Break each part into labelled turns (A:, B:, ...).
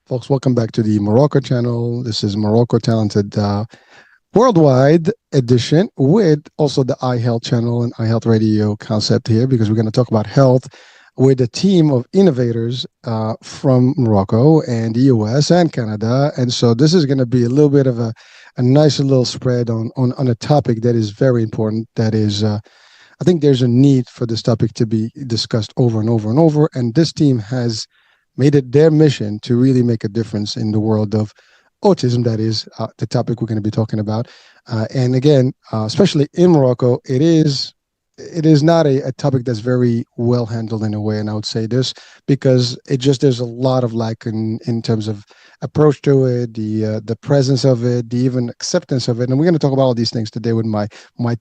A: Folks, welcome back to the Morocco channel. This is Morocco Talented Worldwide edition with also the iHealth channel and iHealth radio concept here, because we're going to talk about health with a team of innovators from Morocco and the US and Canada. And so this is going to be a little bit of a nice little spread on a topic that is very important. That is, I think there's a need for this topic to be discussed over and over and over. And this team has made it their mission to really make a difference in the world of autism. That is the topic we're going to be talking about. And again, especially in Morocco, it is not a topic that's very well handled in a way. And I would say this because there's a lot of lack in terms of approach to it, the presence of it, the even acceptance of it. And we're going to talk about all these things today with my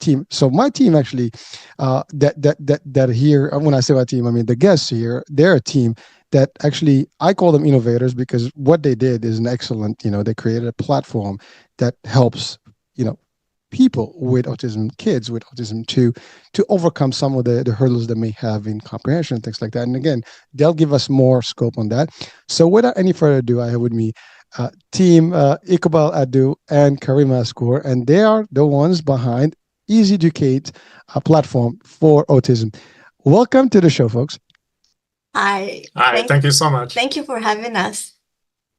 A: team. So my team actually, that here, when I say my team, I mean the guests here, they're a team that actually, I call them innovators because what they did is an excellent, they created a platform that helps, people with autism, kids with autism to overcome some of the hurdles they may have in comprehension, things like that. And again, they'll give us more scope on that. So without any further ado, I have with me team Iqbal Adu and Karima Ascour, and they are the ones behind EZDUCATE, a platform for autism. Welcome to the show, folks.
B: Hi.
C: Thank you so much.
B: Thank you for having us.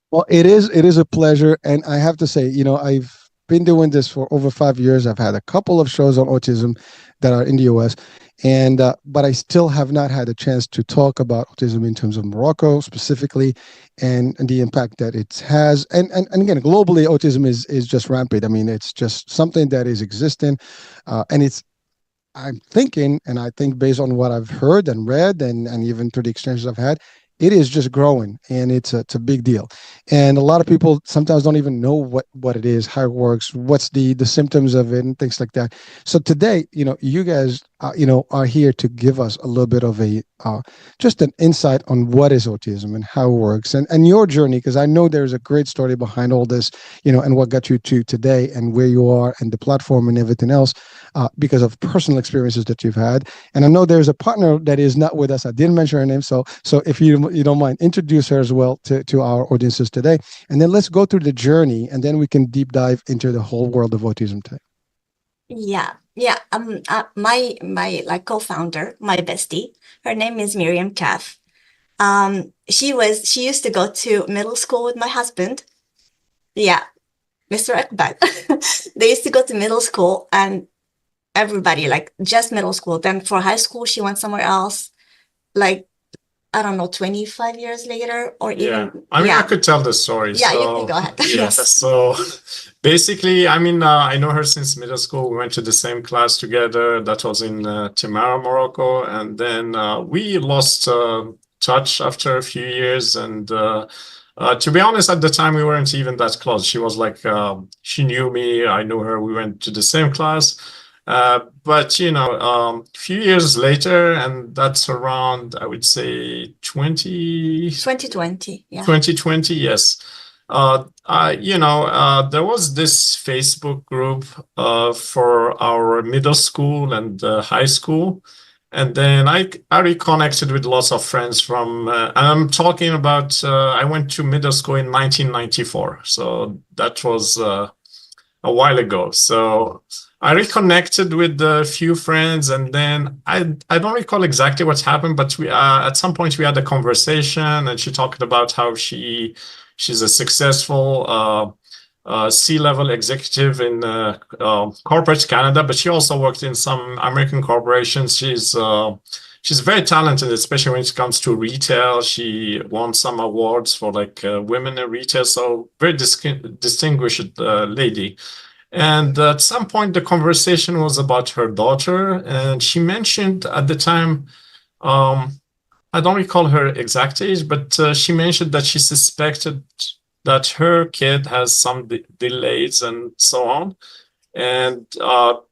A: Well, it is a pleasure. And I have to say, I've been doing this for over 5 years. I've had a couple of shows on autism that are in the US, and but I still have not had a chance to talk about autism in terms of Morocco specifically and the impact that it has. And again, globally, autism is just rampant. I mean, it's just something that is existing, and I'm thinking, and I think based on what I've heard and read and even through the exchanges I've had, it is just growing, and it's a big deal. And a lot of people sometimes don't even know what it is, how it works, what's the symptoms of it, and things like that. So today, you guys, are here to give us a little bit of a just an insight on what is autism and how it works and your journey, because I know there's a great story behind all this, and what got you to today and where you are and the platform and everything else, because of personal experiences that you've had. And I know there's a partner that is not with us. I didn't mention her name, so if you don't mind, introduce her as well to our audiences today, and then let's go through the journey, and then we can deep dive into the whole world of autism today.
B: Yeah. My co-founder, my bestie, her name is Meriyem Kaf. She used to go to middle school with my husband. Yeah, Mr. Iqbal. They used to go to middle school, and everybody just middle school. Then for high school, she went somewhere else. I don't know, 25 years later, or even.
C: I could tell the story.
B: Yeah, you can go ahead.
C: Yes. So basically, I know her since middle school. We went to the same class together. That was in Timara, Morocco. And then we lost touch after a few years. And to be honest, at the time, we weren't even that close. She was she knew me. I knew her. We went to the same class. But a few years later, and that's around, I would say
B: 2020. Yeah.
C: 2020, yes. There was this Facebook group for our middle school and high school. And then I reconnected with lots of friends from, and I'm talking about, I went to middle school in 1994. So that was a while ago. So I reconnected with a few friends, and then I don't recall exactly what happened, but we at some point we had a conversation, and she talked about how she's a successful C-level executive in corporate Canada, but she also worked in some American corporations. She's very talented, especially when it comes to retail. She won some awards for women in retail, so very distinguished lady. And at some point, the conversation was about her daughter, and she mentioned at the time, I don't recall her exact age, but she mentioned that she suspected that her kid has some delays and so on. And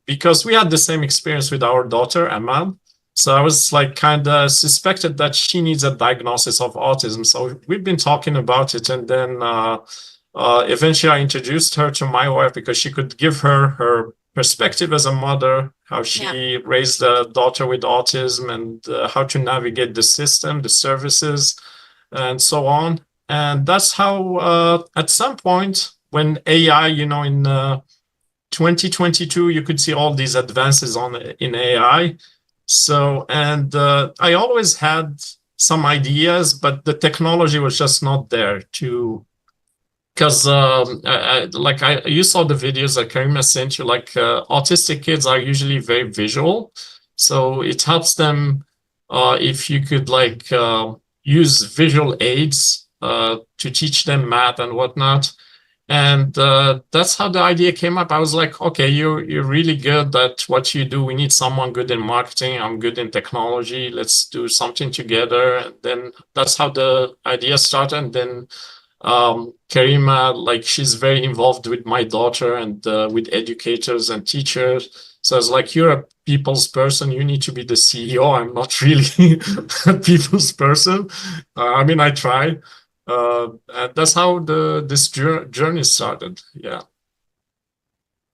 C: because we had the same experience with our daughter, Amal, so I was kind of suspected that she needs a diagnosis of autism. So we've been talking about it, and then eventually I introduced her to my wife because she could give her perspective as a mother, how she raised a daughter with autism, and how to navigate the system, the services, and so on. And that's how, at some point, when AI, in 2022, you could see all these advances in AI. So, and I always had some ideas, but the technology was just not there to, because you saw the videos that Karima sent you, autistic kids are usually very visual. So it helps them if you could use visual aids to teach them math and whatnot. And that's how the idea came up. I was like, okay, you're really good at what you do. We need someone good in marketing. I'm good in technology. Let's do something together. And then that's how the idea started. And then Karima, she's very involved with my daughter and with educators and teachers. So it's like, you're a people's person. You need to be the CEO. I'm not really a people's person. I mean, I try. And that's how this journey started. Yeah.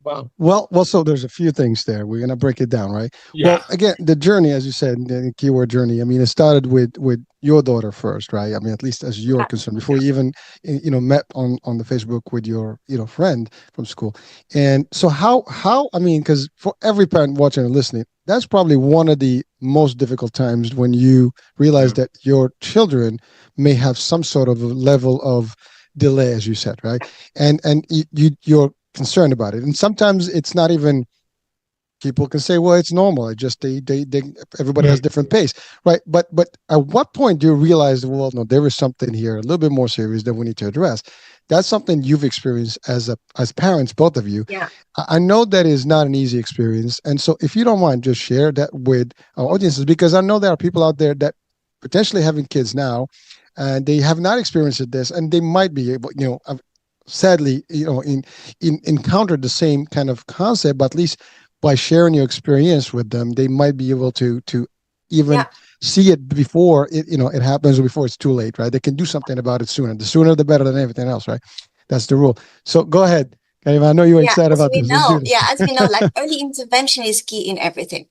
A: Wow. Well, so there's a few things there. We're gonna break it down, right?
C: Yeah.
A: Well, again, the journey, as you said, the keyword journey. I mean, it started with your daughter first, right? I mean, at least as you're concerned, before you even met on the Facebook with your friend from school. And so how I mean, because for every parent watching and listening, that's probably one of the most difficult times when you realize that your children may have some sort of a level of delay, as you said, right? And you're concerned about it, and sometimes it's not even. People can say, well, it's normal. It just they everybody has different pace, right? But at what point do you realize, well, no, there is something here a little bit more serious that we need to address? That's something you've experienced as parents, both of you.
B: Yeah.
A: I know that is not an easy experience, and so if you don't mind, just share that with our audiences, because I know there are people out there that potentially having kids now, and they have not experienced this, and they might be able, sadly, encountered the same kind of concept, but at least by sharing your experience with them, they might be able to even see it before it happens, or before it's too late, right? They can do something about it sooner. The sooner, the better than everything else, right? That's the rule. So go ahead, Karima. I know you're excited about this.
B: As we know, early intervention is key in everything.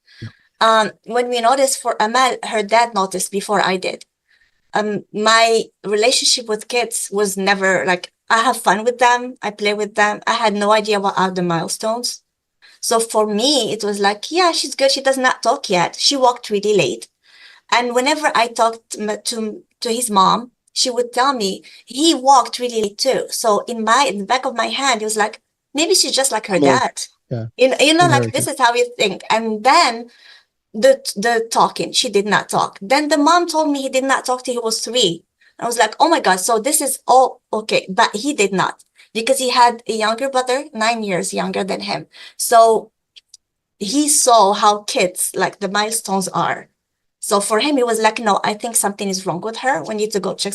B: When we noticed for Amal, her dad noticed before I did. My relationship with kids was never I have fun with them, I play with them. I had no idea what are the milestones. So for me, it was yeah, she's good. She does not talk yet. She walked really late. And whenever I talked to his mom, she would tell me he walked really late too. So in the back of my hand, it was maybe she's just like her dad.
A: Yeah.
B: This is how we think. And then the talking, she did not talk. Then the mom told me he did not talk till he was 3. I was like, oh my God, so this is all okay. But he did not, because he had a younger brother, 9 years younger than him. So he saw how kids, the milestones are. So for him, he was no, I think something is wrong with her. We need to go check.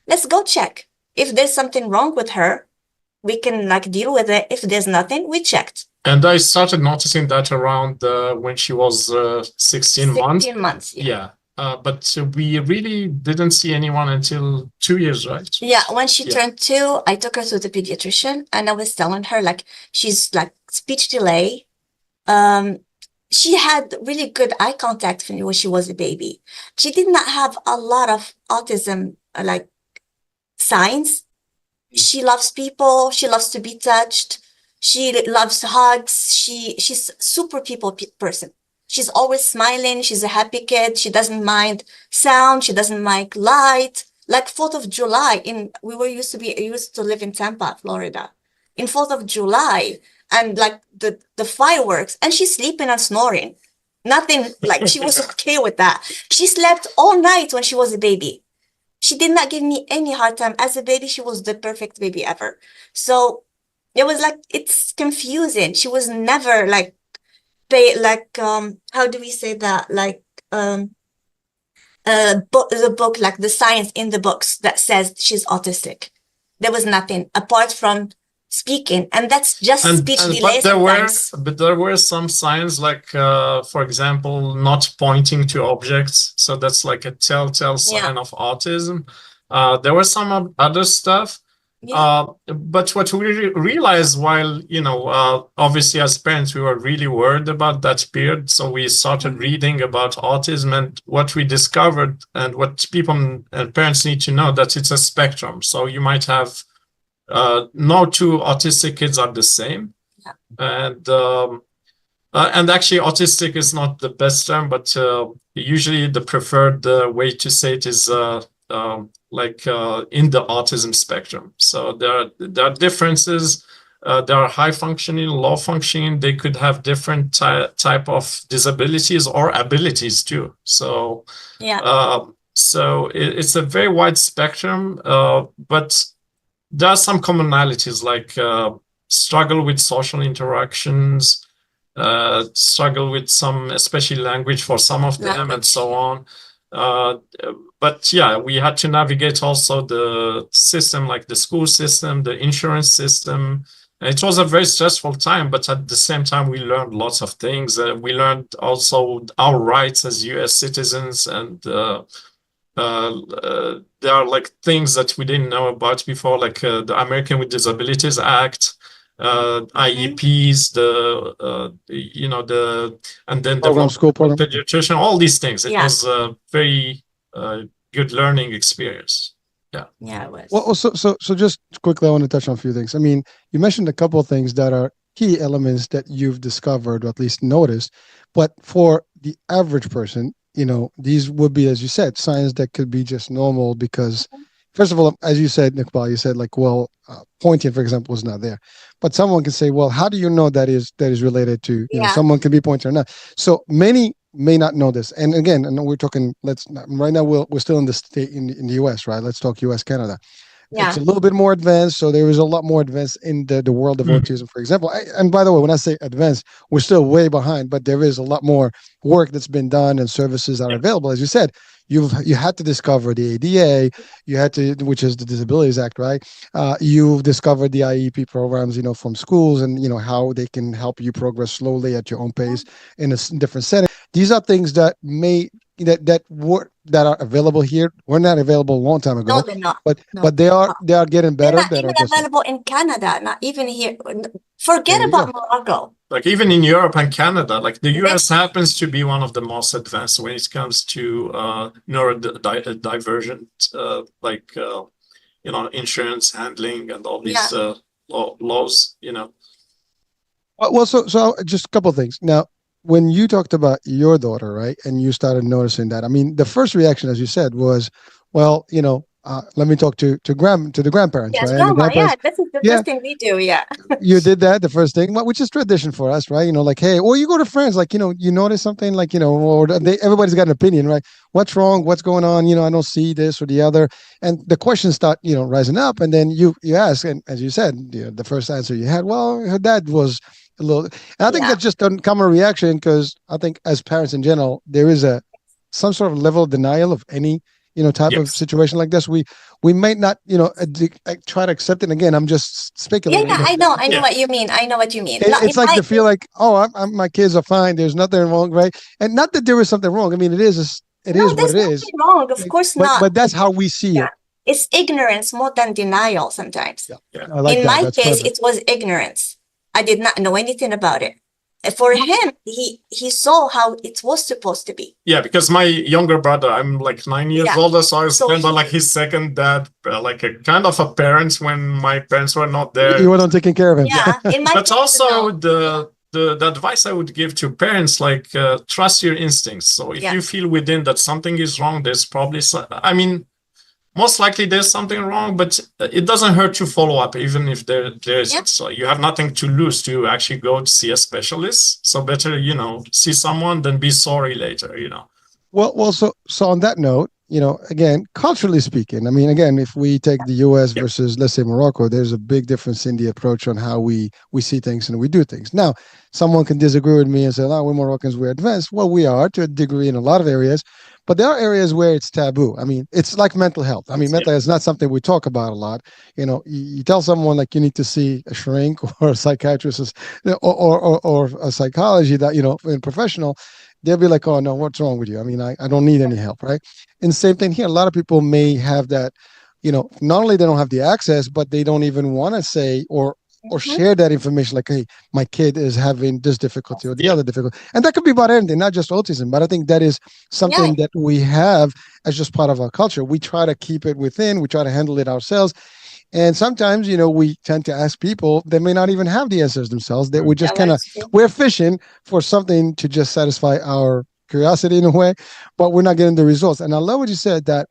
B: Let's go check. If there's something wrong with her, we can deal with it. If there's nothing, we checked.
C: And I started noticing that around when she was 16 months.
B: 16 months,
C: yeah. But we really didn't see anyone until 2 years, right?
B: Yeah, when she turned 2, I took her to the pediatrician, and I was telling her she's speech delay. She had really good eye contact when she was a baby. She did not have a lot of autism signs. She loves people. She loves to be touched. She loves hugs. She's super people person. She's always smiling. She's a happy kid. She doesn't mind sound. She doesn't mind light. 4th of July, we used to live in Tampa, Florida. In 4th of July, and the fireworks, and she's sleeping and snoring. Nothing, she was okay with that. She slept all night when she was a baby. She did not give me any hard time. As a baby, she was the perfect baby ever. So it was it's confusing. She was never how do we say that? The book, the science in the books that says she's autistic. There was nothing apart from speaking, and that's just speech delay.
C: But there were some signs, for example, not pointing to objects. So that's a telltale sign of autism. There was some other stuff, But what we realized while, obviously as parents, we were really worried about that period. So we started reading about autism, and what we discovered and what people and parents need to know, that it's a spectrum. So you might have no two autistic kids are the same. Yeah. And actually autistic is not the best term, but usually the preferred way to say it is in the autism spectrum. So there are differences. There are high functioning, low functioning. They could have different type of disabilities or abilities too. So it's a very wide spectrum, but there are some commonalities, like struggle with social interactions, struggle with some, especially language for some of them, and so on. But yeah, we had to navigate also the system, like the school system, the insurance system. And it was a very stressful time, but at the same time, we learned lots of things. We learned also our rights as US citizens, and there are like things that we didn't know about before, like the American with Disabilities Act, IEPs, and then
A: program, school program,
C: pediatrician, all these things. It was a very good learning experience.
B: Yeah, it was.
A: Well, so just quickly, I want to touch on a few things. I mean, you mentioned a couple of things that are key elements that you've discovered, or at least noticed. But for the average person, these would be, as you said, signs that could be just normal because, first of all, as you said, Iqbal, you said pointing, for example, is not there. But someone can say, well, how do you know that is related to, someone can be pointing or not? So many may not know this. And again, I know we're talking, right now we're still in the state in the US, right? Let's talk US, Canada. Yeah. It's a little bit more advanced. So there is a lot more advanced in the world of autism, for example. And by the way, when I say advanced, we're still way behind, but there is a lot more work that's been done and services are available. As you said, you had to discover the ADA, which is the Disabilities Act, right? You've discovered the IEP programs, from schools, and how they can help you progress slowly at your own pace in a different setting. These are things that that are available here. Were not available a long time ago.
B: No, they're not.
A: But they are getting better.
B: They're not even available in Canada. Not even here. Forget about Morocco.
C: Like even in Europe and Canada, like the US happens to be one of the most advanced when it comes to neurodivergent, insurance handling and all these laws.
A: Well, so just a couple of things. Now, when you talked about your daughter, right, and you started noticing that, I mean, the first reaction, as you said, was, well, let me talk to the grandparents, right?
B: This is the first thing we do,
A: You did that, the first thing, which is tradition for us, right? Like, hey, or you go to friends, like, you notice something, like, or everybody's got an opinion, right? What's wrong? What's going on? I don't see this or the other. And the questions start, rising up. And then you ask, and as you said, the first answer you had, well, her dad was a little, and I think that's just a common reaction, because I think as parents in general, there is some sort of level of denial of any type of situation like this. We might not try to accept it. Again, I'm just speculating.
B: I know what you mean. I know what you mean.
A: It's like to feel like, oh, my kids are fine, there's nothing wrong, right? And not that there is something wrong. I mean, it is what it is.
B: Wrong, of course not.
A: But that's how we see it.
B: It's ignorance more than denial sometimes.
A: In
B: my case, it was ignorance. I did not know anything about it. For him, he saw how it was supposed to be.
C: Yeah, because my younger brother, I'm like 9 years older, so I was kind of like his second dad, like a kind of a parent when my parents were not there.
A: You were not taking care of him.
B: Yeah,
C: but also the advice I would give to parents, like trust your instincts. So if you feel within that something is wrong, there's probably most likely there's something wrong, but it doesn't hurt to follow up, even if there isn't. So you have nothing to lose to actually go to see a specialist. So better, see someone than be sorry later,
A: Well, so on that note, again, culturally speaking, I mean, again, if we take the US versus, let's say, Morocco, there's a big difference in the approach on how we see things and we do things. Now, someone can disagree with me and say, we're Moroccans, we're advanced. Well, we are to a degree in a lot of areas, but there are areas where it's taboo. I mean, it's like mental health. I mean, mental health is not something we talk about a lot. You tell someone like you need to see a shrink or a psychiatrist or a psychology that, in professional, they'll be like, oh, no, what's wrong with you? I mean, I don't need any help, right? And same thing here. A lot of people may have that not only they don't have the access, but they don't even want to say or share that information, like, hey, my kid is having this difficulty or the other difficulty. And that could be about anything, not just autism. But I think that is something that we have as just part of our culture. We try to keep it within, we try to handle it ourselves. And sometimes, we tend to ask people that may not even have the answers themselves, that we just we're fishing for something to just satisfy our curiosity in a way, but we're not getting the results. And I love what you said, that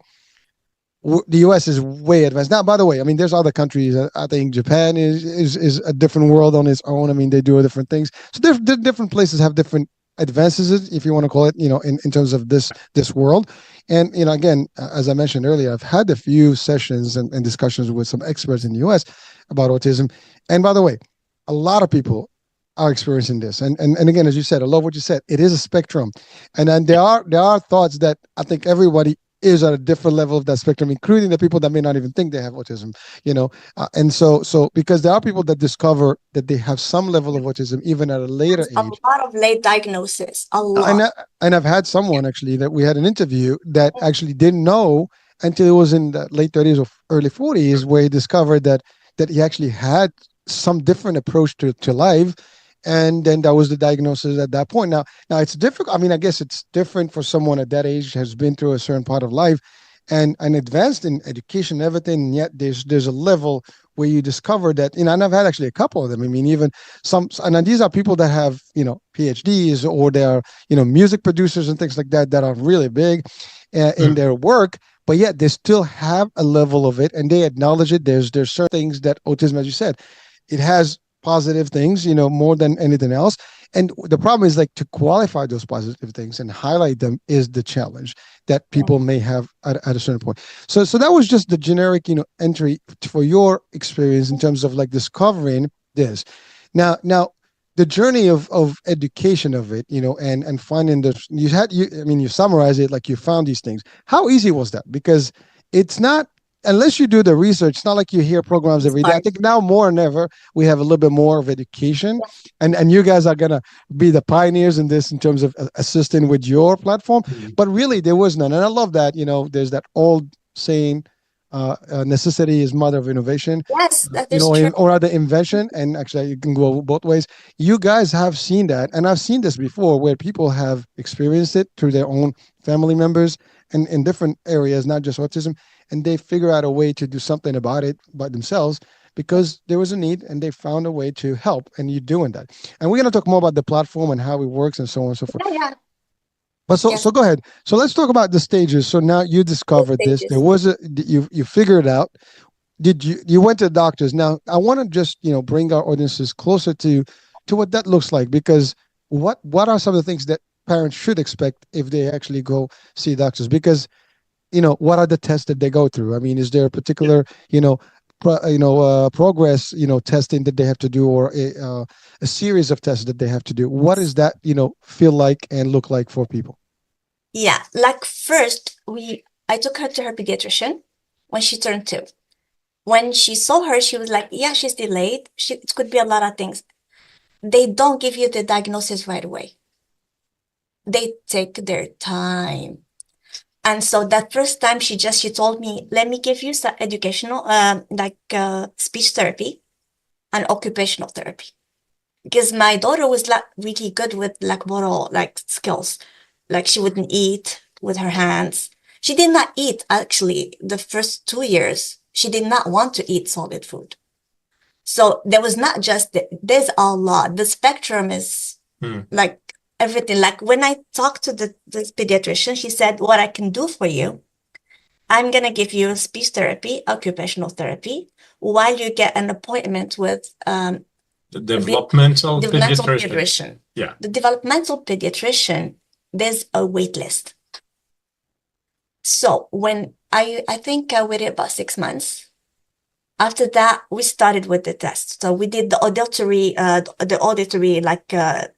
A: the US is way advanced. Now, by the way, I mean, there's other countries. I think Japan is a different world on its own. I mean, they do different things. So different places have different advances, if you want to call it, in terms of this world. And, again, as I mentioned earlier, I've had a few sessions and discussions with some experts in the US about autism. And by the way, a lot of people are experiencing this. And again, as you said, I love what you said. It is a spectrum. And then there are thoughts that I think everybody is at a different level of that spectrum, including the people that may not even think they have autism, and so because there are people that discover that they have some level of autism even at a later age.
B: A lot of late diagnosis, a lot.
A: And I've had someone actually that we had an interview that actually didn't know until it was in the late 30s or early 40s, where he discovered that he actually had some different approach to life. And then that was the diagnosis at that point. Now it's difficult. I mean, I guess it's different for someone at that age, has been through a certain part of life and advanced in education and everything. And yet there's a level where you discover that, and I've had actually a couple of them. I mean, even and these are people that have, PhDs, or they're, music producers and things like that are really big in their work, but yet they still have a level of it and they acknowledge it. There's certain things that autism, as you said, it has positive things, more than anything else. And the problem is, like, to qualify those positive things and highlight them is the challenge that people may have at a certain point. So that was just the generic, entry for your experience in terms of like discovering this. Now the journey of education of it, and finding this, you summarize it like you found these things. How easy was that? Because it's not, unless you do the research, it's not like you hear programs every day. I think now more than ever, we have a little bit more of education. And you guys are going to be the pioneers in this in terms of assisting with your platform. But really, there was none. And I love that, there's that old saying, necessity is mother of innovation.
B: Yes, that is true.
A: Or other invention. And actually, you can go both ways. You guys have seen that. And I've seen this before, where people have experienced it through their own family members and in different areas, not just autism. And they figure out a way to do something about it by themselves because there was a need and they found a way to help. And you're doing that. And we're going to talk more about the platform and how it works and so on and so forth.
B: Yeah.
A: But so go ahead. So let's talk about the stages. So now you discovered this. There was you figured it out. You went to doctors. Now I want to just, bring our audiences closer to what that looks like, because what are some of the things that parents should expect if they actually go see doctors? Because what are the tests that they go through? I mean, is there a particular, progress, testing that they have to do, or a series of tests that they have to do? What does that, feel like and look like for people?
B: Yeah, like first, I took her to her pediatrician when she turned 2. When she saw her, she was like, yeah, she's delayed. It could be a lot of things. They don't give you the diagnosis right away. They take their time. And so that first time she told me, let me give you some educational, speech therapy and occupational therapy. Because my daughter was like really good with like moral skills. Like she wouldn't eat with her hands. She did not eat actually the first 2 years. She did not want to eat solid food. So there was not just, there's a lot. The spectrum is like everything. Like when I talked to the pediatrician, she said, what I can do for you, I'm going to give you speech therapy, occupational therapy, while you get an appointment with
C: the developmental
B: pediatrician.
C: Yeah.
B: The developmental pediatrician, there's a wait list. So when I think I waited about 6 months. After that, we started with the test. So we did the auditory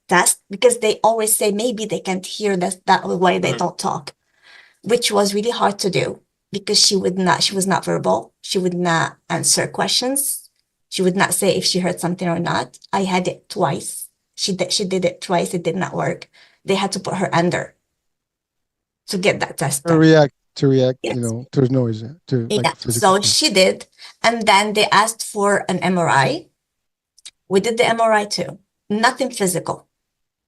B: test, because they always say maybe they can't hear that way they don't talk, which was really hard to do because she was not verbal. She would not answer questions. She would not say if she heard something or not. I had it twice. She did it twice. It did not work. They had to put her under to get that test done.
A: to react,
B: Yes.
A: to noise, to like
B: Yeah,
A: physical.
B: so she did. And then they asked for an MRI. We did the MRI too. Nothing physical.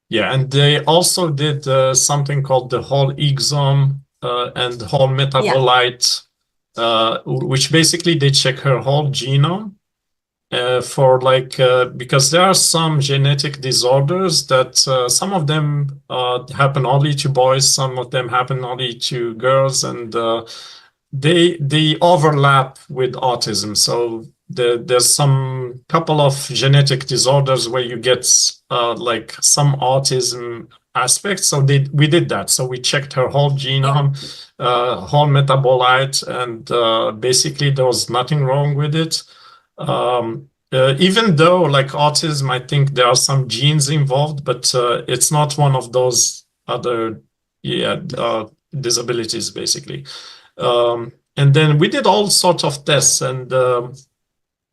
C: Yeah, and they also did something called the whole exome and whole metabolite, which basically they check her whole genome for because there are some genetic disorders that some of them happen only to boys, some of them happen only to girls, and they overlap with autism. So there's some couple of genetic disorders where you get like some autism aspects. So we did that. So we checked her whole genome, whole metabolite, and basically there was nothing wrong with it. Even though like autism, I think there are some genes involved, but it's not one of those other disabilities basically. And then we did all sorts of tests, and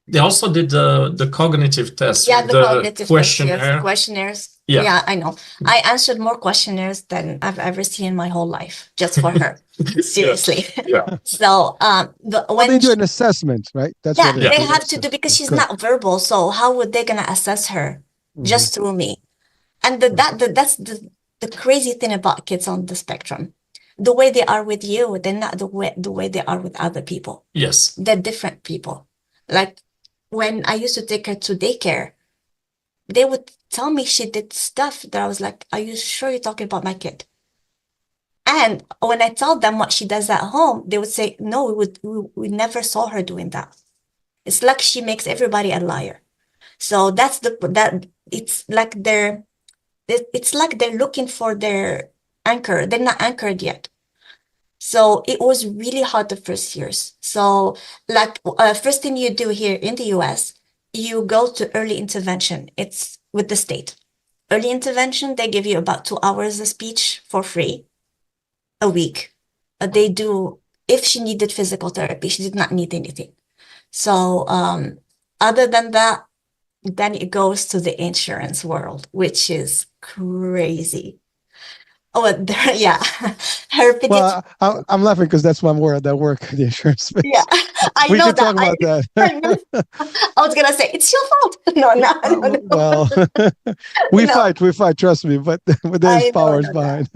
C: they also did the cognitive test.
B: Yeah, the cognitive
C: questionnaire.
B: Questionnaires.
C: Yeah.
B: Yeah, I know. I answered more questionnaires than I've ever seen in my whole life, just for her. Seriously.
C: Yeah.
B: So, when
A: they do an assessment, right? That's
B: yeah,
A: what
B: they
A: do.
B: have to do, because she's
A: Correct.
B: not verbal. So how would they gonna assess her just through me? And that's the crazy thing about kids on the spectrum. The way they are with you, they're not the way they are with other people.
C: Yes.
B: They're different people. Like when I used to take her to daycare, they would tell me she did stuff that I was like, are you sure you're talking about my kid? And when I tell them what she does at home, they would say, no, we never saw her doing that. It's like she makes everybody a liar. So it's like they're looking for their anchor. They're not anchored yet. So it was really hard the first years. So like first thing you do here in the US, you go to early intervention. It's with the state. Early intervention, they give you about 2 hours of speech for free a week. They do, if she needed physical therapy, she did not need anything. So other than that, then it goes to the insurance world, which is crazy. Oh, yeah. Her pediatric.
A: Well, I'm laughing because that's why I'm worried at work, the insurance space.
B: Yeah, I
A: we
B: know
A: could talk about that.
B: I was gonna say it's your fault. No.
A: Well, we fight. Trust me, but there's powers behind.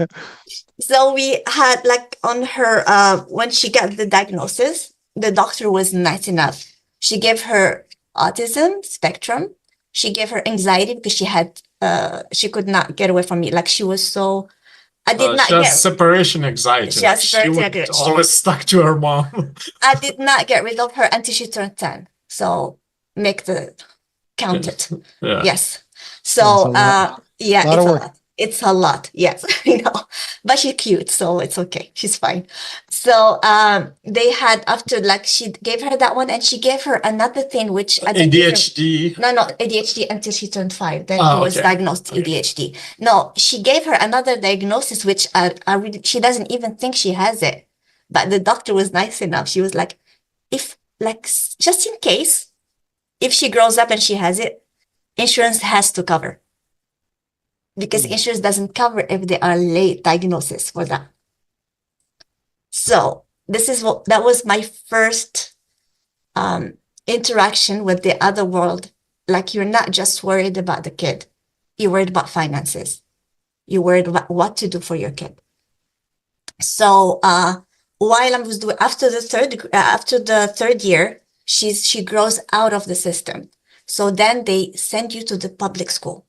B: So we had like on her when she got the diagnosis, the doctor was nice enough. She gave her autism spectrum. She gave her anxiety because she could not get away from me. Like she was so. I did not
C: she has separation anxiety. She was always stuck to her mom.
B: I did not get rid of her until she turned 10. So count it.
C: Yeah.
B: Yes. So yeah, it's a lot. It's a lot. Yes, I know. But she's cute, so it's okay. She's fine. So they had after like she gave her that one, and she gave her another thing which
C: ADHD.
B: No, ADHD until she turned 5. Then she was diagnosed ADHD. No, she gave her another diagnosis which she doesn't even think she has it. But the doctor was nice enough. She was like, just in case, if she grows up and she has it, insurance has to cover. Because insurance doesn't cover if they are late diagnosis for that. So that was my first interaction with the other world. Like you're not just worried about the kid, you're worried about finances. You're worried about what to do for your kid. So while I was doing after the third year, she grows out of the system. So then they send you to the public school.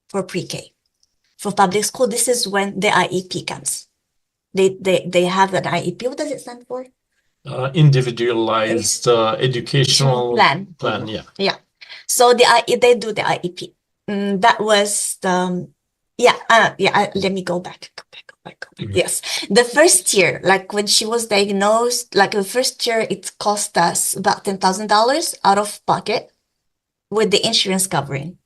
B: For pre-K. For public school, this is when the IEP comes. They have an IEP. What does it stand for?
C: Individualized educational plan. Yeah.
B: Yeah. So they do the IEP. That was let me go back. Mm-hmm. Yes. The first year, like when she was diagnosed, like the first year, it cost us about $10,000 out of pocket with the insurance covering.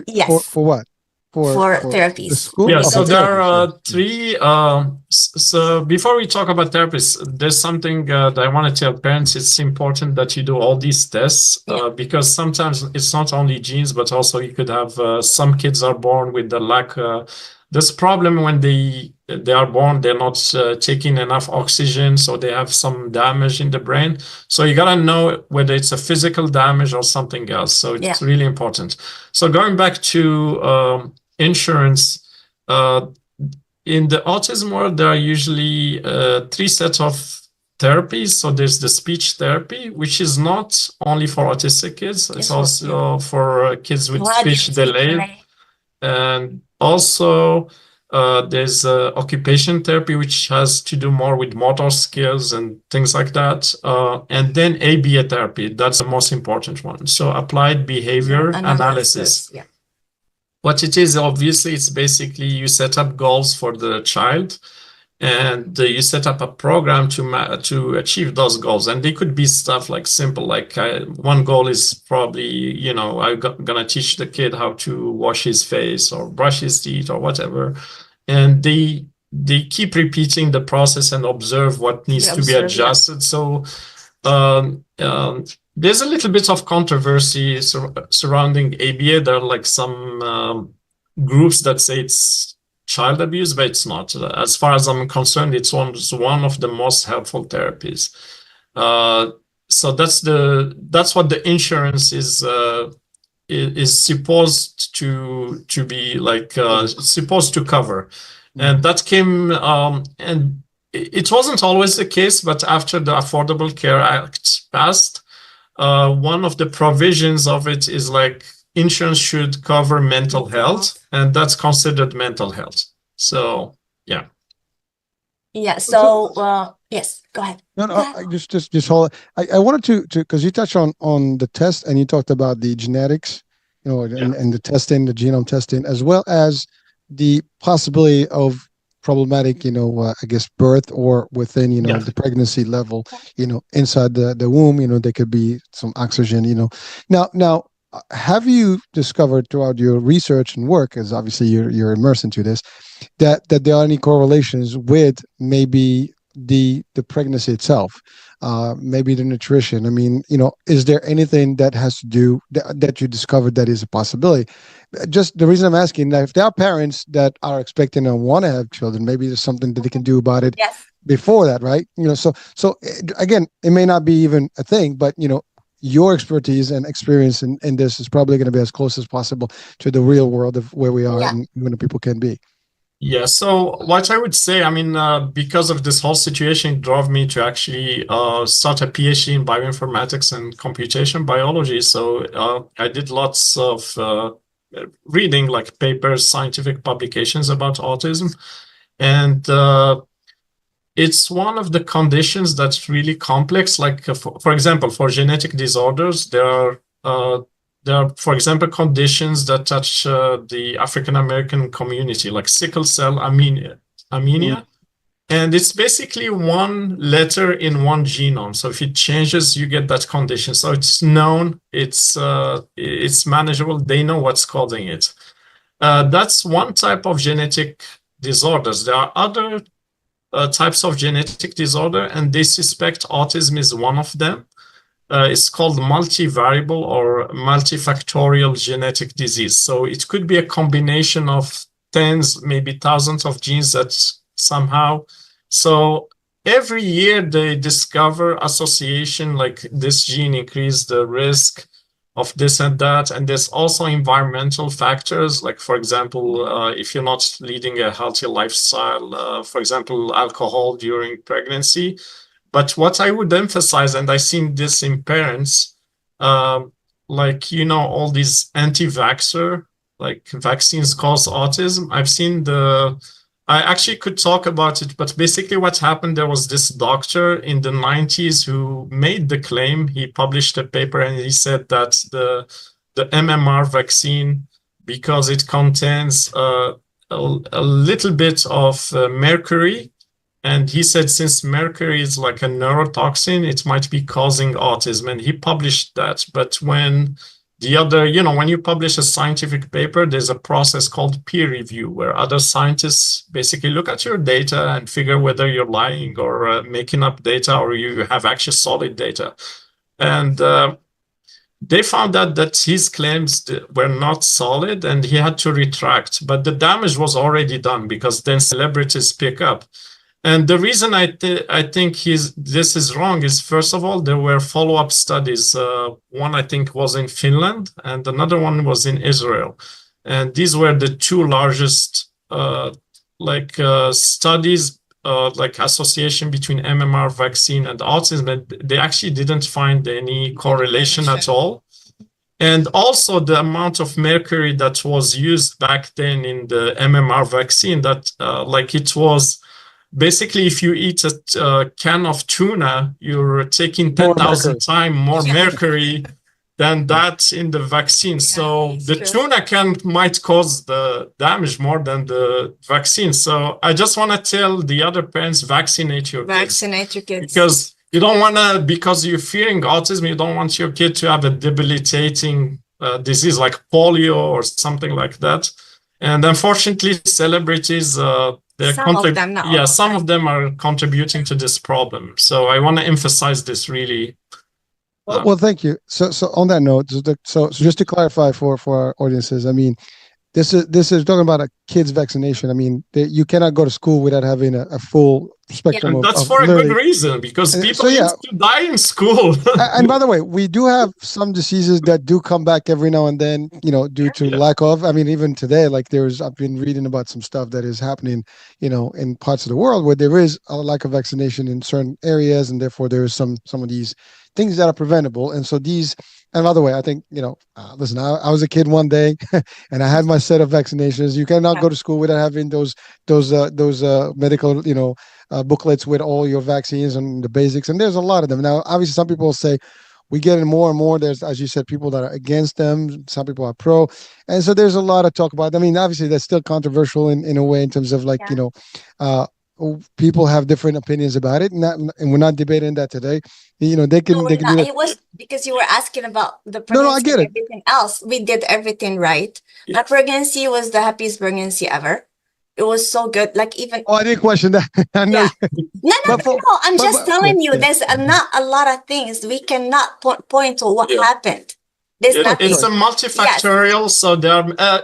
B: Yes.
A: For what?
B: For therapies.
A: The school?
C: Yeah, so there are 3. So before we talk about therapists, there's something that I want to tell parents. It's important that you do all these tests because sometimes it's not only genes, but also you could have some kids are born with the lack This problem when they are born, they're not taking enough oxygen, so they have some damage in the brain. So you gotta know whether it's a physical damage or something else. So it's really important. So going back to insurance, in the autism world, there are usually 3 sets of therapies. So there's the speech therapy, which is not only for autistic kids, it's also for kids with speech delay. And also there's occupation therapy, which has to do more with motor skills and things like that. And then ABA therapy, that's the most important one. So applied behavior analysis. Yeah. What it is, obviously, it's basically you set up goals for the child, and you set up a program to achieve those goals. And they could be stuff like simple, like one goal is probably, I'm gonna teach the kid how to wash his face or brush his teeth or whatever. And they keep repeating the process and observe what needs to be adjusted. So there's a little bit of controversy surrounding ABA. There are like some groups that say it's child abuse, but it's not. As far as I'm concerned, it's one of the most helpful therapies. So that's what the insurance is supposed to be like, supposed to cover. And that came, and it wasn't always the case, but after the Affordable Care Act passed, one of the provisions of it is like insurance should cover mental health, and that's considered mental health. So, yeah.
B: Yeah. So, yes, go ahead.
A: No, I just hold. I wanted to because you touched on the test and you talked about the genetics, and the testing, the genome testing, as well as the possibility of problematic, I guess, birth or within, the pregnancy level, inside the womb, there could be some oxygen, Now, have you discovered throughout your research and work, as obviously you're immersed into this, that there are any correlations with maybe the pregnancy itself, maybe the nutrition? I mean, is there anything that has to do that you discovered that is a possibility? Just the reason I'm asking that, if there are parents that are expecting and want to have children, maybe there's something that they can do about it before that, right? So again, it may not be even a thing, but your expertise and experience in this is probably going to be as close as possible to the real world of where we are and when people can be.
C: Yeah, so what I would say, I mean, because of this whole situation, it drove me to actually start a PhD in bioinformatics and computation biology. So I did lots of reading, like papers, scientific publications about autism. And it's one of the conditions that's really complex. Like, for example, for genetic disorders, there are, for example, conditions that touch the African-American community, like sickle cell anemia. And it's basically one letter in one genome. So if it changes, you get that condition. So it's known, it's manageable. They know what's causing it. That's one type of genetic disorders. There are other types of genetic disorder, and they suspect autism is one of them. It's called multivariable or multifactorial genetic disease. So it could be a combination of tens, maybe thousands of genes that somehow. So every year they discover association, like this gene increased the risk of this and that. And there's also environmental factors, like, for example, if you're not leading a healthy lifestyle, for example, alcohol during pregnancy. But what I would emphasize, and I've seen this in parents, like, all these anti-vaxxer, like vaccines cause autism. I've seen I actually could talk about it, but basically what happened, there was this doctor in the 90s who made the claim. He published a paper and he said that the MMR vaccine, because it contains a little bit of mercury, and he said since mercury is like a neurotoxin, it might be causing autism, and he published that. But when when you publish a scientific paper, there's a process called peer review, where other scientists basically look at your data and figure whether you're lying or making up data, or you have actually solid data. And they found out that his claims were not solid and he had to retract, but the damage was already done because then celebrities pick up. And the reason I think this is wrong is, first of all, there were follow-up studies. One I think was in Finland and another one was in Israel. And these were the two largest studies, like association between MMR vaccine and autism. And they actually didn't find any correlation at all. And also the amount of mercury that was used back then in the MMR vaccine, that it was basically, if you eat a can of tuna, you're taking 10,000 times more mercury than that in the vaccine. Yeah, so the tuna can might cause the damage more than the vaccine. So I just want to tell the other parents, vaccinate your kids. Because you don't want to, because you're fearing autism, you don't want your kid to have a debilitating disease like polio or something like that. And unfortunately, celebrities, some of them are contributing to this problem. So I want to emphasize this really.
A: Well, thank you. So on that note, so just to clarify for our audiences, I mean, this is talking about a kid's vaccination. I mean, you cannot go to school without having a full spectrum of.
C: That's for a good reason, because people used to die in school.
A: And by the way, we do have some diseases that do come back every now and then, due to lack of. I mean, even today, I've been reading about some stuff that is happening, in parts of the world where there is a lack of vaccination in certain areas, and therefore there is some of these things that are preventable. And so and by the way, I think, listen, I was a kid one day and I had my set of vaccinations. You cannot go to school without having those medical, booklets with all your vaccines and the basics. And there's a lot of them. Now, obviously, some people say we get in more and more. There's, as you said, people that are against them. Some people are pro. And so there's a lot of talk about. I mean, obviously, that's still controversial in a way in terms of people have different opinions about it, and we're not debating that today. They can.
B: It was because you were asking about the pregnancy.
A: No, I get it.
B: Everything else, we did everything right. My pregnancy was the happiest pregnancy ever. It was so good. Even.
A: Oh, I didn't question that. I know.
B: Yeah. No. I'm just telling you. There's not a lot of things we cannot point to what happened.
C: It's a multifactorial. Yes. So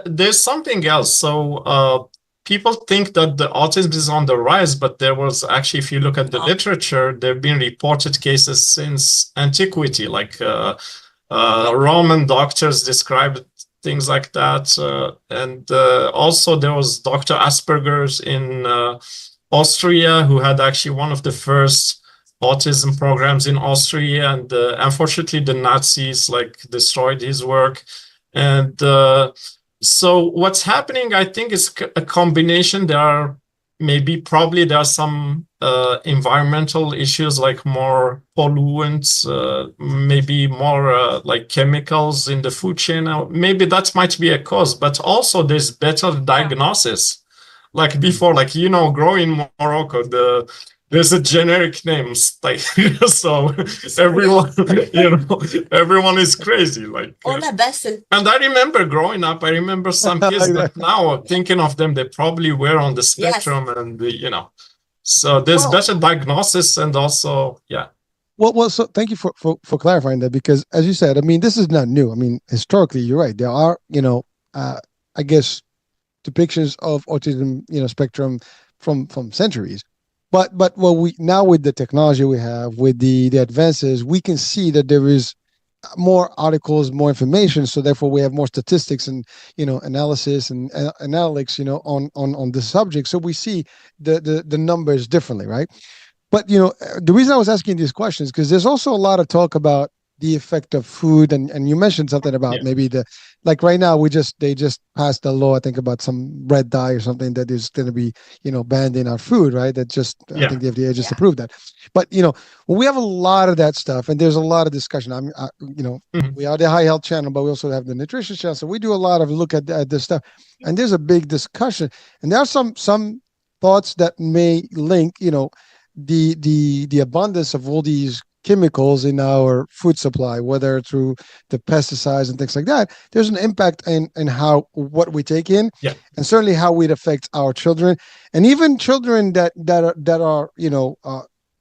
C: there's something else. So. People think that the autism is on the rise, but there was actually, if you look at the literature, there have been reported cases since antiquity, like Roman doctors described things like that. And also there was Dr. Asperger's in Austria, who had actually one of the first autism programs in Austria. And unfortunately, the Nazis destroyed his work. And so what's happening, I think, is a combination. There are some environmental issues, like more pollutants, maybe more chemicals in the food chain. Maybe that might be a cause, but also there's better diagnosis. Like before, growing in Morocco, there's a generic name, so everyone is crazy. And I remember growing up, some kids that now thinking of them, they probably were on the spectrum, and so there's better diagnosis, and also, yeah.
A: Well, so thank you for clarifying that, because as you said, I mean, this is not new. I mean, historically, you're right. There are, I guess, depictions of autism, spectrum from centuries. But now with the technology we have, with the advances, we can see that there is more articles, more information. So therefore, we have more statistics and analysis and analytics, on the subject. So we see the numbers differently, right? But the reason I was asking these questions, because there's also a lot of talk about the effect of food, and you mentioned something about maybe right now they just passed a law, I think, about some red dye or something that is going to be banned in our food, right? That I think the FDA just approved that. But we have a lot of that stuff, and there's a lot of discussion. We are the High Health channel, but we also have the nutrition channel, so we do a lot of look at this stuff, and there's a big discussion, and there are some thoughts that may link the abundance of all these chemicals in our food supply, whether through the pesticides and things like that. There's an impact in what we take in, and certainly how it affects our children, and even children that are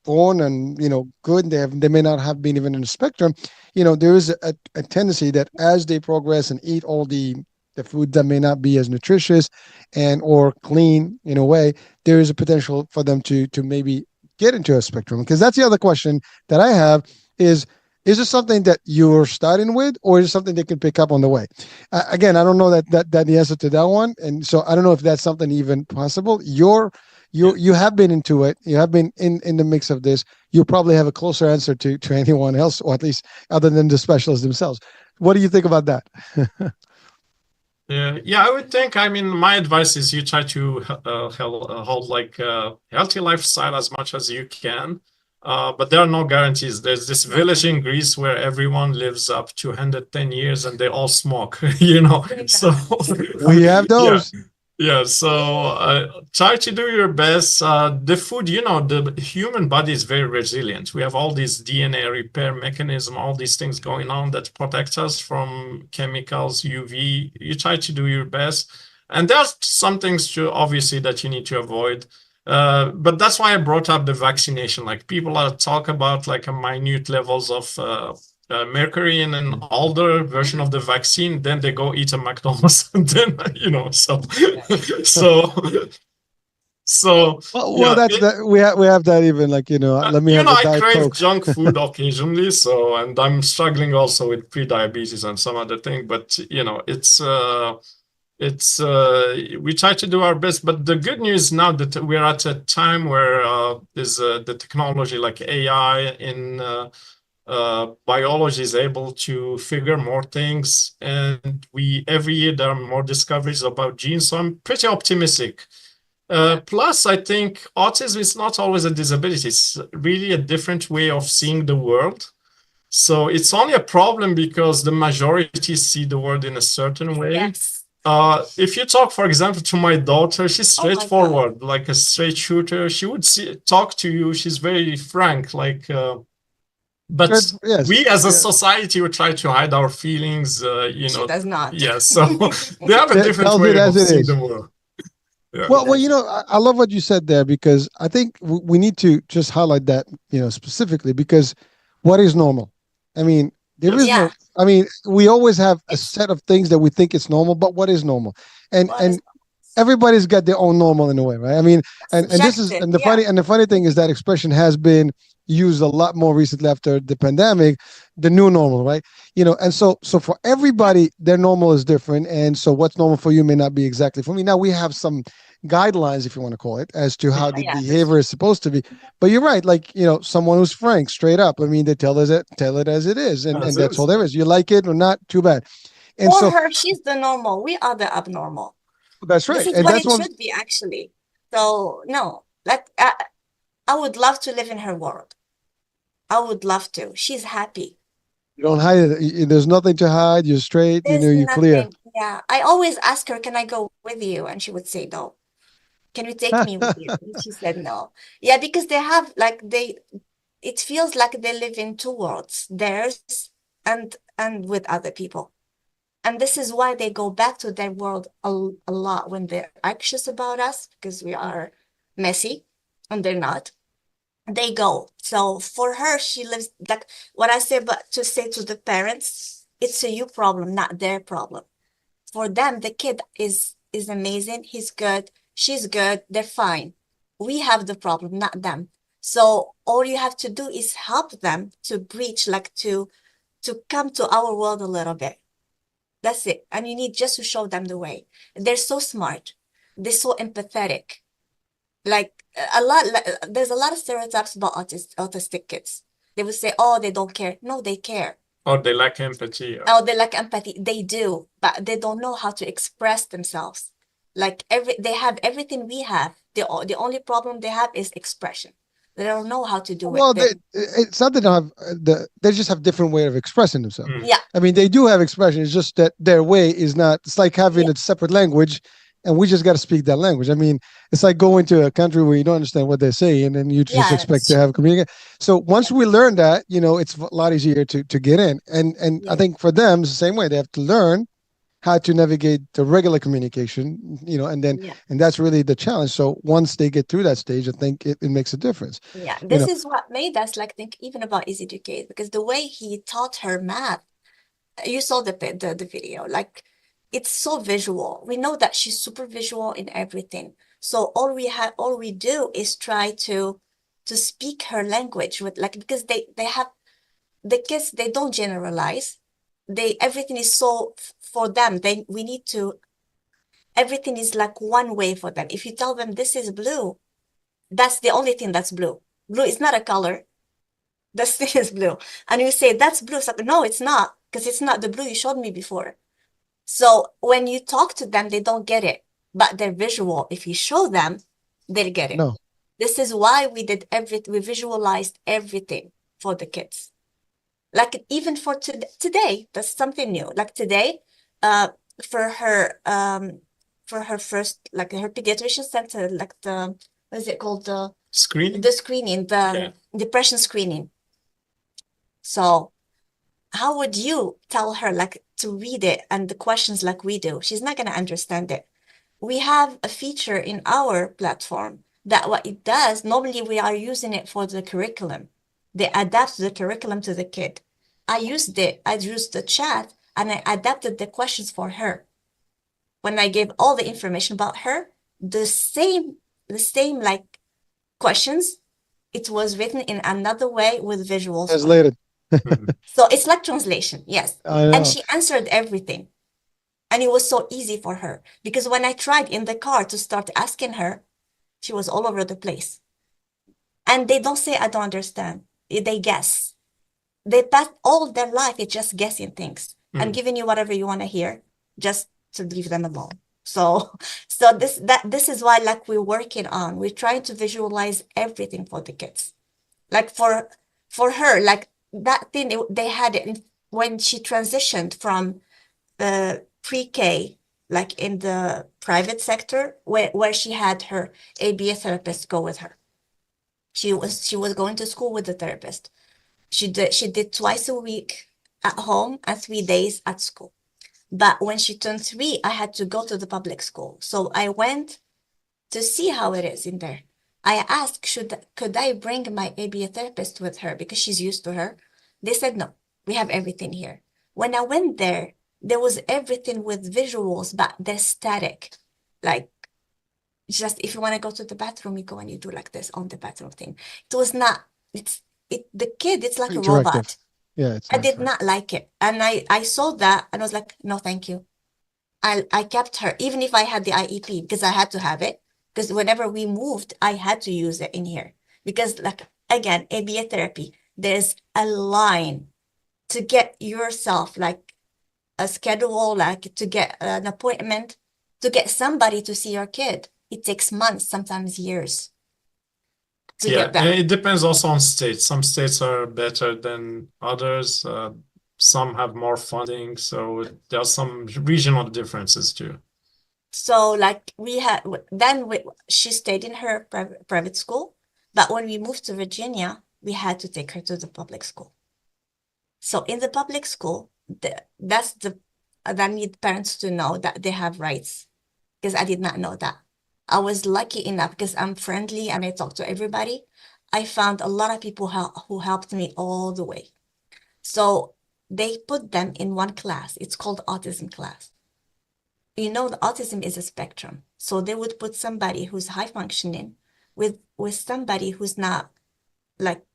A: born and good, they may not have been even in the spectrum, there is a tendency that as they progress and eat all the food that may not be as nutritious and or clean in a way, there is a potential for them to maybe get into a spectrum. Because that's the other question that I have is this something that you're starting with, or is it something they can pick up on the way? Again, I don't know that the answer to that one, and so I don't know if that's something even possible. You have been into it. You have been in the mix of this. You probably have a closer answer to anyone else, or at least other than the specialists themselves. What do you think about that?
C: Yeah, I would think. I mean, my advice is you try to hold like a healthy lifestyle as much as you can. But there are no guarantees. There's this village in Greece where everyone lives up to 110 years and they all smoke, So
A: we have those.
C: Yeah, so try to do your best. The food, the human body is very resilient. We have all these DNA repair mechanism, all these things going on that protect us from chemicals, UV. You try to do your best. And there's some things obviously that you need to avoid. But that's why I brought up the vaccination. Like people talk about like a minute levels of mercury in an older version of the vaccine, then they go eat a McDonald's, and then
A: well, that's that we have that even like let me have a Diet
C: I crave
A: Coke.
C: junk food occasionally, and I'm struggling also with pre-diabetes and some other thing, but it's we try to do our best. But the good news now that we're at a time where there's the technology like AI in biology is able to figure more things, and every year there are more discoveries about genes, so I'm pretty optimistic. Plus, I think autism is not always a disability. It's really a different way of seeing the world. So it's only a problem because the majority see the world in a certain way.
B: Yes.
C: If you talk, for example, to my daughter, she's straightforward, like a straight shooter. She would talk to you. She's very frank, like... But
A: yes,
C: we as a society would try to hide our feelings,
B: She does not.
C: Yeah, so they have a different way of seeing the world. Yeah.
A: Well, I love what you said there, because I think we need to just highlight that, specifically, because what is normal? I mean, there is no, I mean, we always have a set of things that we think is normal, but what is normal? And everybody's got their own normal in a way, right? I mean, and this is, and the funny thing is that expression has been used a lot more recently after the pandemic, the new normal, right? And so for everybody, their normal is different. And so what's normal for you may not be exactly for me. Now we have some guidelines, if you want to call it, as to how the behavior is supposed to be. But you're right, like, someone who's frank, straight up. I mean, they tell it as it is. And that's all there is. You like it or not, too bad. And
B: for her, she's the normal. We are the abnormal.
A: That's right.
B: This is what it should be, actually. So no, I would love to live in her world. I would love to. She's happy.
A: You don't hide it. There's nothing to hide. You're straight. You're clear.
B: Yeah. I always ask her, can I go with you? And she would say no. Can you take me with you? And she said no. Yeah, because they have it feels like they live in two worlds, theirs and with other people. And this is why they go back to their world a lot when they're anxious about us, because we are messy and they're not. They go. So for her, she lives like what I say, but to say to the parents, it's a you problem, not their problem. For them, the kid is amazing. He's good. She's good. They're fine. We have the problem, not them. So all you have to do is help them to breach, like to come to our world a little bit. That's it. And you need just to show them the way. They're so smart. They're so empathetic. Like there's a lot of stereotypes about autistic kids. They would say, oh, they don't care. No, they care.
C: Or they lack empathy.
B: Oh, they lack empathy. They do, but they don't know how to express themselves. Like they have everything we have. The only problem they have is expression. They don't know how to do it.
A: Well, it's not that they just have different way of expressing themselves.
B: Yeah.
A: I mean, they do have expression. It's just that their way is not. It's like having a separate language, and we just got to speak that language. I mean, it's like going to a country where you don't understand what they're saying, and then you just expect to have communication. So once we learn that, it's a lot easier to get in. And I think for them, it's the same way. They have to learn how to navigate the regular communication, you know, and then,
B: Yeah.
A: and that's really the challenge. So once they get through that stage, I think it makes a difference.
B: Yeah,
A: You
B: this
A: know,
B: is what made us like think even about EZDUCATE, because the way he taught her math, you saw the video, like it's so visual. We know that she's super visual in everything. So all we do is try to speak her language with, like, because they have the kids, they don't generalize. Everything is so for them. We need to, everything is like one way for them. If you tell them this is blue, that's the only thing that's blue. Blue is not a color. The thing is blue. And you say, that's blue. So, no, it's not, because it's not the blue you showed me before. So when you talk to them, they don't get it, but they're visual. If you show them, they'll get it.
A: no,
B: This is why we did everything. We visualized everything for the kids. Like even for today, that's something new. Like today, for her first, like her pediatrician center, like the, what is it called?
C: Screening?
B: The screening, the depression screening. So how would you tell her like to read it and the questions like we do? She's not going to understand it. We have a feature in our platform that what it does, normally we are using it for the curriculum. They adapt the curriculum to the kid. I used the chat and I adapted the questions for her. When I gave all the information about her, the same like questions, it was written in another way with visuals.
A: translated.
B: So it's like translation, yes.
A: I
B: And
A: know.
B: she answered everything. And it was so easy for her because when I tried in the car to start asking her, she was all over the place. And they don't say, I don't understand. They guess. They pass all their life, it's just guessing things and giving you whatever you want to hear just to leave them alone. So this is why, like, we're working on, we're trying to visualize everything for the kids. Like for her, like that thing they had it when she transitioned from pre-K, like in the private sector, where she had her ABA therapist go with her. She was going to school with the therapist. She did twice a week at home and 3 days at school. But when she turned 3, I had to go to the public school. So I went to see how it is in there. I asked, could I bring my ABA therapist with her because she's used to her? They said, no, we have everything here. When I went there, there was everything with visuals, but they're static. Like, just if you want to go to the bathroom, you go and you do like this on the bathroom thing. It was not, the kid, it's like a robot.
A: Yeah,
B: I did not like it. And I saw that and I was like, no, thank you. I kept her, even if I had the IEP, because I had to have it. Because whenever we moved, I had to use it in here. Because, like, again, ABA therapy, there's a line to get yourself, like, a schedule, like, to get an appointment, to get somebody to see your kid. It takes months, sometimes years.
C: Yeah, and it depends also on states. Some states are better than others. Some have more funding, so there are some regional differences too.
B: So, like, she stayed in her private school, but when we moved to Virginia, we had to take her to the public school. So in the public school, I need parents to know that they have rights, because I did not know that. I was lucky enough because I'm friendly and I talk to everybody. I found a lot of people who helped me all the way. So they put them in one class. It's called autism class. You know, the autism is a spectrum. So they would put somebody who's high functioning with somebody who's not, like,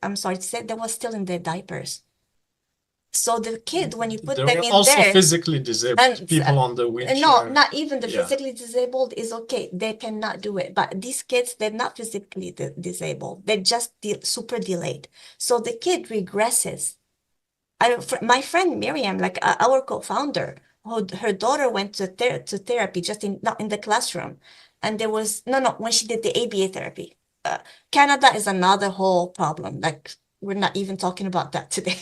B: I'm sorry to say, they were still in their diapers. So the kid, when you put them in
C: also
B: there,
C: physically disabled, people on the wheelchair.
B: No, not even the physically disabled is okay. They cannot do it. But these kids, they're not physically disabled. They're just super delayed. So the kid regresses. My friend Meriyem, like our co-founder, her daughter went to therapy, just not in the classroom. And there was, when she did the ABA therapy. Canada is another whole problem. Like, we're not even talking about that today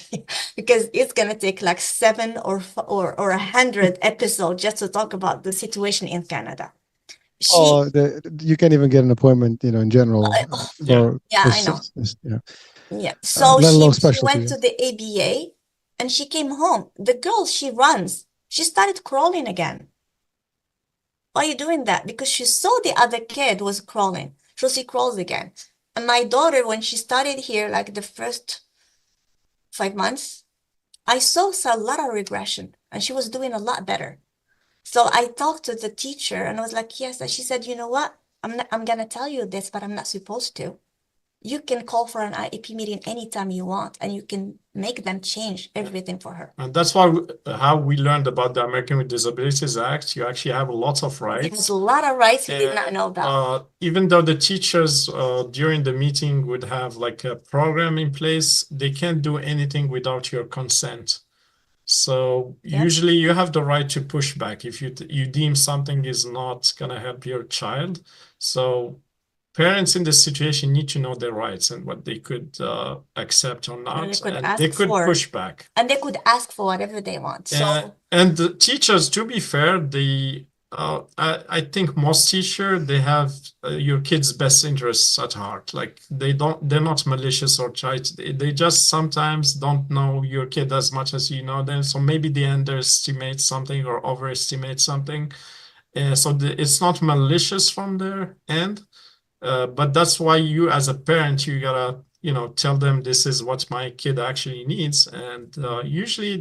B: because it's going to take like 7 or 100 episodes just to talk about the situation in Canada.
A: You can't even get an appointment, in general.
B: I know. Yeah. So she went to the ABA and she came home. The girl, she runs. She started crawling again. Why are you doing that? Because she saw the other kid was crawling. So she crawls again. And my daughter, when she started here, like the first 5 months, I saw a lot of regression and she was doing a lot better. So I talked to the teacher and I was like, yes. And she said, you know what? I'm gonna tell you this, but I'm not supposed to. You can call for an IEP meeting anytime you want, and you can make them change everything for her.
C: And that's why how we learned about the American with Disabilities Act. You actually have lots of
B: It has
C: rights.
B: a lot of rights. We did not know that.
C: Even though the teachers during the meeting would have like a program in place, they can't do anything without your consent. So
B: Yep.
C: usually you have the right to push back if you deem something is not gonna help your child. So parents in this situation need to know their rights and what they could accept or not,
B: And they could
C: and
B: ask
C: they could
B: for,
C: push back.
B: and they could ask for whatever they want. So
C: And the teachers, to be fair, I think most teachers, they have your kids' best interests at heart. Like they're not malicious or try to, they just sometimes don't know your kid as much as you know them. So maybe they underestimate something or overestimate something. So it's not malicious from their end. But that's why you, as a parent, you gotta, tell them this is what my kid actually needs. And usually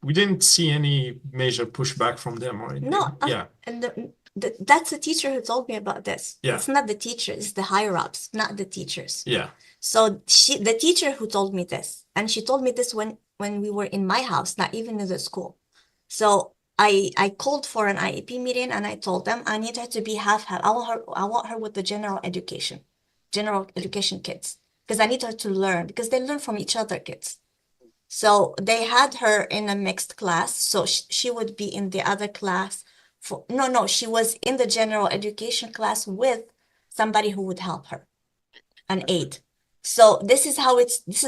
C: we didn't see any major pushback from them or anything.
B: no,
C: Yeah.
B: and that's the teacher who told me about this.
C: Yeah.
B: It's not the teacher, it's the higher ups, not the teachers.
C: Yeah.
B: So the teacher who told me this, and she told me this when we were in my house, not even in the school. So I called for an IEP meeting and I told them I need her to be half. I want her with the general education kids, because I need her to learn, because they learn from each other kids. So they had her in a mixed class. So she would be in the other class no, she was in the general education class with somebody who would help her, an aide. So this is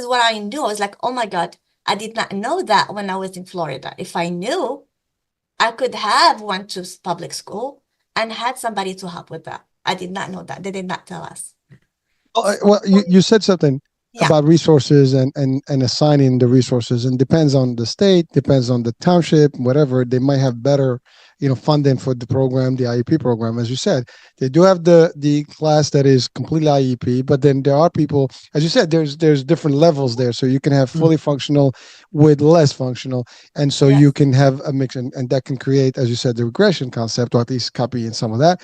B: what I knew. I was like, oh my God, I did not know that when I was in Florida. If I knew, I could have went to public school and had somebody to help with that. I did not know that. They did not tell us.
A: Well, you said something
B: Yeah.
A: about resources and assigning the resources, and depends on the state, depends on the township, whatever. They might have better, funding for the program, the IEP program. As you said, they do have the class that is completely IEP, but then there are people, as you said, there's different levels there. So you can have fully functional with less functional, and so you
B: Yes.
A: can have a mix, and that can create, as you said, the regression concept, or at least copying some of that.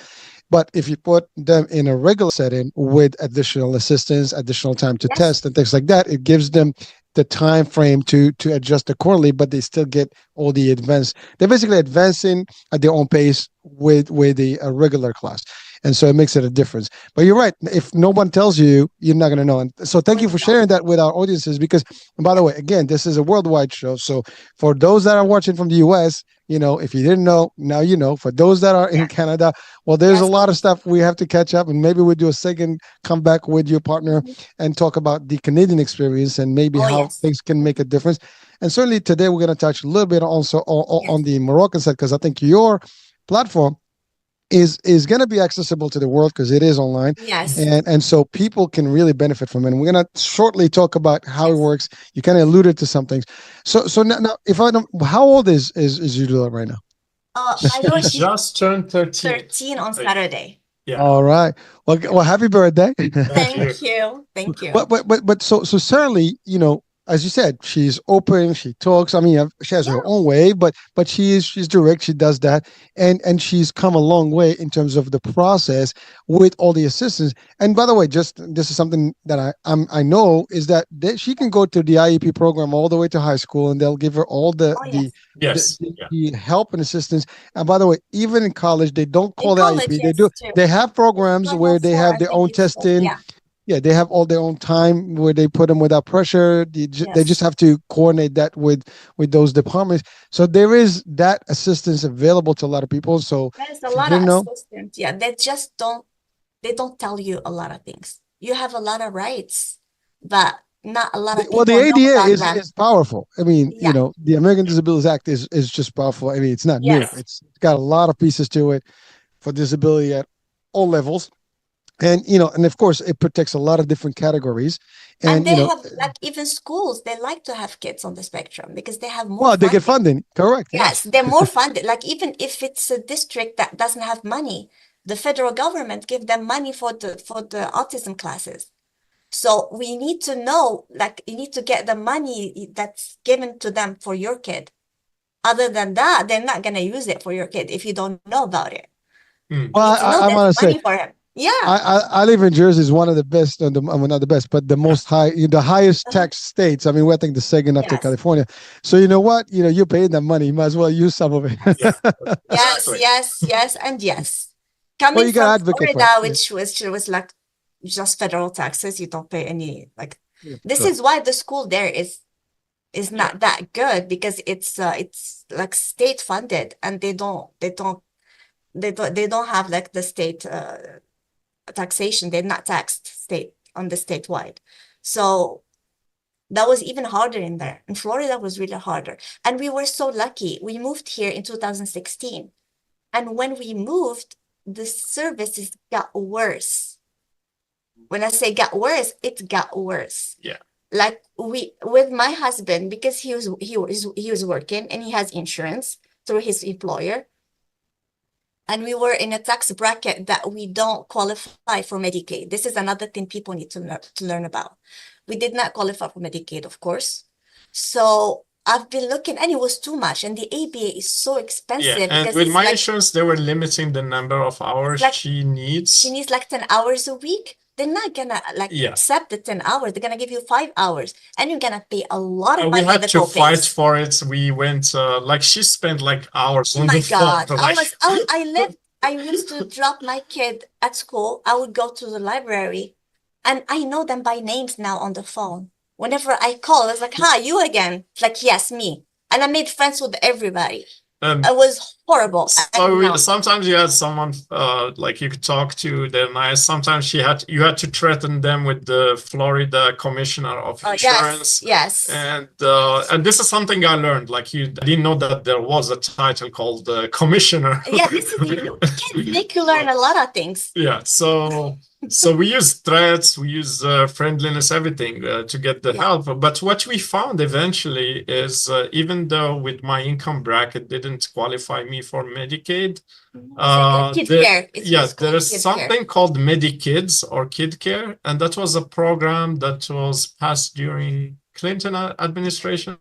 A: But if you put them in a regular setting with additional assistance, additional time to
B: Yes.
A: test and things like that, it gives them the time frame to adjust accordingly, but they still get all the advanced. They're basically advancing at their own pace with a regular class. And so it makes it a difference. But you're right. If no one tells you, you're not going to know. And so thank you for sharing that with our audiences, because, and by the way, again, this is a worldwide show. So for those that are watching from the US, if you didn't know, now you know. For those that are in Canada, well, there's a
B: Yes.
A: lot of stuff we have to catch up, and maybe we'll do a second comeback with your partner and talk about the Canadian experience and maybe how
B: Yes.
A: things can make a difference. And certainly today we're going to touch a little bit also on the Moroccan side, because I think your platform is going to be accessible to the world because it is online.
B: Yes.
A: And so people can really benefit from it. And we're going to shortly talk about how it works. You kind of alluded to some things. So now if I don't, how old is Judith right now?
B: I know
C: She just turned 13.
B: 13 on Saturday.
C: Yeah.
A: All right. Well, happy birthday.
B: Thank you. Thank you.
A: But so certainly, as you said, she's open, she talks. I mean, she has her own way, but she's direct. She does that, and she's come a long way in terms of the process with all the assistance. And by the way, this is something that I know is that she can go to the IEP program all the way to high school, and they'll give her all the help and assistance. And by the way, even in college, they don't call it IEP. They have programs where they have their own testing. Yeah, they have all their own time where they put them without pressure. They just have to coordinate that with those departments. So there is that assistance available to a lot of people. So
B: there's a lot of assistance. Yeah, they don't tell you a lot of things. You have a lot of rights, but not a lot of people.
A: Well, the ADA is powerful. I mean, the American Disabilities Act is just powerful. I mean, it's not new. It's got a lot of pieces to it for disability at all levels. And and of course it protects a lot of different categories.
B: And
A: And
B: they have, like, even schools, they like to have kids on the spectrum because they have more
A: well, they get
B: funding.
A: funding, correct?
B: Yes, they're more funded. Like, even if it's a district that doesn't have money, the federal government give them money for the autism classes. So we need to know, like, you need to get the money that's given to them for your kid. Other than that, they're not gonna use it for your kid if you don't know about it.
C: Mm.
A: Well,
B: You need to know
A: I want to
B: there's
A: say,
B: money for him. Yeah.
A: I live in Jersey. Is one of the best, well, not the best, but the most the highest tax states. I mean, we're, I think, the second after
B: Yes.
A: California. So you know what? You're paying that money. You might as well use some of it.
C: Yeah.
B: Yes,
C: Exactly.
B: yes, and yes.
A: Well,
B: Coming
A: you got to
B: from
A: advocate for
B: Florida,
A: it.
B: which was like just federal taxes, you don't pay any, like,
A: Yeah.
B: this
A: Sure.
B: is why the school there is not that good, because it's like state funded, and they don't have like the state taxation. They're not taxed state on the statewide. So that was even harder in there. In Florida was really harder. And we were so lucky. We moved here in 2016. And when we moved, the services got worse. When I say got worse, it got worse.
C: Yeah.
B: Like, with my husband, because he was working and he has insurance through his employer. And we were in a tax bracket that we don't qualify for Medicaid. This is another thing people need to learn about. We did not qualify for Medicaid, of course. So I've been looking, and it was too much. And the ABA is so expensive.
C: Yeah, and
B: because
C: with
B: it's
C: my
B: like,
C: insurance, they were limiting the number of hours
B: like,
C: she needs.
B: she needs like 10 hours a week. They're not gonna
C: Yeah.
B: accept the 10 hours. They're gonna give you 5 hours, and you're gonna pay a lot of
C: And
B: money
C: we had
B: in the
C: to fight
B: co-pays.
C: for it. We went like she spent like hours
B: Oh
C: on
B: my
C: the phone.
B: God.
C: Like,
B: I used to drop my kid at school. I would go to the library, and I know them by names now on the phone. Whenever I call, it's like, "Hi, you again?" It's like, "Yes, me." And I made friends with everybody. It was horrible.
C: so sometimes you had someone like you could talk to, they're nice. Sometimes you had to threaten them with the Florida Commissioner of Insurance.
B: Yes.
C: And this is something I learned. Like, I didn't know that there was a title called the Commissioner.
B: Yeah, this is, kids make you learn a lot of things.
C: Yeah, so we use threats, we use friendliness, everything to get the help. But what we found eventually is even though with my income bracket didn't qualify me for Medicaid, there is something called MediKids or Kid Care, and that was a program that was passed during Clinton administration.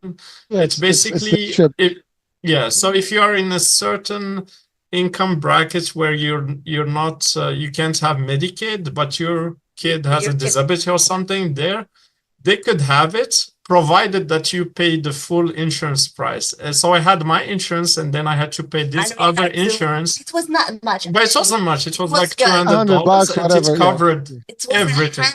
A: Yeah,
C: it's basically so if you are in a certain income brackets where you're not you can't have Medicaid, but your kid has a disability or something, they could have it provided that you pay the full insurance price. And so I had my insurance, and then I had to pay this other insurance.
B: It was not much,
C: but it wasn't much. It was like
A: $200,
C: and it covered everything.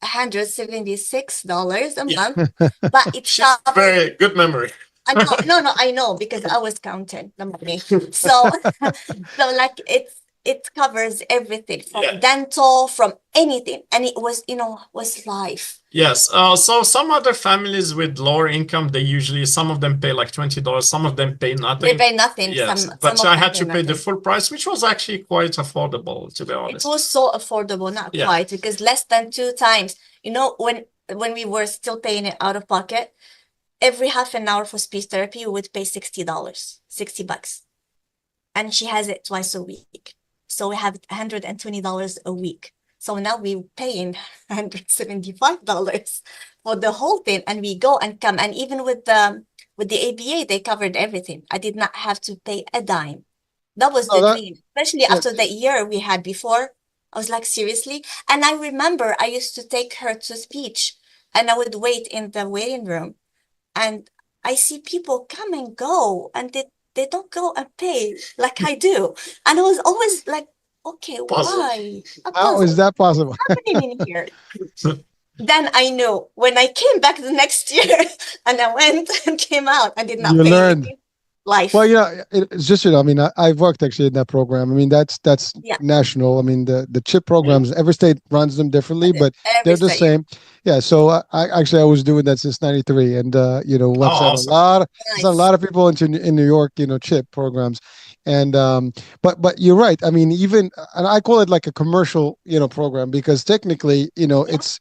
B: $176 a month, but it's
C: very good memory.
B: I know because I was counting the money. So like it covers everything from dental, from anything, and it was was life.
C: Yes. So some other families with lower income, they usually, some of them pay like $20, some of them pay nothing.
B: They pay nothing.
C: Yes, but I had to pay the full price, which was actually quite affordable, to be honest.
B: It was so affordable, not quite, because less than 2 times. When we were still paying it out of pocket, every half an hour for speech therapy, we would pay $60, $60. And she has it twice a week. So we have $120 a week. So now we're paying $175 for the whole thing. And we go and come. And even with the ABA, they covered everything. I did not have to pay a dime. That was the dream, especially after the year we had before. I was like, seriously? And I remember I used to take her to speech, and I would wait in the waiting room. And I see people come and go, and they don't go and pay like I do. And I was always like, okay, why?
A: How is that possible?
B: What's happening in here? Then I knew when I came back the next year and I went and came out, I did not pay anything. Life.
A: Well, it's just, I mean, I've worked actually in that program. I mean, that's national. I mean, the CHIP programs, every state runs them differently, but they're the same. Yeah. So I was doing that since '93, and a lot of people in New York, CHIP programs, And but you're right. I mean, even and I call it like a commercial, program, because technically,
B: Yeah.
A: it's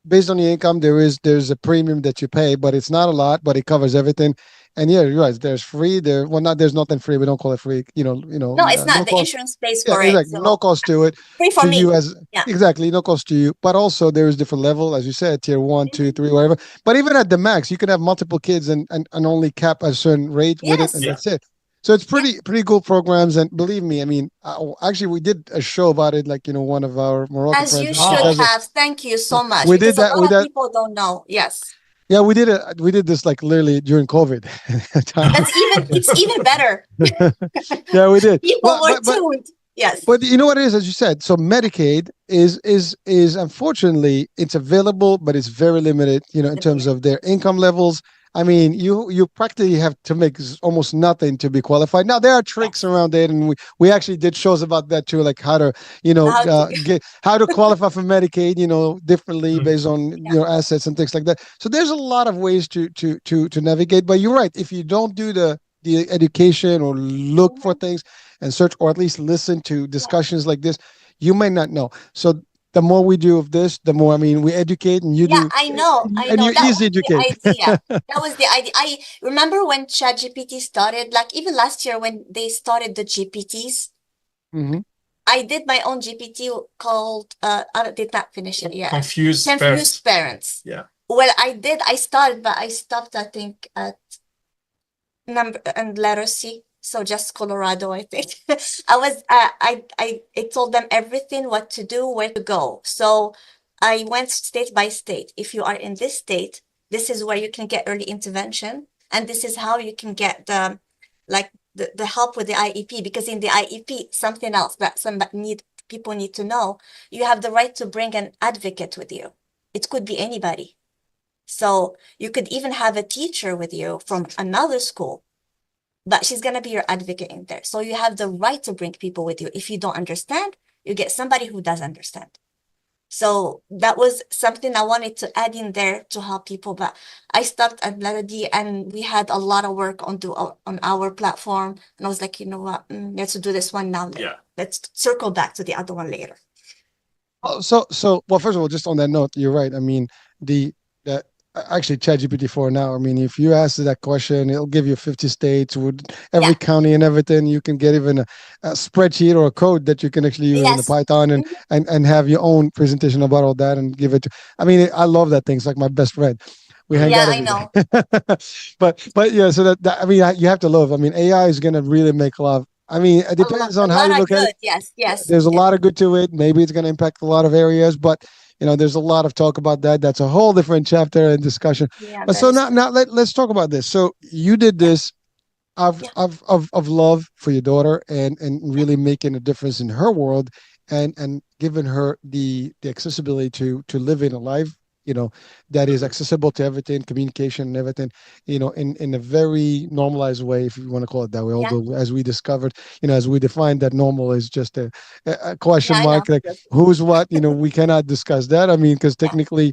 A: based on the income, there's a premium that you pay, but it's not a lot, but it covers everything. And yeah, you're right. There's free there. Well, not there's nothing free. We don't call it free.
B: No, it's
A: No
B: not. The
A: cost.
B: insurance pays
A: Yeah,
B: for it.
A: exactly. No
B: So
A: cost to it,
B: free for
A: to you
B: me.
A: as
B: Yeah.
A: exactly no cost to you. But also there is different level, as you said, tier one, two,
B: Mhm.
A: three, whatever. But even at the max, you can have multiple kids and only cap a certain rate with it, and
B: Yes.
C: Yeah.
A: that's it. So it's
B: Yeah.
A: pretty cool programs. And believe me, I mean, actually, we did a show about it. Like one of our Moroccan
B: As
A: friends,
B: you
A: she
B: should
C: Oh,
A: does it.
B: have. Thank you so much.
A: We did
B: Because a
A: that.
B: lot
A: We
B: of
A: did.
B: people don't know. Yes.
A: Yeah, we did this like literally during COVID time.
B: It's even better.
A: Yeah, we did.
B: People
A: Well,
B: were tuned. Yes.
A: but you know what it is, as you said. So Medicaid is unfortunately it's available, but it's very limited. In terms
B: Limited.
A: of their income levels. I mean, you practically have to make almost nothing to be qualified. Now there are tricks
B: Yes.
A: around it, and we actually did shows about that too, like how to
B: How to,
A: get how to qualify for Medicaid, differently
C: mm,
A: based on
B: yeah.
A: assets and things like that. So there's a lot of ways to navigate. But you're right. If you don't do the education or look for
B: Mhm.
A: things and search, or at least listen to
B: Yeah.
A: discussions like this, you may not know. So the more we do of this, the more, I mean, we educate, and you
B: Yeah,
A: do,
B: I know. I
A: and
B: know.
A: you
B: That
A: easy
B: was the
A: educate.
B: idea. That was the idea. I remember when ChatGPT started, like even last year when they started the GPTs,
A: Hmm.
B: I did my own GPT called I did not finish it yet.
C: confused
B: Confused
C: parents.
B: parents.
C: Yeah.
B: Well, I started, but I stopped, I think, at number and letter C. So just Colorado, I think. I told them everything, what to do, where to go. So I went state by state. If you are in this state, this is where you can get early intervention, and this is how you can get the help with the IEP. Because in the IEP, something else that people need to know, you have the right to bring an advocate with you. It could be anybody. So you could even have a teacher with you from another school, but she's going to be your advocate in there. So you have the right to bring people with you. If you don't understand, you get somebody who does understand. So that was something I wanted to add in there to help people. But I stopped at letter D, and we had a lot of work on our platform. And I was like, you know what? Let's do this one now.
C: Yeah.
B: Let's circle back to the other one later.
A: Oh, so well, first of all, just on that note, you're right. I mean, the that actually ChatGPT 4 now. I mean, if you ask that question, it'll give you 50 states with every
B: Yeah.
A: county and everything. You can get even a spreadsheet or a code that you can actually use in the
B: Yes.
A: Python, and
B: Mhm.
A: and have your own presentation about all that and give it to. I mean, I love that thing. It's like my best friend. We hang
B: Yeah,
A: out
B: I
A: every day.
B: know.
A: But yeah, so that I mean, you have to love. I mean, AI is gonna really make love. I mean, it depends
B: A
A: on how
B: lot
A: you
B: of
A: look at it.
B: good. Yes, yes.
A: There's a lot of good to it. Maybe it's going to impact a lot of areas, but there's a lot of talk about that. That's a whole different chapter and discussion.
B: Yeah,
A: But
B: that
A: so
B: is
A: now,
B: true.
A: let's talk about this. So you did
B: Yeah,
A: this of
B: yeah,
A: of love for your daughter, and
B: yeah.
A: really making a difference in her world, and giving her the accessibility to live in a life, that is
C: Mhm.
A: accessible to everything, communication and everything, in a very normalized way, if you want to call it that way.
B: Yeah,
A: Although, as we discovered, as we defined, that normal is just a question
B: yeah, I know.
A: mark, like
B: Yes.
A: who's what. We cannot discuss that. I mean, because
B: Yeah,
A: technically,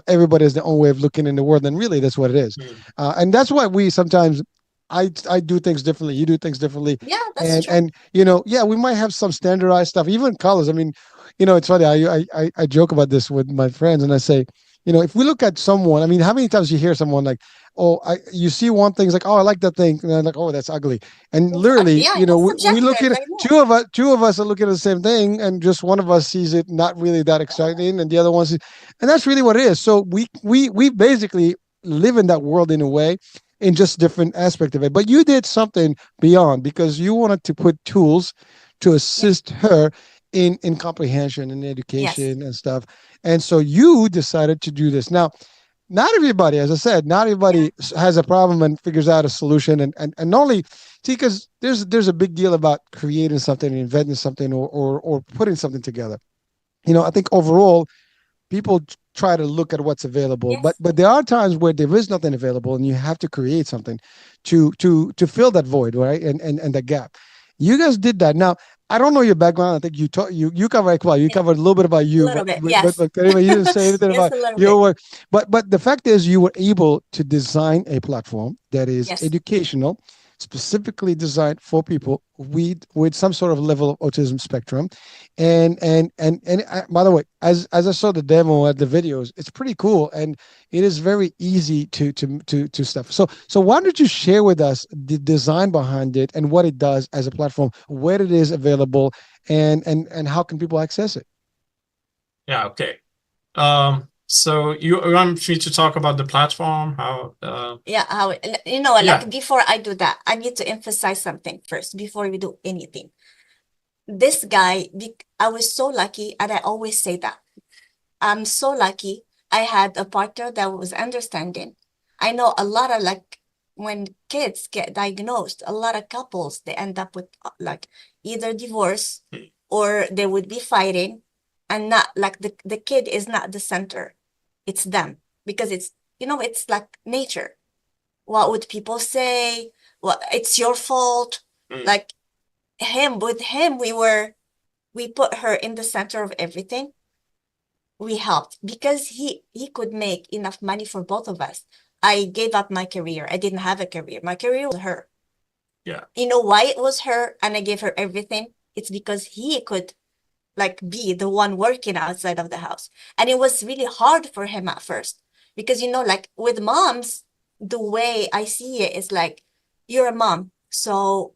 A: everybody has their own way of looking in the world, and really that's what it is.
C: Mm.
A: And that's why we sometimes, I do things differently. You do things differently,
B: yeah, that's
A: and
B: true.
A: yeah, we might have some standardized stuff, even colors. I mean, it's funny. I joke about this with my friends, and I say, if we look at someone, I mean, how many times you hear someone like, oh, you see one thing, it's like, oh, I like that thing, and they're like, oh, that's ugly, and literally,
B: Yeah, it's
A: we look
B: subjective.
A: at
B: I know.
A: two of us are looking at the same thing, and just one of us sees it not really that exciting, and the other one sees, and that's really what it is. So we basically live in that world in a way, in just different aspect of it. But you did something beyond, because you wanted to put tools to
B: Yeah.
A: assist her in comprehension and
B: Yes.
A: education and stuff. And so you decided to do this. Now, not everybody, as I said, not
B: Yeah.
A: everybody has a problem and figures out a solution. And not only, see, because there's a big deal about creating something, inventing something, or putting something together. I think overall, people try to look at what's available, but
B: Yes.
A: there are times where there is nothing available, and you have to create something to fill that void, right? And that gap. You guys did that. Now, I don't know your background. I think you covered it well. You
B: Yeah.
A: covered a little bit about
B: A
A: you,
B: little bit.
A: but
B: Yes.
A: Karima, you didn't say anything
B: Yes,
A: about
B: a little
A: your
B: bit.
A: work. But the fact is, you were able to design a platform that is
B: Yes.
A: educational, specifically designed for people with some sort of level of autism spectrum. And by the way, as I saw the demo at the videos, it's pretty cool, and it is very easy to stuff. So why don't you share with us the design behind it and what it does as a platform, where it is available, and how can people access it?
C: Yeah, okay. So you want me to talk about the platform? How
B: Yeah, how like before I do that, I need to emphasize something first before we do anything. This guy, I was so lucky, and I always say that. I'm so lucky I had a partner that was understanding. I know a lot of like when kids get diagnosed, a lot of couples they end up with like either divorce or they would be fighting, and not like the kid is not the center. It's them, because it's it's like nature. What would people say? What, it's your fault. Like with him we put her in the center of everything. We helped because he could make enough money for both of us. I gave up my career. I didn't have a career. My career was her.
C: Yeah.
B: You know why it was her and I gave her everything? It's because he could like be the one working outside of the house. And it was really hard for him at first because, like with moms, the way I see it is like, you're a mom. So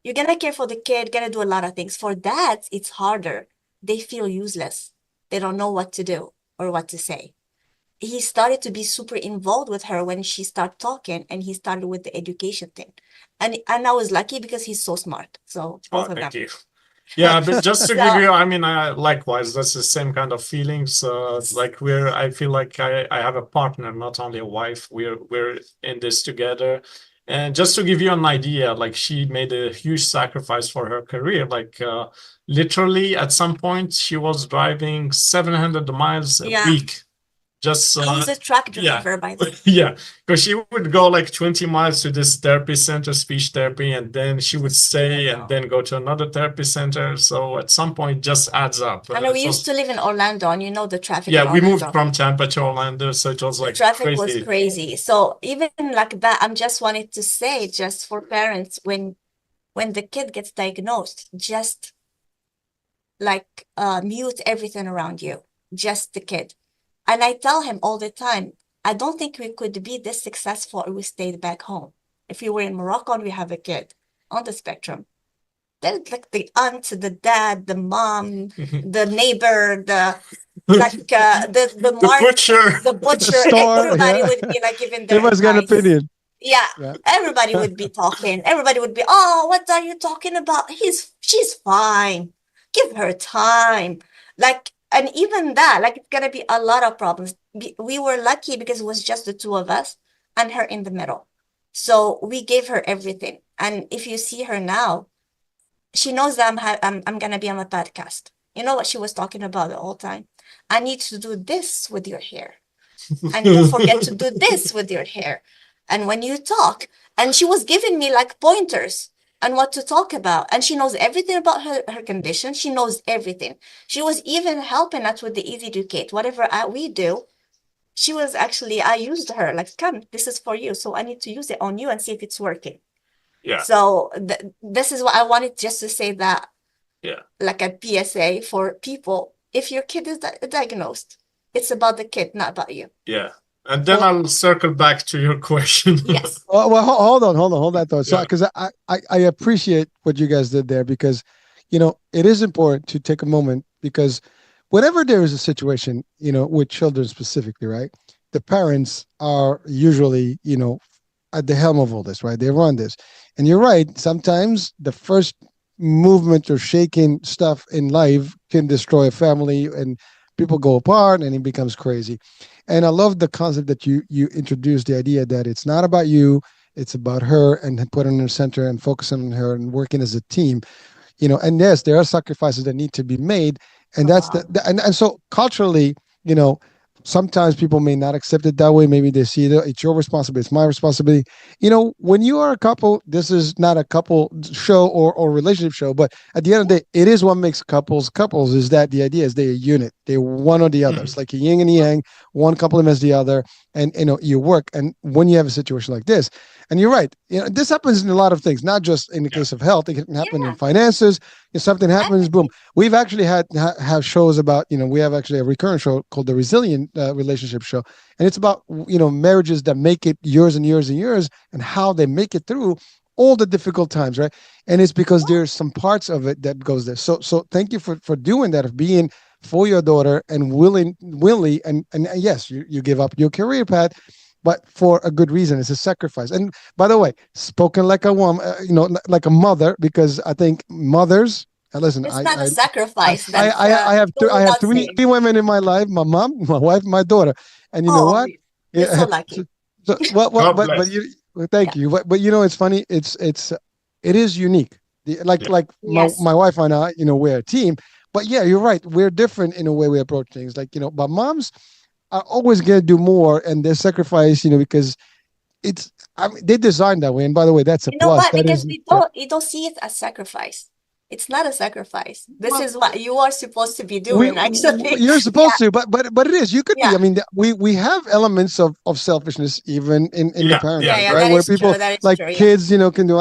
B: you're going to care for the kid, going to do a lot of things. For dads, it's harder. They feel useless. They don't know what to do or what to say. He started to be super involved with her when she started talking, and he started with the education thing. And I was lucky because he's so smart. So both of them.
C: Thank you. Yeah, but just to give you, I mean, likewise, that's the same kind of feelings. Like I feel like I have a partner, not only a wife. We're in this together. And just to give you an idea, like she made a huge sacrifice for her career. Like literally at some point, she was driving 700 miles a week. Just
B: I was a truck driver by the way.
C: Yeah, because she would go like 20 miles to this therapy center, speech therapy, and then she would stay and then go to another therapy center. So at some point, it just adds up.
B: I know we used to live in Orlando, and the traffic.
C: Yeah, we moved from Tampa to Orlando, so it was like
B: the traffic was crazy. So even like that, I'm just wanted to say, just for parents, when the kid gets diagnosed, just like mute everything around you, just the kid. And I tell him all the time, I don't think we could be this successful if we stayed back home. If we were in Morocco and we have a kid on the spectrum, then like the aunt, the dad, the mom, the neighbor, the
C: butcher,
B: everybody would be like giving their
A: Everyone's got an opinion.
B: Yeah, everybody would be talking. Everybody would be, oh, what are you talking about? She's fine. Give her time. Like, and even that, like, it's gonna be a lot of problems. We were lucky because it was just the two of us and her in the middle. So we gave her everything. And if you see her now, she knows that I'm gonna be on a podcast. You know what she was talking about the whole time? I need to do this with your hair. And don't forget to do this with your hair. And when you talk, and she was giving me like pointers and what to talk about. And she knows everything about her condition. She knows everything. She was even helping us with the EZDUCATE. Whatever we do, she was actually, I used her, like, come, this is for you. So I need to use it on you and see if it's working.
C: Yeah.
B: So this is what I wanted just to say that, like a PSA for people. If your kid is diagnosed, it's about the kid, not about you.
C: Yeah. And then I'll circle back to your question.
B: Yes.
A: Well, hold that thought. So, because I appreciate what you guys did there, because, it is important to take a moment, because whenever there is a situation, with children specifically, right, the parents are usually, at the helm of all this, right? They run this. And you're right. Sometimes the first movement or shaking stuff in life can destroy a family, and people go apart and it becomes crazy. And I love the concept that you introduced, the idea that it's not about you, it's about her, and putting her in the center and focusing on her and working as a team. And yes, there are sacrifices that need to be made. And that's and so culturally, sometimes people may not accept it that way. Maybe they see that it's your responsibility, it's my responsibility. When you are a couple, this is not a couple show or relationship show, but at the end of the day, it is what makes couples. Is that the idea is they're a unit. They're one or the other. It's like a yin and yang, one complements the other, and you work. And when you have a situation like this, And you're right. This happens in a lot of things, not just in the case of health. It can happen in finances. If something happens, boom. We've actually have shows about, we have actually a recurrent show called the Resilient Relationship Show. And it's about, marriages that make it years and years and years and how they make it through all the difficult times, right? And it's because there's some parts of it that goes there. So thank you for doing that, of being for your daughter and willingly, and yes, you give up your career path, but for a good reason. It's a sacrifice. And by the way, spoken like a woman, like a mother, because I think mothers. Listen,
B: it's not a sacrifice.
A: I have three women in my life: my mom, my wife, my daughter. And you know what?
B: You're so lucky.
A: But you, thank you. But it's funny. It is unique. My wife and I, we're a team. But yeah, you're right. We're different in a way we approach things. But moms are always going to do more, and they sacrifice, because they designed that way. And by the way, that's a plus.
B: What? Because you don't see it as sacrifice. It's not a sacrifice. This is what you are supposed to be doing, actually.
A: You're supposed to, but it is. You could be. I mean, we have elements of selfishness even in the parenting, right? Where people kids, can do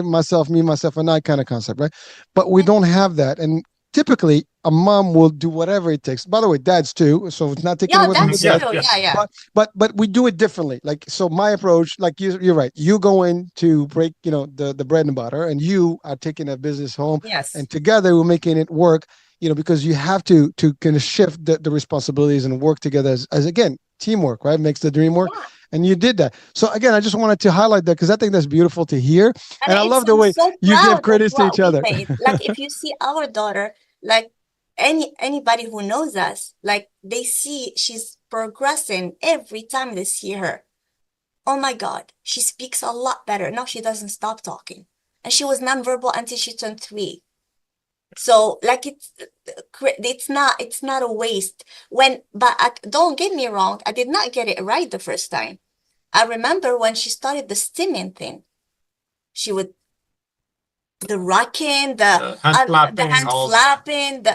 A: myself, and I kind of concept, right? But we don't have that. And typically, a mom will do whatever it takes. By the way, dads too. So it's not taking away from the dads. But we do it differently. So my approach, you're right. You go in to break, the bread and butter, and you are taking a business home.
B: Yes.
A: And together we're making it work. Because you have to kind of shift the responsibilities and work together as again, teamwork, right? Makes the dream work. Yeah. And you did that. So again, I just wanted to highlight that because I think that's beautiful to hear. And I love the way you give credit to each other.
B: If you see our daughter, anybody who knows us, they see she's progressing every time they see her. Oh my God, she speaks a lot better. Now she doesn't stop talking. And she was nonverbal until she turned 3. So it's not a waste. Don't get me wrong, I did not get it right the first time. I remember when she started the stimming thing, she would the rocking, the hand flapping.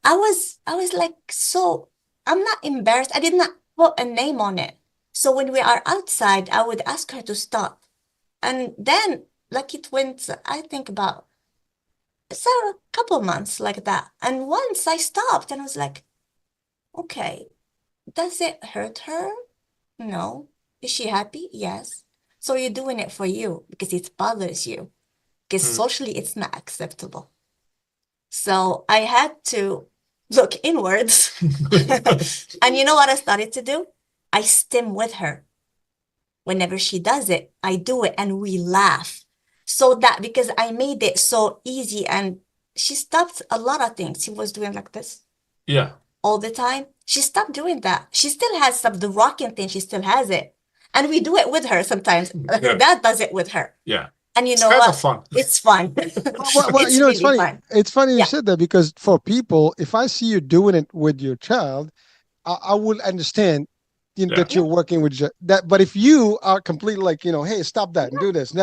B: I was like, so I'm not embarrassed. I did not put a name on it. So when we are outside, I would ask her to stop, and then it went. I think about. So a couple months like that. And once I stopped and I was like, okay, does it hurt her? No. Is she happy? Yes. So you're doing it for you because it bothers you. Because socially it's not acceptable. So I had to look inwards. And you know what I started to do? I stim with her. Whenever she does it, I do it and we laugh. So that because I made it so easy and she stopped a lot of things. She was doing like this.
C: Yeah.
B: All the time. She stopped doing that. She still has the rocking thing. She still has it. And we do it with her sometimes. Her dad does it with her.
C: Yeah.
B: And you know what?
C: Fun.
B: It's fun.
A: It's funny. Fun. It's funny you said that because for people, if I see you doing it with your child, I will understand that you're working with that. But if you are completely hey, stop that and do this,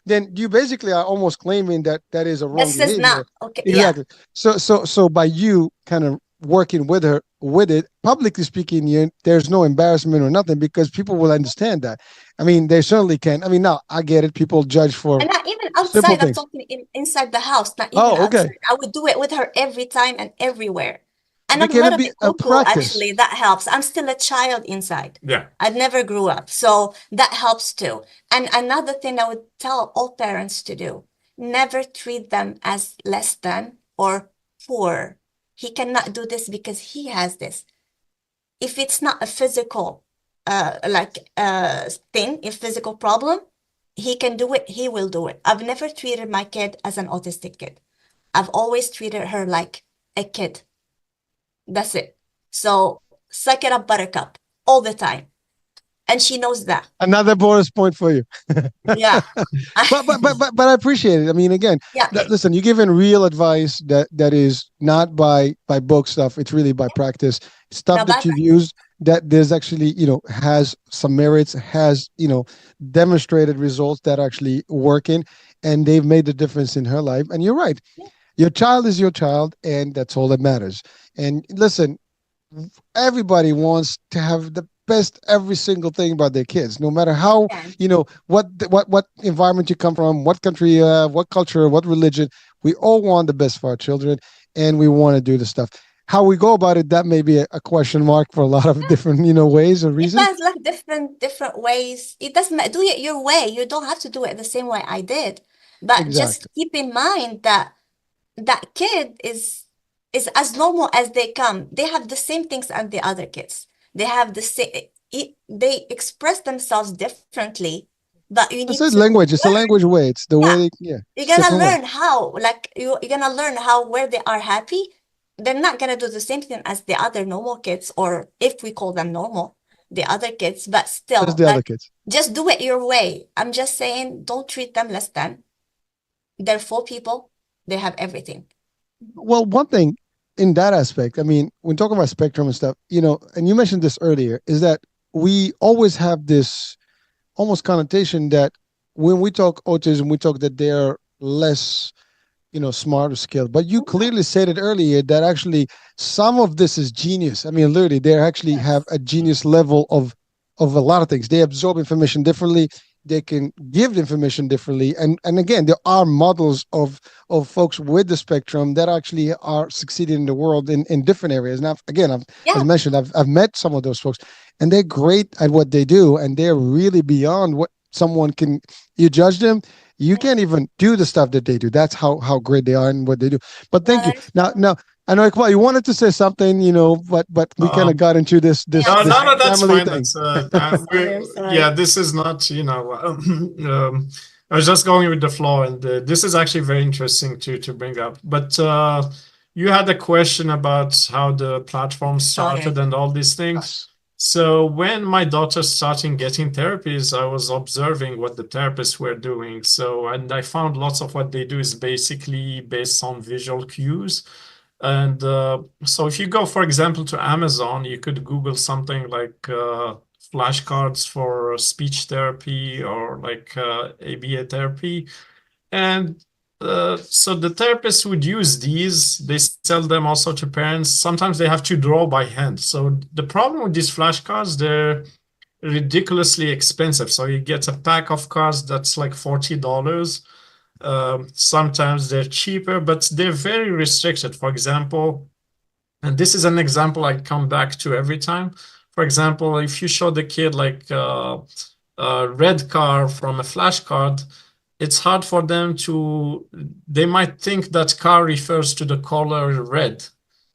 A: then you basically are almost claiming that is a wrong behavior.
B: Not okay.
A: Exactly. Yeah. So by you kind of working with her with it, publicly speaking, there's no embarrassment or nothing because people will understand that. I mean, they certainly can. I mean, now I get it. People judge for
B: and not even outside. I'm talking inside the house. Not even outside. I would do it with her every time and everywhere. And I'm a little bit cuckoo, actually. That helps. I'm still a child inside.
C: Yeah.
B: I never grew up. So that helps too. And another thing I would tell all parents to do, never treat them as less than or poor. He cannot do this because he has this. If it's not a physical thing, a physical problem, he can do it, he will do it. I've never treated my kid as an autistic kid. I've always treated her like a kid. That's it. So suck it up, buttercup, all the time. And she knows that.
A: Another bonus point for you.
B: Yeah.
A: but I appreciate it. I mean, again, listen, you're giving real advice that is not by book stuff. It's really by practice. Stuff that you've used that there's actually, has some merits, has, demonstrated results that are actually working, and they've made the difference in her life. And you're right. Yeah. Your child is your child, and that's all that matters. And listen, everybody wants to have the best every single thing about their kids, no matter how, what environment you come from, what country you have, what culture, what religion. We all want the best for our children, and we want to do the stuff. How we go about it, that may be a question mark for a lot of different, ways or reasons.
B: Depends, like different ways. It doesn't matter. Do it your way. You don't have to do it the same way I did. But just
A: Exactly.
B: keep in mind that that kid is as normal as they come. They have the same things as the other kids. They have the same. They express themselves differently, but you
A: I
B: need
A: said
B: to
A: language. It's a
B: learn.
A: language way. It's the way
B: Yeah,
A: yeah,
B: you're
A: it's a
B: gonna
A: different way.
B: learn how. Like you're gonna learn how where they are happy. They're not gonna do the same thing as the other normal kids, or if we call them normal, the other kids. But
A: Just
B: still,
A: the other
B: like
A: kids.
B: just do it your way. I'm just saying, don't treat them less than. They're full people. They have everything.
A: Well, one thing in that aspect, I mean, when talking about spectrum and stuff, and you mentioned this earlier, is that we always have this almost connotation that when we talk autism, we talk that they're less, smart or skilled. But you clearly said it earlier that actually some of this is genius. I mean, literally, they actually have
B: Yes.
A: a genius level of a lot of things. They absorb information differently. They can give information differently, and again, there are models of folks with the spectrum that actually are succeeding in the world in different areas. Now, again, as
B: Yeah.
A: mentioned, I've met some of those folks, and they're great at what they do, and they're really beyond what someone can. You judge them, you can't even do the stuff that they do. That's how great they are and what they do. But
B: No,
A: thank you.
B: that is
A: Now,
B: true.
A: now I know, Iqbal, you wanted to say something, but we kind
C: Uh,
A: of got into this
B: Yeah,
A: this
B: I'm
C: no,
A: this
C: no, no,
B: sorry.
C: that's
A: family
C: fine.
A: thing.
C: That's
B: Sorry, I'm
C: yeah,
B: sorry.
C: this is not, I was just going with the flow, and this is actually very interesting to bring up. But you had a question about how the platform started
B: Sorry.
C: and all these things.
A: Yes.
C: So when my daughter started getting therapies, I was observing what the therapists were doing. So, and I found lots of what they do is basically based on visual cues. And so if you go, for example, to Amazon, you could Google something like flashcards for speech therapy or like ABA therapy. And so the therapists would use these. They sell them also to parents. Sometimes they have to draw by hand. So the problem with these flashcards, they're ridiculously expensive. So you get a pack of cards that's like $40. Sometimes they're cheaper, but they're very restricted. For example, and this is an example I come back to every time. For example, if you show the kid like a red car from a flashcard, it's hard for them to, they might think that car refers to the color red.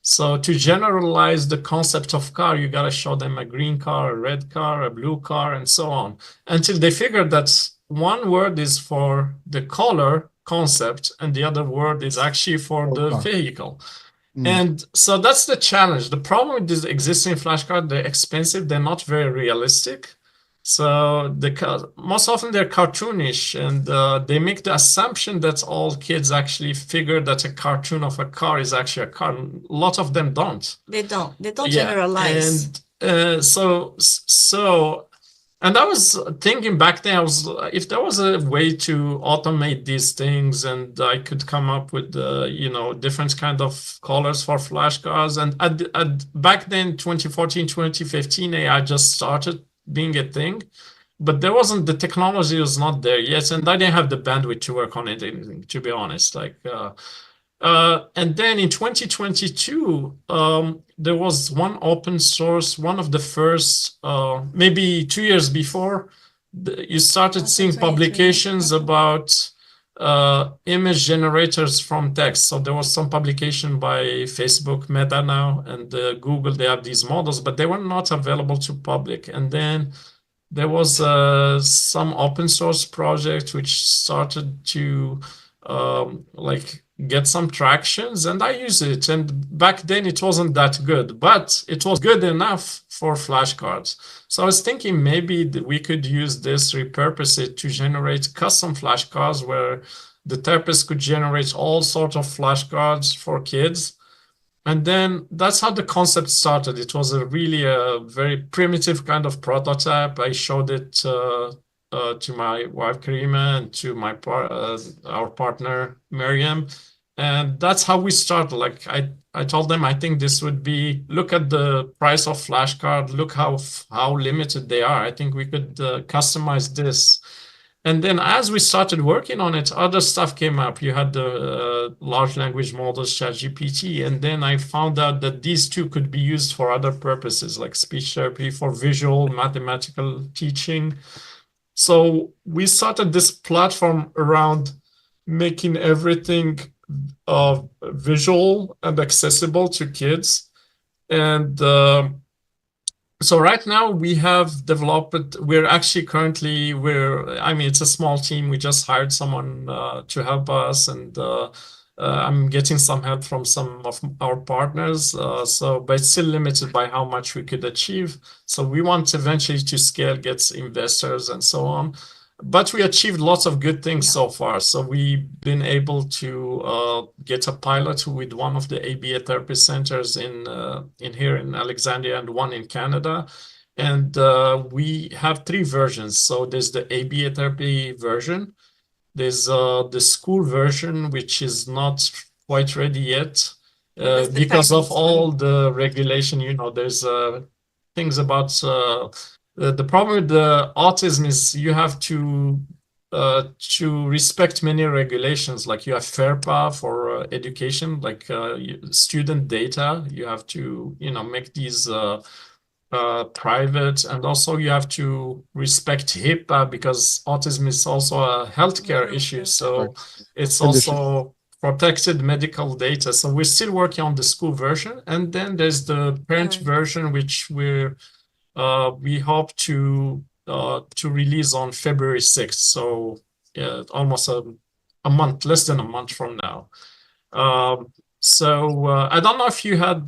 C: So to generalize the concept of car, you got to show them a green car, a red car, a blue car, and so on, until they figure that one word is for the color concept and the other word is actually for
A: Oh,
C: the
A: car.
C: vehicle.
A: Mm.
C: And so that's the challenge. The problem with these existing flashcards, they're expensive, they're not very realistic. So most often they're cartoonish, and they make the assumption that all kids actually figure that a cartoon of a car is actually a car. A lot of them don't.
B: They don't. They don't
C: Yeah,
B: generalize.
C: and and I was thinking back then, if there was a way to automate these things, and I could come up with, different kind of colors for flashcards. And back then, 2014, 2015, AI just started being a thing, but there wasn't, the technology was not there yet, and I didn't have the bandwidth to work on it, to be honest. And then in 2022, there was one open source, one of the first, maybe 2 years before, you started seeing publications about image generators from text. So there was some publication by Facebook, Meta now, and Google. They have these models, but they were not available to public. And then there was some open source project which started to get some tractions, and I use it. And back then it wasn't that good, but it was good enough for flashcards. So I was thinking maybe we could use this, repurpose it to generate custom flashcards where the therapist could generate all sorts of flashcards for kids. And then that's how the concept started. It was really a very primitive kind of prototype. I showed it to my wife Karima and to our partner Meriyem, And that's how we started. Like I told them, I think this would be, look at the price of flashcard, look how limited they are. I think we could customize this. And then as we started working on it, other stuff came up. You had the large language models, ChatGPT, and then I found out that these two could be used for other purposes, like speech therapy, for visual, mathematical teaching. So we started this platform around making everything visual and accessible to kids. And so right now we have developed, we're actually currently, I mean, it's a small team. We just hired someone to help us, and I'm getting some help from some of our partners. But it's still limited by how much we could achieve. So we want eventually to scale, get investors and so on. But we achieved lots of good things so far. So we've been able to get a pilot with one of the ABA therapy centers in here in Alexandria and one in Canada. And we have 3 versions. So there's the ABA therapy version. There's the school version, which is not quite ready yet because of all the regulation. You know, there's things about the problem with the autism is you have to respect many regulations. Like you have FAIRPA for education, like student data. You have to, make these private, and also you have to respect HIPAA because autism is also a healthcare issue. So it's also protected medical data. So we're still working on the school version, and then there's the parent version, which we hope to release on February 6th. So almost a month, less than a month from now. So I don't know if you had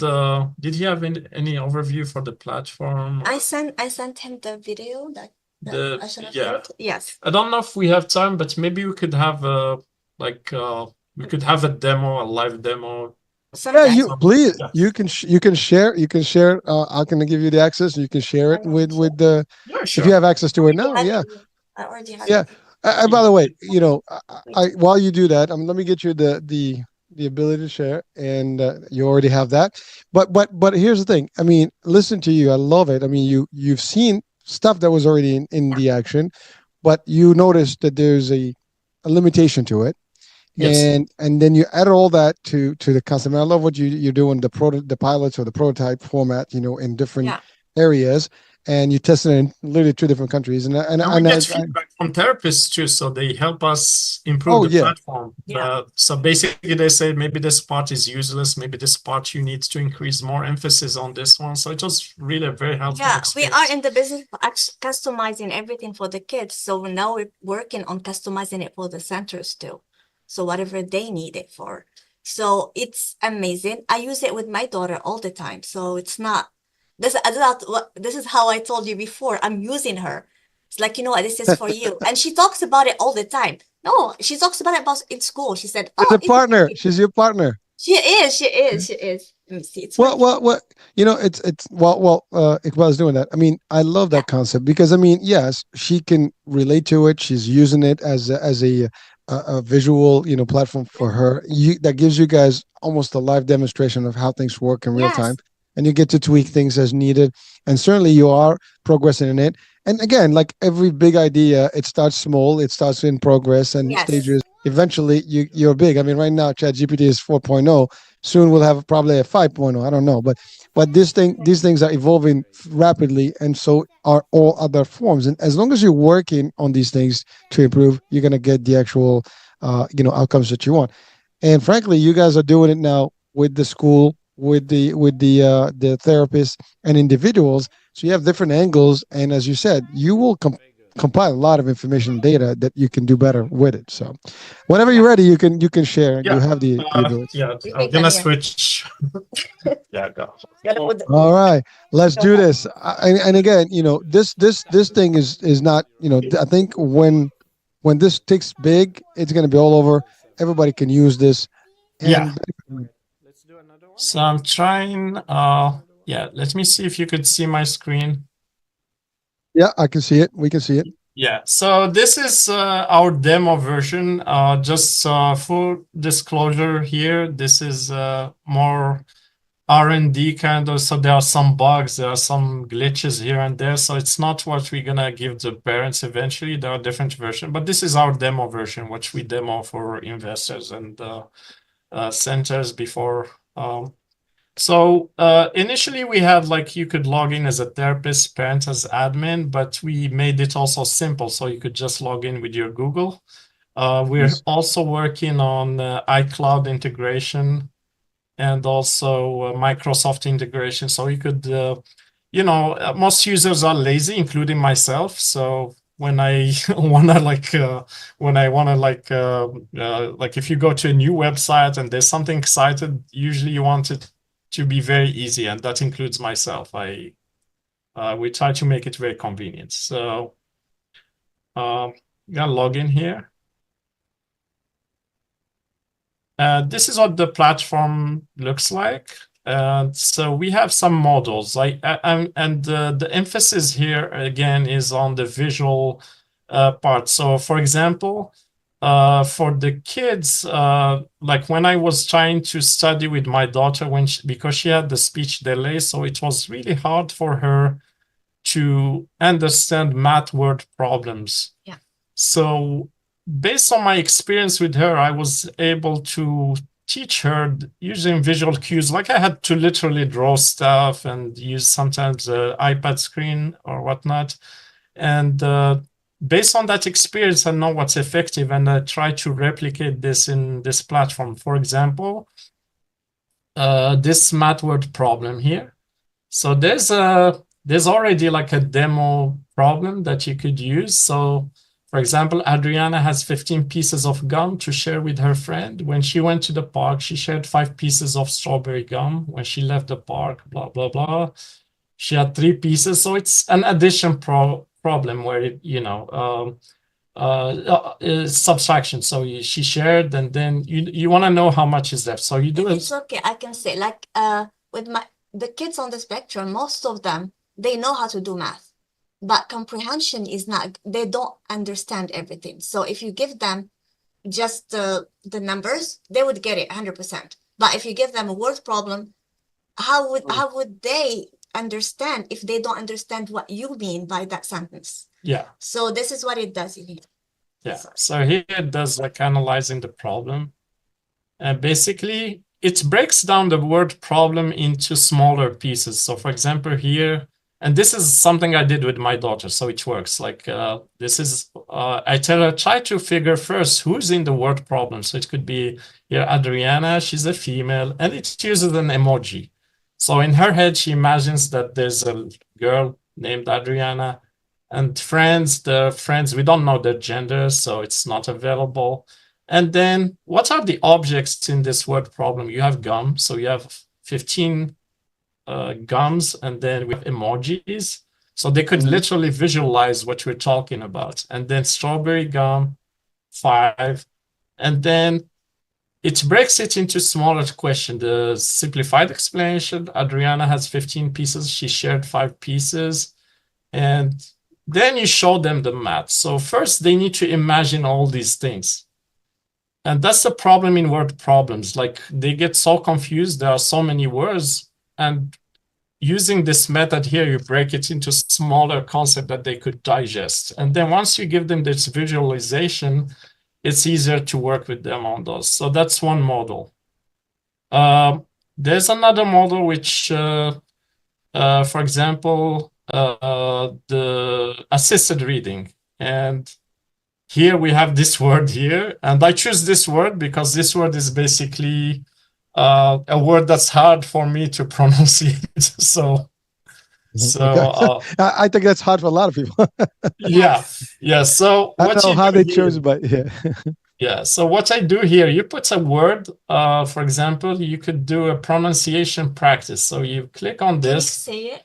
C: did you have any overview for the platform?
B: I sent him the video that I should have shared. Yes.
C: I don't know if we have time, but maybe we could have a demo, a live demo.
A: Yeah, please. You can share. I can give you the access. You can share it with the.
C: Yeah, sure.
A: If you have access to it now. Yeah.
B: I already have.
A: Yeah. And by the way, while you do that, let me get you the ability to share, and you already have that. But here's the thing. I mean, listen to you. I love it. I mean, you've seen stuff that was already in the action, but you noticed that there's a limitation to it. Yes. And then you add all that to the custom. I love what you're doing, the pilots or the prototype format, in different areas, and you test it in literally 2 different countries. And
C: we get feedback from therapists too, so they help us improve the platform. So basically, they say maybe this part is useless, maybe this part you need to increase more emphasis on this one. So it was really a very helpful experience.
B: We are in the business of customizing everything for the kids. So now we're working on customizing it for the centers too. So whatever they need it for. So it's amazing. I use it with my daughter all the time. So it's not, this is how I told you before. I'm using her. It's like, this is for you. And she talks about it all the time. No, she talks about it in school. She said,
A: she's a partner. She's your partner.
B: She is. Let me see.
A: Iqbal is doing that. I mean, I love that concept because, yes, she can relate to it. She's using it as a visual, platform for her. That gives you guys almost a live demonstration of how things work in real time, and you get to tweak things as needed. And certainly, you are progressing in it. And again, like every big idea, it starts small, it starts in progress and stages. Eventually, you're big. I mean, right now, ChatGPT is 4.0. Soon, we'll have probably a 5.0. I don't know, but these things are evolving rapidly, and so are all other forms. And as long as you're working on these things to improve, you're gonna get the actual, outcomes that you want. And frankly, you guys are doing it now with the school, with the therapists and individuals. So you have different angles, and as you said, you will compile a lot of information and data that you can do better with it. So whenever you're ready, you can share. You have the ability.
C: I'm gonna switch. Go.
A: All right, let's do this. And again, this thing is not, I think when this takes big, it's going to be all over. Everybody can use this.
C: Let's do another one. So I'm trying. Let me see if you could see my screen.
A: Yeah, I can see it. We can see it.
C: Yeah, so this is our demo version. Just full disclosure here, this is more R&D kind of, so there are some bugs, there are some glitches here and there, so it's not what we're gonna give the parents eventually. There are different versions, but this is our demo version, which we demo for investors and centers before. So initially we had like you could log in as a therapist, parent as admin, but we made it also simple, so you could just log in with your Google. We're also working on iCloud integration and also Microsoft integration. So you could, most users are lazy, including myself. So when I wanna like, like if you go to a new website and there's something excited, usually you want it to be very easy, and that includes myself. We try to make it very convenient. So, gonna log in here. This is what the platform looks like. So we have some models, and the emphasis here again is on the visual part. So, for example, for the kids, like when I was trying to study with my daughter, because she had the speech delay, so it was really hard for her to understand math word problems.
B: Yeah.
C: So based on my experience with her, I was able to teach her using visual cues. Like I had to literally draw stuff and use sometimes an iPad screen or whatnot. And based on that experience, I know what's effective, and I try to replicate this in this platform. For example, this math word problem here. So there's already like a demo problem that you could use. So for example, Adriana has 15 pieces of gum to share with her friend. When she went to the park, she shared 5 pieces of strawberry gum. When she left the park, blah, blah, blah, she had 3 pieces. So it's an addition problem where, subtraction. So she shared, and then you want to know how much is left. So you do it.
B: It's okay. I can say like with the kids on the spectrum, most of them, they know how to do math, but comprehension is not, they don't understand everything. So if you give them just the numbers, they would get it 100%. But if you give them a word problem, how would they understand if they don't understand what you mean by that sentence?
C: Yeah.
B: So this is what it does here.
C: Yeah. So here it does like analyzing the problem. And basically, it breaks down the word problem into smaller pieces. So for example, here, and this is something I did with my daughter, so it works. Like this is, I tell her, try to figure first who's in the word problem. So it could be here, Adriana, she's a female, and it uses an emoji. So in her head, she imagines that there's a girl named Adriana, and the friends, we don't know their gender, so it's not available. And then what are the objects in this word problem? You have gum, so you have 15 gums, and then with emojis. So they could literally visualize what we're talking about. And then strawberry gum, 5. And then it breaks it into smaller questions. The simplified explanation, Adriana has 15 pieces. She shared 5 pieces. And then you show them the math. So first they need to imagine all these things. And that's the problem in word problems. Like they get so confused. There are so many words, and using this method here, you break it into smaller concepts that they could digest. And then once you give them this visualization, it's easier to work with them on those. So that's one model. There's another model which, for example, the assisted reading. And here we have this word here, and I choose this word because this word is basically a word that's hard for me to pronounce. So
A: I think that's hard for a lot of people.
C: yeah. So
A: I don't know how they chose, but yeah.
C: Yeah. So what I do here, you put a word. For example, you could do a pronunciation practice. So you click on this.
B: Say it.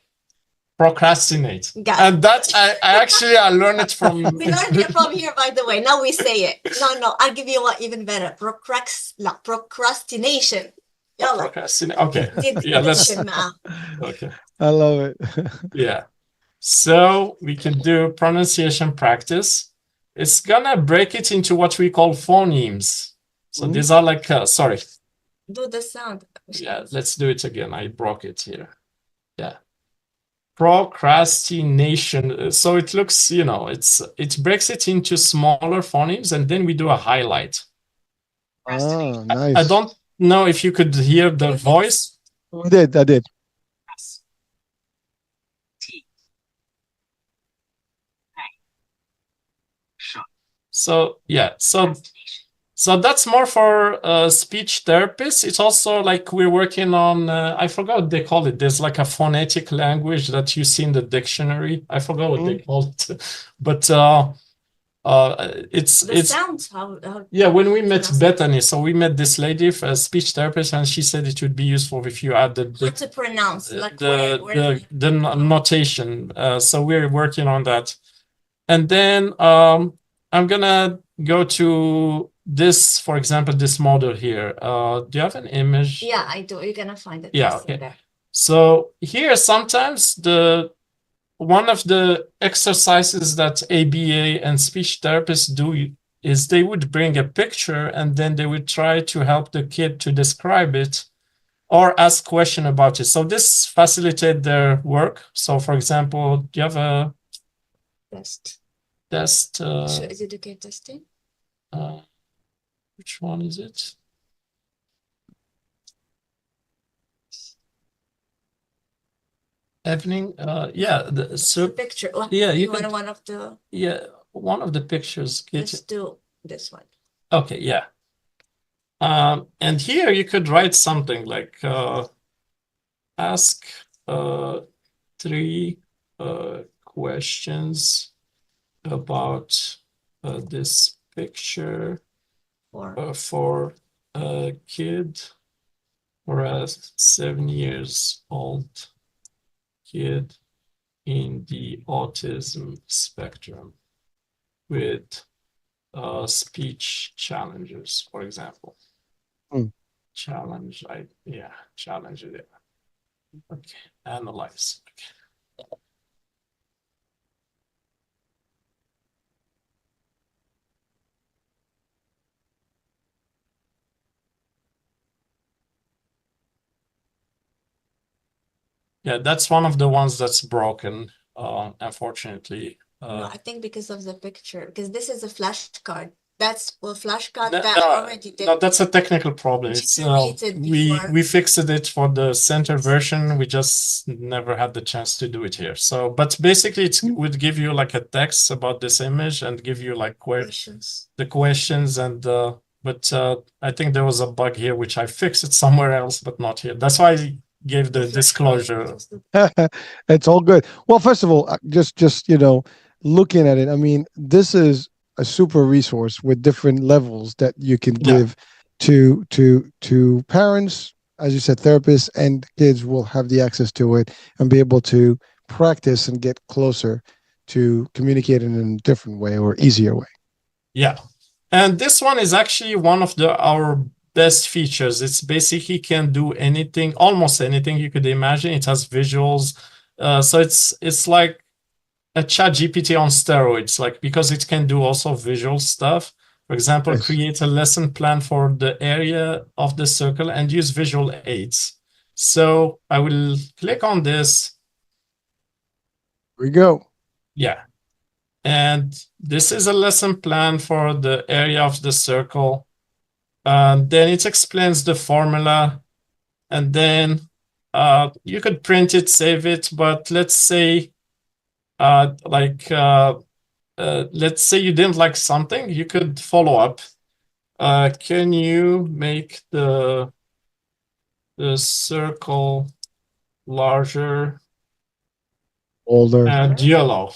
C: Procrastinate. And that I learned it from.
B: We learned it from here, by the way. Now we say it. No, I'll give you one even better. Procrastination.
C: Procrastinate. Okay.
A: I love it.
C: Yeah. So we can do pronunciation practice. It's gonna break it into what we call phonemes. So these are like, sorry.
B: Do the sound.
C: Yeah, let's do it again. I broke it here. Yeah. Procrastination. So it looks, you know, it breaks it into smaller phonemes, and then we do a highlight.
A: Ah, nice.
C: I don't know if you could hear the voice.
A: I did.
C: So yeah, so that's more for speech therapists. It's also like we're working on, I forgot what they call it. There's like a phonetic language that you see in the dictionary. I forgot what they call it, but it's
B: sounds.
C: Yeah, when we met Bethany, so we met this lady, a speech therapist, and she said it would be useful if you add
B: How to pronounce, like
C: the notation. So we're working on that. And then I'm gonna go to this, for example, this model here. Do you have an image?
B: Yeah, I do. You're gonna find it.
C: Yeah, okay. So here sometimes one of the exercises that ABA and speech therapists do is they would bring a picture and then they would try to help the kid to describe it or ask question about it. So this facilitates their work. So for example, do you have a
B: test?
C: So
B: EZDUCATE testing?
C: Which one is it? Evening, yeah,
B: the picture.
C: Yeah,
B: you want one of the.
C: Yeah, one of the pictures.
B: Let's do this one.
C: Okay, yeah. And here you could write something like ask 3 questions about this picture for a kid or a 7 years old kid in the autism spectrum with speech challenges, for example. Challenge, challenge it. Okay, analyze. Okay. Yeah, that's one of the ones that's broken, unfortunately.
B: No, I think because of the picture, because this is a flashcard. That's flashcard
C: No,
B: that already did.
C: no, that's a technical problem. It's we fixed it for the center version. We just never had the chance to do it here. So, but basically, it would give you like a text about this image and give you like the questions and but I think there was a bug here which I fixed it somewhere else, but not here. That's why I gave the disclosure.
A: It's all good. Well, first of all, just looking at it, I mean, this is a super resource with different levels that you can give to parents, as you said, therapists, and kids will have the access to it and be able to practice and get closer to communicating in a different way or easier way.
C: Yeah, and this one is actually one of our best features. It's basically can do anything, almost anything you could imagine. It has visuals, so it's like a ChatGPT on steroids, like because it can do also visual stuff. For example, create a lesson plan for the area of the circle and use visual aids. So I will click on this.
A: Here we go.
C: Yeah. And this is a lesson plan for the area of the circle. Then it explains the formula. And then you could print it, save it, but let's say let's say you didn't like something, you could follow up. Can you make the circle larger,
A: older,
C: and yellow?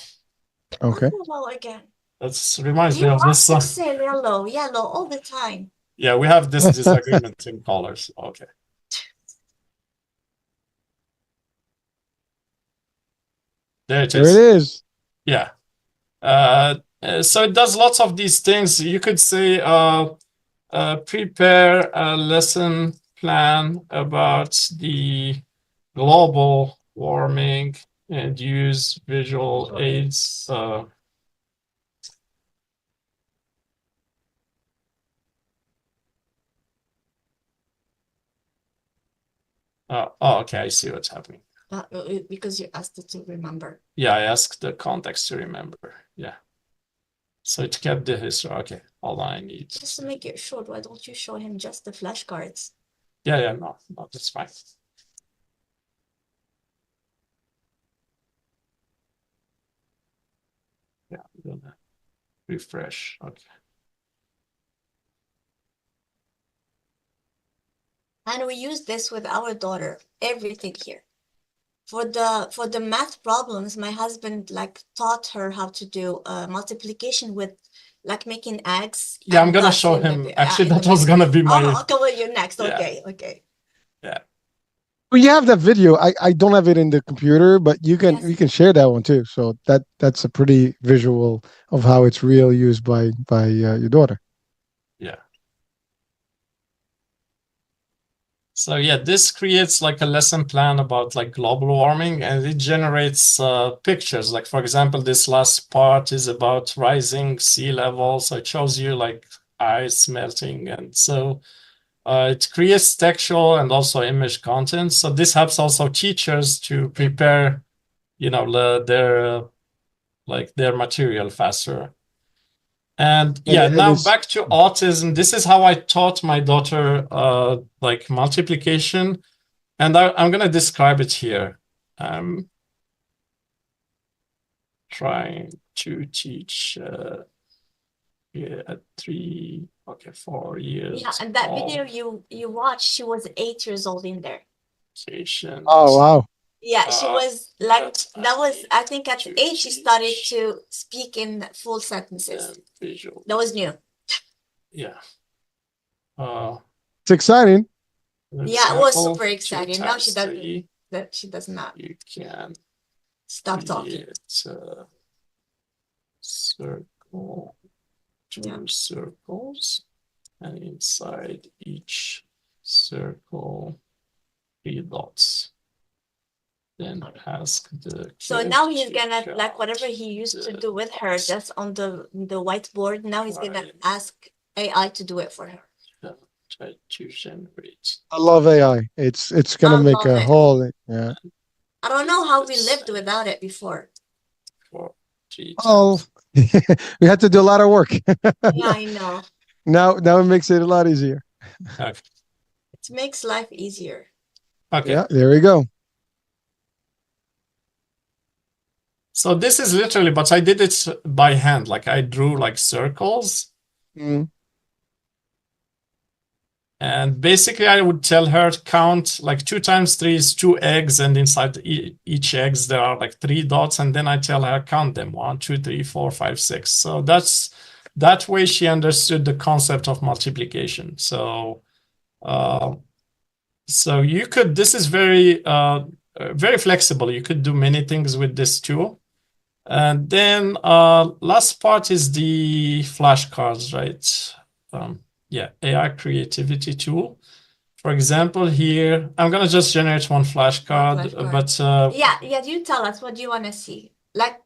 A: Okay.
B: Yellow again.
C: That reminds me of this song.
B: Say yellow all the time.
C: Yeah, we have this disagreement in colors. Okay. There it is.
A: There it is.
C: Yeah. So it does lots of these things. You could say prepare a lesson plan about the global warming and use visual aids. Oh, okay, I see what's happening.
B: Because you asked it to remember.
C: Yeah, I asked the context to remember. Yeah. So it kept the history. Okay, all I need.
B: Just to make it short, why don't you show him just the flashcards?
C: Yeah, no, that's fine. Yeah, I'm gonna refresh. Okay.
B: And we use this with our daughter, everything here. For the math problems, my husband like taught her how to do multiplication with like making eggs.
C: Yeah, I'm gonna show him. Actually, that was gonna be my.
B: I'll cover you next.
C: Yeah.
B: Okay.
C: Yeah.
A: Well, you have that video. I don't have it in the computer, but you can share that one too. So that's a pretty visual of how it's real used by your daughter.
C: Yeah. So yeah, this creates like a lesson plan about like global warming, and it generates pictures. Like for example, this last part is about rising sea level. So it shows you like ice melting, and so it creates textual and also image content. So this helps also teachers to prepare, their material faster. And yeah, now back to autism. This is how I taught my daughter like multiplication, and I'm going to describe it here. I'm trying to teach at 4 years.
B: Yeah, and that video you watched, she was 8 years old in there.
A: Oh wow.
B: Yeah, she was like, that was, I think at 8 she started to speak in full sentences. That was new.
C: Yeah.
A: It's exciting.
B: Yeah, it was super exciting. Now she does not.
C: You can
B: stop talking.
C: Circle, two circles, and inside each circle, 3 dots. Then ask the.
B: So now he's gonna, like whatever he used to do with her just on the whiteboard, now he's gonna ask AI to do it for her.
C: Try to generate.
A: I love AI. It's gonna make a whole I
B: don't know how we lived without it before.
A: Oh, we had to do a lot of work.
B: Yeah, I know.
A: Now it makes it a lot easier.
C: Okay.
B: It makes life easier.
C: Okay.
A: Yeah, there we go.
C: So this is literally, but I did it by hand. Like I drew like circles. And basically I would tell her to count like 2 times 3 is 2 eggs. And inside each eggs, there are like 3 dots. And then I tell her, count them 1, 2, 3, 4, 5, 6. So that way she understood the concept of multiplication. So, you could, this is very, very flexible. You could do many things with this tool. And then last part is the flashcards, right? Yeah, AI creativity tool. For example, here, I'm going to just generate one flashcard, but...
B: Yeah, you tell us, what do you want to see? Like,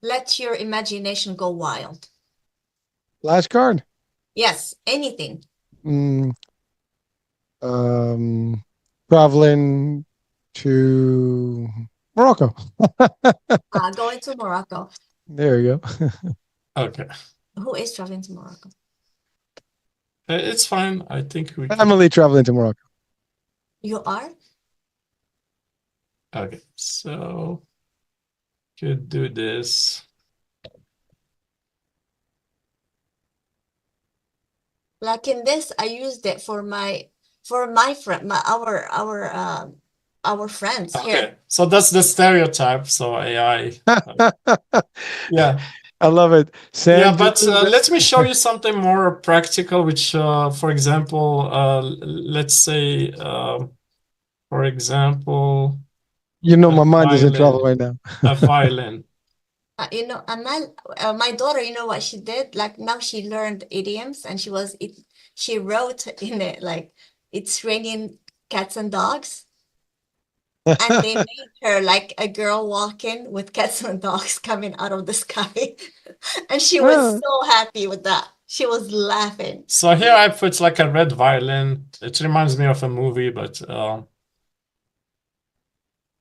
B: let your imagination go wild.
A: Flashcard?
B: Yes, anything.
A: Traveling to Morocco.
B: Going to Morocco.
A: There you go.
C: Okay.
B: Who is traveling to Morocco?
C: It's fine. I think we
A: Family traveling to Morocco.
B: You are?
C: Okay, so could do this.
B: Like in this, I used it for my friend, our friends here.
C: Okay, so that's the stereotype. So AI. Yeah.
A: I love it.
C: Yeah, but let me show you something more practical, which, for example, let's say, for example,
A: my mind is in trouble right now.
C: A violin.
B: Amal, my daughter, you know what she did? Like now she learned idioms, and she wrote in it like, it's raining cats and dogs. And they made her like a girl walking with cats and dogs coming out of the sky. And she was so happy with that. She was laughing.
C: So here I put like a red violin. It reminds me of a movie, but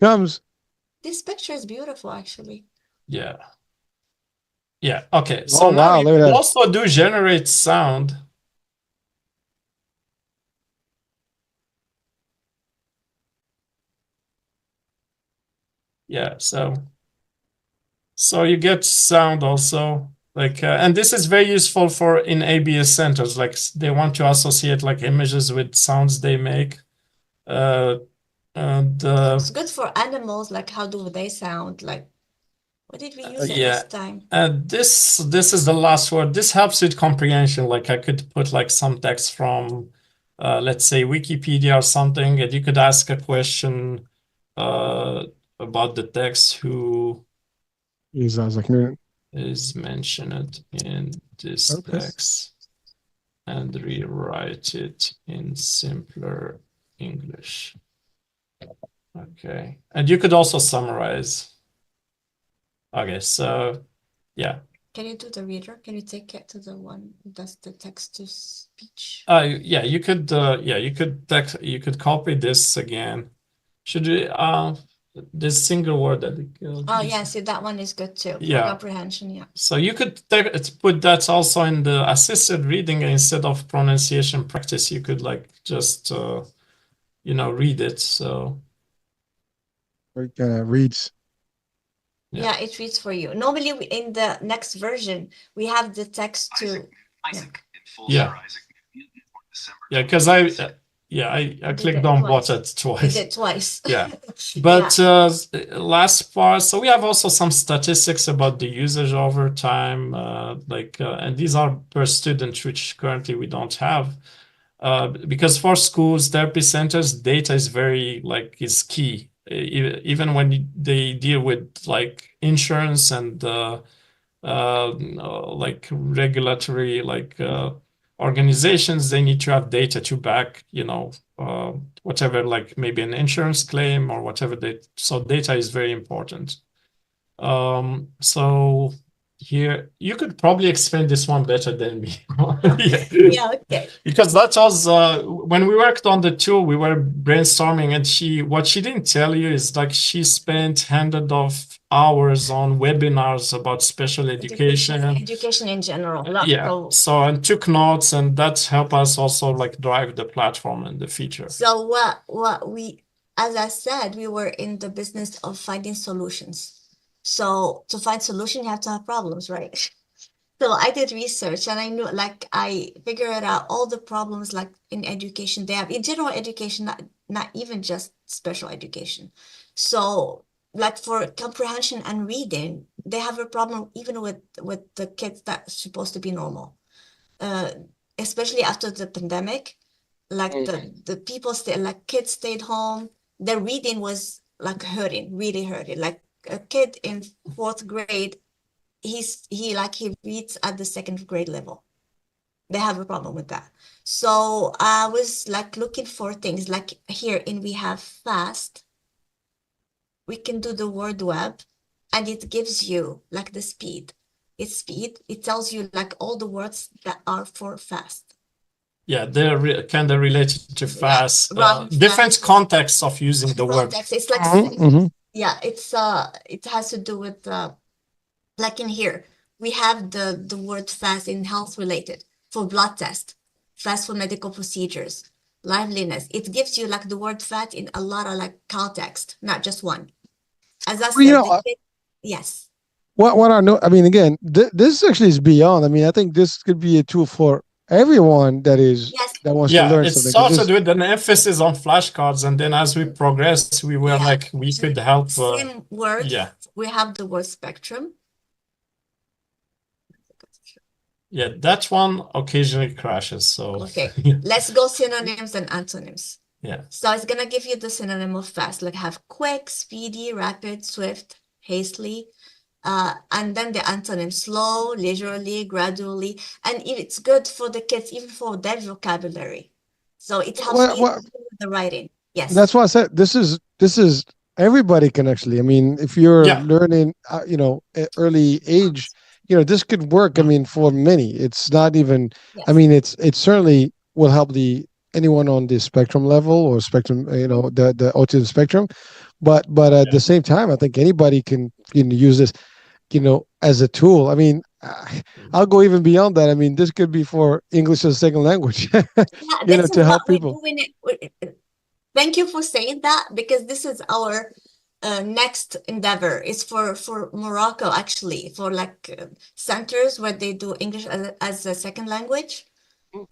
A: Comes.
B: This picture is beautiful, actually.
C: yeah. Yeah, okay. So
A: Oh,
C: now
A: wow,
C: you
A: look at
C: can
A: that.
C: also do generate sound. Yeah, so you get sound also, like, and this is very useful for in ABS centers, like they want to associate like images with sounds they make. And
B: It's good for animals, like how do they sound? Like, what did we use it
C: yeah,
B: this time?
C: this is the last word. This helps with comprehension. Like I could put like some text from, let's say Wikipedia or something, and you could ask a question about the text. Who
A: He's Isaac Newton.
C: is mentioned in this
A: Okay.
C: text, and rewrite it in simpler English. Okay, and you could also summarize. Okay, so yeah.
B: Can you do the reader? Can you take it to the one that's the text to speech?
C: Yeah, you could you could copy this again. Should we this single word that
B: Oh yeah, see that one is good too.
C: Yeah.
B: For comprehension, yeah.
C: So you could put that also in the assisted reading instead of pronunciation practice. You could like just you know, read it. So
A: Reads.
C: Yeah.
B: Yeah, it reads for you. Normally in the next version, we have the text to
D: Isaac in full
C: Yeah.
D: for Isaac Newton for December
C: Yeah, because I
B: did
C: clicked
B: it
C: on
B: twice.
C: button
B: He
C: twice.
B: did twice.
C: Yeah. But last part, so we have also some statistics about the usage over time, and these are per student, which currently we don't have. Because for schools, therapy centers, data is very is key. Even when they deal with like insurance and like regulatory organizations, they need to have data to back, you know, whatever, like maybe an insurance claim or whatever. So data is very important. So here you could probably explain this one better than me.
B: Yeah, okay.
C: Because that was when we worked on the tool, we were brainstorming, and what she didn't tell you is like she spent hundreds of hours on webinars about special education.
B: Education in general.
C: Yeah. So and took notes, and that helped us also like drive the platform and the feature.
B: So what we, as I said, we were in the business of finding solutions. So to find solution, you have to have problems, right? So I did research and I knew, like, I figured out all the problems like in education they have in general education, not even just special education. So like for comprehension and reading, they have a problem even with the kids that's supposed to be normal. Especially after the pandemic, like the people kids stayed home. Their reading was like really hurting. Like a kid in 4th grade, he reads at the 2nd grade level. They have a problem with that. So I was like looking for things like here we have fast. We can do the word web, and it gives you like the speed. It tells you like all the words that are for fast.
C: Yeah, they're kind of related to fast.
B: Run
C: Different
B: fast.
C: context of using the word.
B: Context. It's like yeah, it has to do with like in here we have the word fast in health related for blood test, fast for medical procedures, liveliness. It gives you like the word fast in a lot of like context, not just one. As I said, yes.
A: What I know, I mean, again, this actually is beyond. I mean, I think this could be a tool for everyone that wants to learn something.
C: It started with an emphasis on flashcards, and then as we progressed, we were like, we could help.
B: Same word. Yeah. We have the word spectrum.
C: Yeah, that one occasionally crashes. So
B: okay, let's go synonyms and antonyms.
C: Yeah.
B: So it's gonna give you the synonym of fast, like have quick, speedy, rapid, swift, hastily. And then the antonym, slow, leisurely, gradually. And it's good for the kids, even for their vocabulary. So it helps with the writing. Yes.
A: That's why I said this is everybody can actually. I mean, if you're
C: Yeah.
A: learning, at early age, this could work. I mean, for many, it's not even. I
B: Yes.
A: mean, it certainly will help anyone on the spectrum level or spectrum, the autism spectrum. But at the same time, I think anybody can use this, as a tool. I mean, I'll go even beyond that. I mean, this could be for English as a second language,
B: Yeah, this
A: to
B: is
A: help
B: what we're
A: people.
B: doing it. Thank you for saying that, because this is our next endeavor. It's for Morocco, actually, for like centers where they do English as a second language.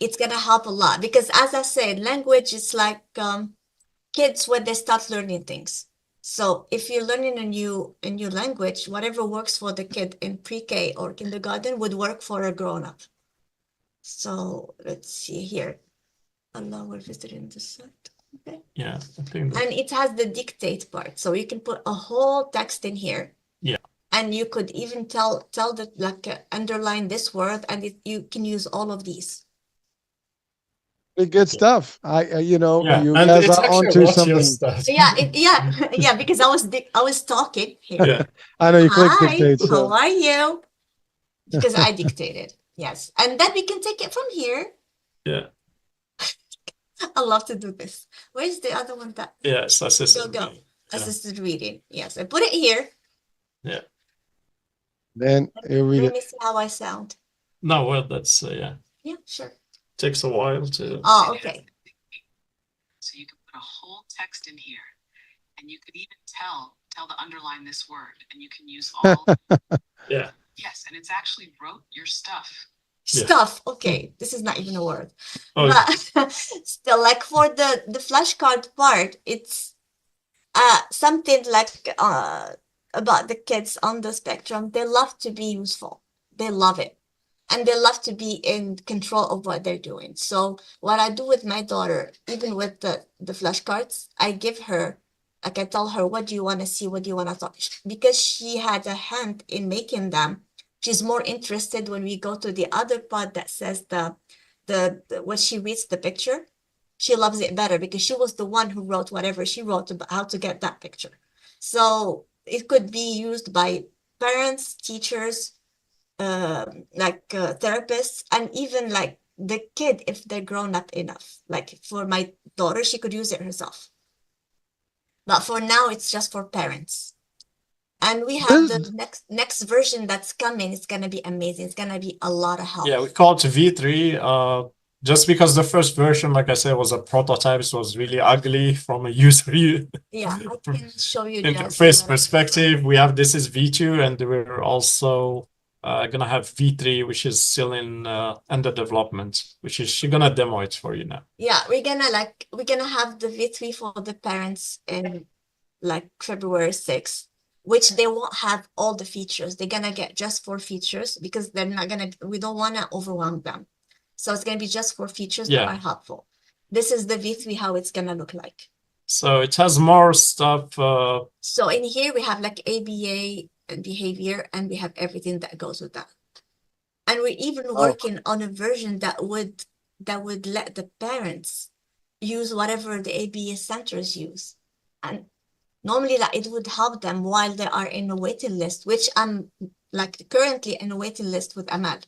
B: It's gonna help a lot, because as I said, language is like kids when they start learning things. So if you're learning a new language, whatever works for the kid in pre-K or kindergarten would work for a grown-up. So let's see here. Allow a visitor in the site. Okay.
C: Yeah, I think
B: And it has the dictate part, so you can put a whole text in here.
C: Yeah.
B: And you could even tell the underline this word, and you can use all of these.
A: Good stuff. You
C: and
A: guys
C: it's
A: are
C: actually
A: onto
C: what you
A: something.
C: stuff.
B: Yeah, because I was talking here.
C: Yeah.
A: I know you click
B: Hi,
A: dictate. So.
B: how are you? Because I dictated. Yes, and then we can take it from here.
C: Yeah.
B: I love to do this. Where's the other one that?
C: Yes, assisted
B: Go.
C: reading. Yeah.
B: Assisted reading. Yes, I put it here.
C: Yeah.
A: Then you read
B: Let
A: it.
B: me see how I sound.
C: No, well, that's yeah.
B: Yeah, sure.
C: Takes a while to.
B: Oh, okay.
E: So you can put a whole text in here, and you could even tell to underline this word, and you can use all.
C: Yeah.
E: Yes, and it's actually wrote your stuff.
C: Yeah.
B: Stuff. Okay, this is not even a word.
C: Oh,
B: But still, like for the flashcard part, it's something like about the kids on the spectrum. They love to be useful. They love it. And they love to be in control of what they're doing. So what I do with my daughter, even with the flashcards, I give her, like I tell her, what do you want to see? What do you want to talk? Because she had a hand in making them. She's more interested when we go to the other part that says the when she reads the picture, she loves it better because she was the one who wrote whatever she wrote about how to get that picture. So it could be used by parents, teachers, therapists, and even like the kid if they're grown up enough. Like for my daughter, she could use it herself. But for now, it's just for parents. And we have the next version that's coming. It's gonna be amazing. It's gonna be a lot of help.
C: Yeah, we call it V3. Just because the first version, like I said, was a prototype, so it was really ugly from a user
B: Yeah, I can show you
C: interface perspective. We have this is V2, and we're also gonna have V3, which is still in under development, which is she's gonna demo it for you now.
B: Yeah, we're gonna have the V3 for the parents in like February 6th, which they won't have all the features. They're gonna get just 4 features because they're not gonna, we don't wanna overwhelm them. So it's gonna be just 4 features that are helpful. This is the V3, how it's gonna look like.
C: So it has more stuff.
B: So in here we have like ABA and behavior, and we have everything that goes with that. And we're even working on a version that would let the parents use whatever the ABA centers use. And normally like, it would help them while they are in a waiting list, which I'm like currently in a waiting list with Ahmad.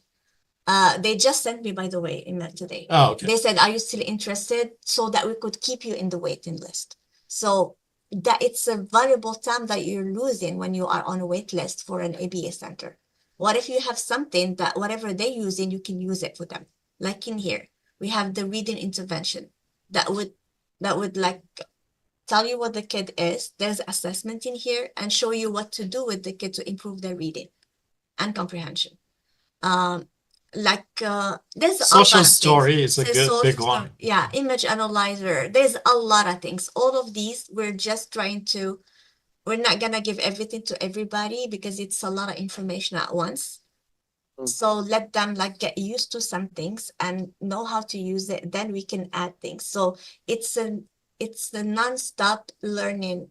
B: They just sent me, by the way, email today.
C: Oh, okay.
B: They said, are you still interested? So that we could keep you in the waiting list. So that it's a valuable time that you're losing when you are on a wait list for an ABA center. What if you have something that whatever they're using, you can use it for them? Like in here, we have the reading intervention that would like tell you what the kid is. There's assessment in here and show you what to do with the kid to improve their reading and comprehension. There's
C: social story is a good big one.
B: Yeah, image analyzer. There's a lot of things. All of these, we're just trying to, we're not gonna give everything to everybody because it's a lot of information at once. So let them like get used to some things and know how to use it. Then we can add things. So it's the non-stop learning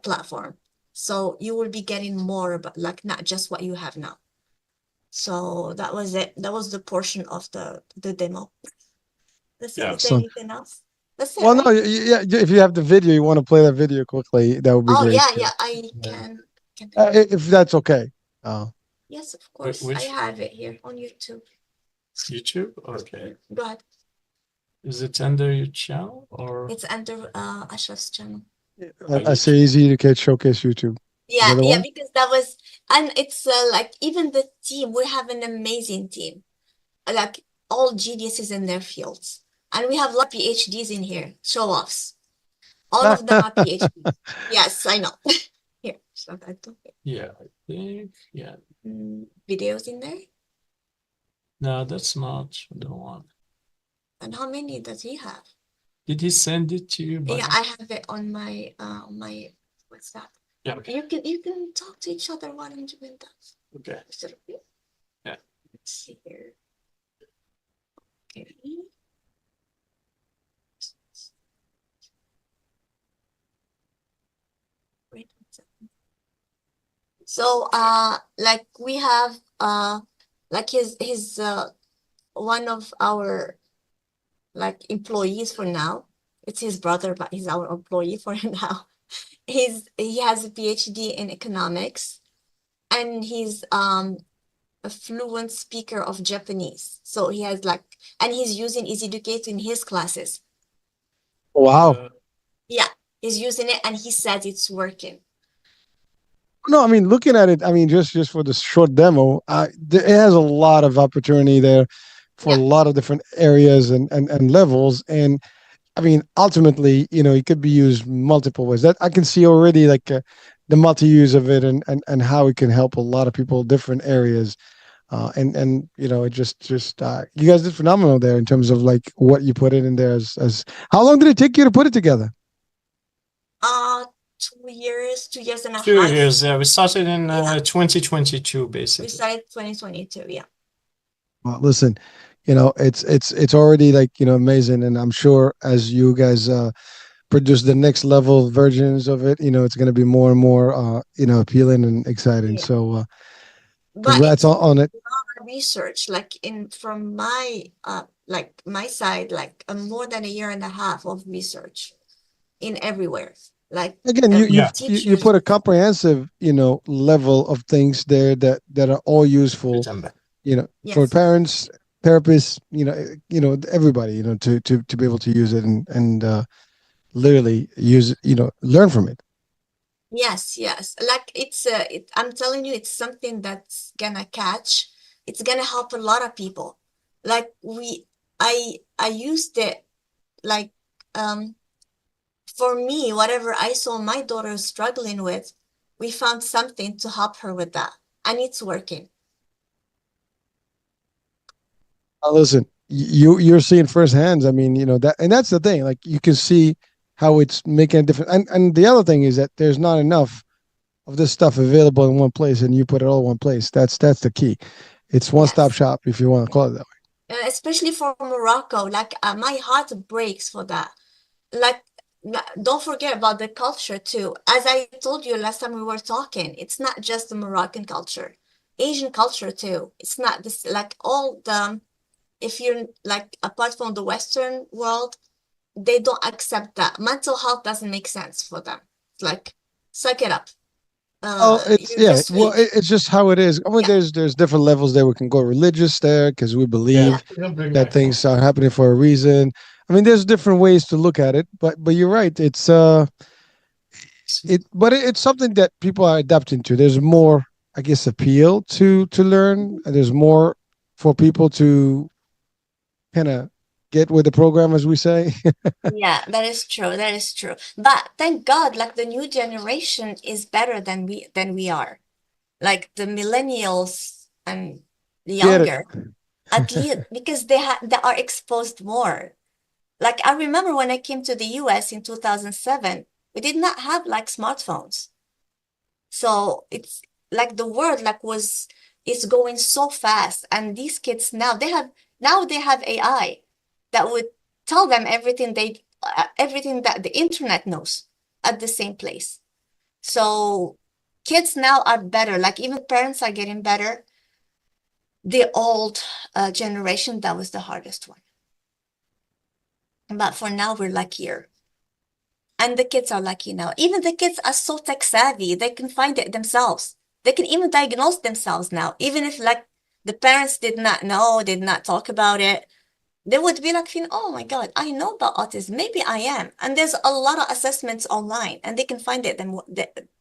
B: platform. So you will be getting more about like not just what you have now. So that was it. That was the portion of the demo. Let's see, is there anything else? That's it,
A: Well, no,
B: right?
A: yeah, if you have the video, you want to play that video quickly, that would be
B: Oh,
A: great
B: yeah,
A: too.
B: yeah, I
A: Yeah.
B: can do it.
A: If that's okay.
B: Yes, of course. I
C: Which
B: have it here on YouTube.
C: YouTube? Okay.
B: Go ahead.
C: Is it under your channel or
B: It's under Ashraf's channel.
A: I say EZDUCATE Showcase YouTube. Is
B: Yeah,
A: that the
B: yeah,
A: one?
B: because that was, and it's like even the team, we have an amazing team, like all geniuses in their fields. And we have a lot of PhDs in here, show-offs. All of them are PhDs. Yes, I know. Here, so I don't
C: yeah, I think yeah.
B: videos in there.
C: No, that's not the one.
B: And how many does he have?
C: Did he send it to you by
B: Yeah, I have it on my what's that?
C: Yeah, okay.
B: You can talk to each other while I'm doing that.
C: Okay.
B: Should it be?
C: Yeah.
B: Let's see here. Okay. Wait one second. So like we have like his one of our like employees for now. It's his brother, but he's our employee for now. He has a PhD in economics, and he's a fluent speaker of Japanese. So he has like, and he's using EZDUCATE in his classes.
A: Wow.
B: Yeah, he's using it, and he says it's working.
A: No, I mean, looking at it, I mean, just for the short demo, it has a lot of opportunity there for a
B: Yeah.
A: lot of different areas and levels. And I mean, ultimately, it could be used multiple ways. That I can see already, like the multi-use of it, and how it can help a lot of people, different areas. And it just you guys did phenomenal there in terms of like what you put it in there. As how long did it take you to put it together?
B: 2 years and a half.
C: 2 years. Yeah, we started in
B: Yeah.
C: 2022,
B: We
C: basically.
B: started 2022. Yeah.
A: Well, listen, it's already like amazing, and I'm sure as you guys produce the next level versions of it, it's going to be more and more appealing and exciting.
B: Yeah.
A: So
B: But
A: congrats
B: it's
A: on it.
B: research, like from my like my side, like more than a year and a half of research in everywhere. Like
A: Again, you
B: teachers.
A: put a comprehensive level of things there that are all useful for
B: Yes.
A: parents, therapists, everybody, to be able to use it and literally use learn from it.
B: Yes, yes. Like I'm telling you, it's something that's gonna catch. It's gonna help a lot of people. Like I used it like for me, whatever I saw my daughter struggling with, we found something to help her with that, and it's working.
A: Listen, you're seeing firsthand. I mean, that, and that's the thing. Like you can see how it's making a difference. And the other thing is that there's not enough of this stuff available in one place, and you put it all in one place. That's the key. It's one-stop
B: Yes.
A: shop, if you want to call it that way.
B: Especially for Morocco, like my heart breaks for that. Like, don't forget about the culture too. As I told you last time we were talking, it's not just the Moroccan culture, Asian culture too. It's not this like all the, if you're like apart from the Western world, they don't accept that. Mental health doesn't make sense for them. It's like, suck it up.
A: Oh,
B: You're just
A: well,
B: weak.
A: it's just how it is. I mean,
B: Yeah.
A: there's different levels there. We can go religious there because we believe that things are happening for a reason. I mean, there's different ways to look at it, but you're right. It's it's something that people are adapting to. There's more, I guess, appeal to learn. And there's more for people to kind of get with the program, as we say.
B: Yeah, that is true. That is true. But thank God, like the new generation is better than we are. Like the millennials and the
A: Get it.
B: younger, at least because they are exposed more. Like I remember when I came to the US in 2007, we did not have like smartphones. So it's like the world like is going so fast, and these kids now they have AI that would tell them everything that the internet knows at the same place. So kids now are better. Like even parents are getting better. The old generation, that was the hardest one. But for now, we're luckier. And the kids are lucky now. Even the kids are so tech savvy, they can find it themselves. They can even diagnose themselves now. Even if like the parents did not know, did not talk about it, they would be like, oh my God, I know about autism. Maybe I am. And there's a lot of assessments online and they can find it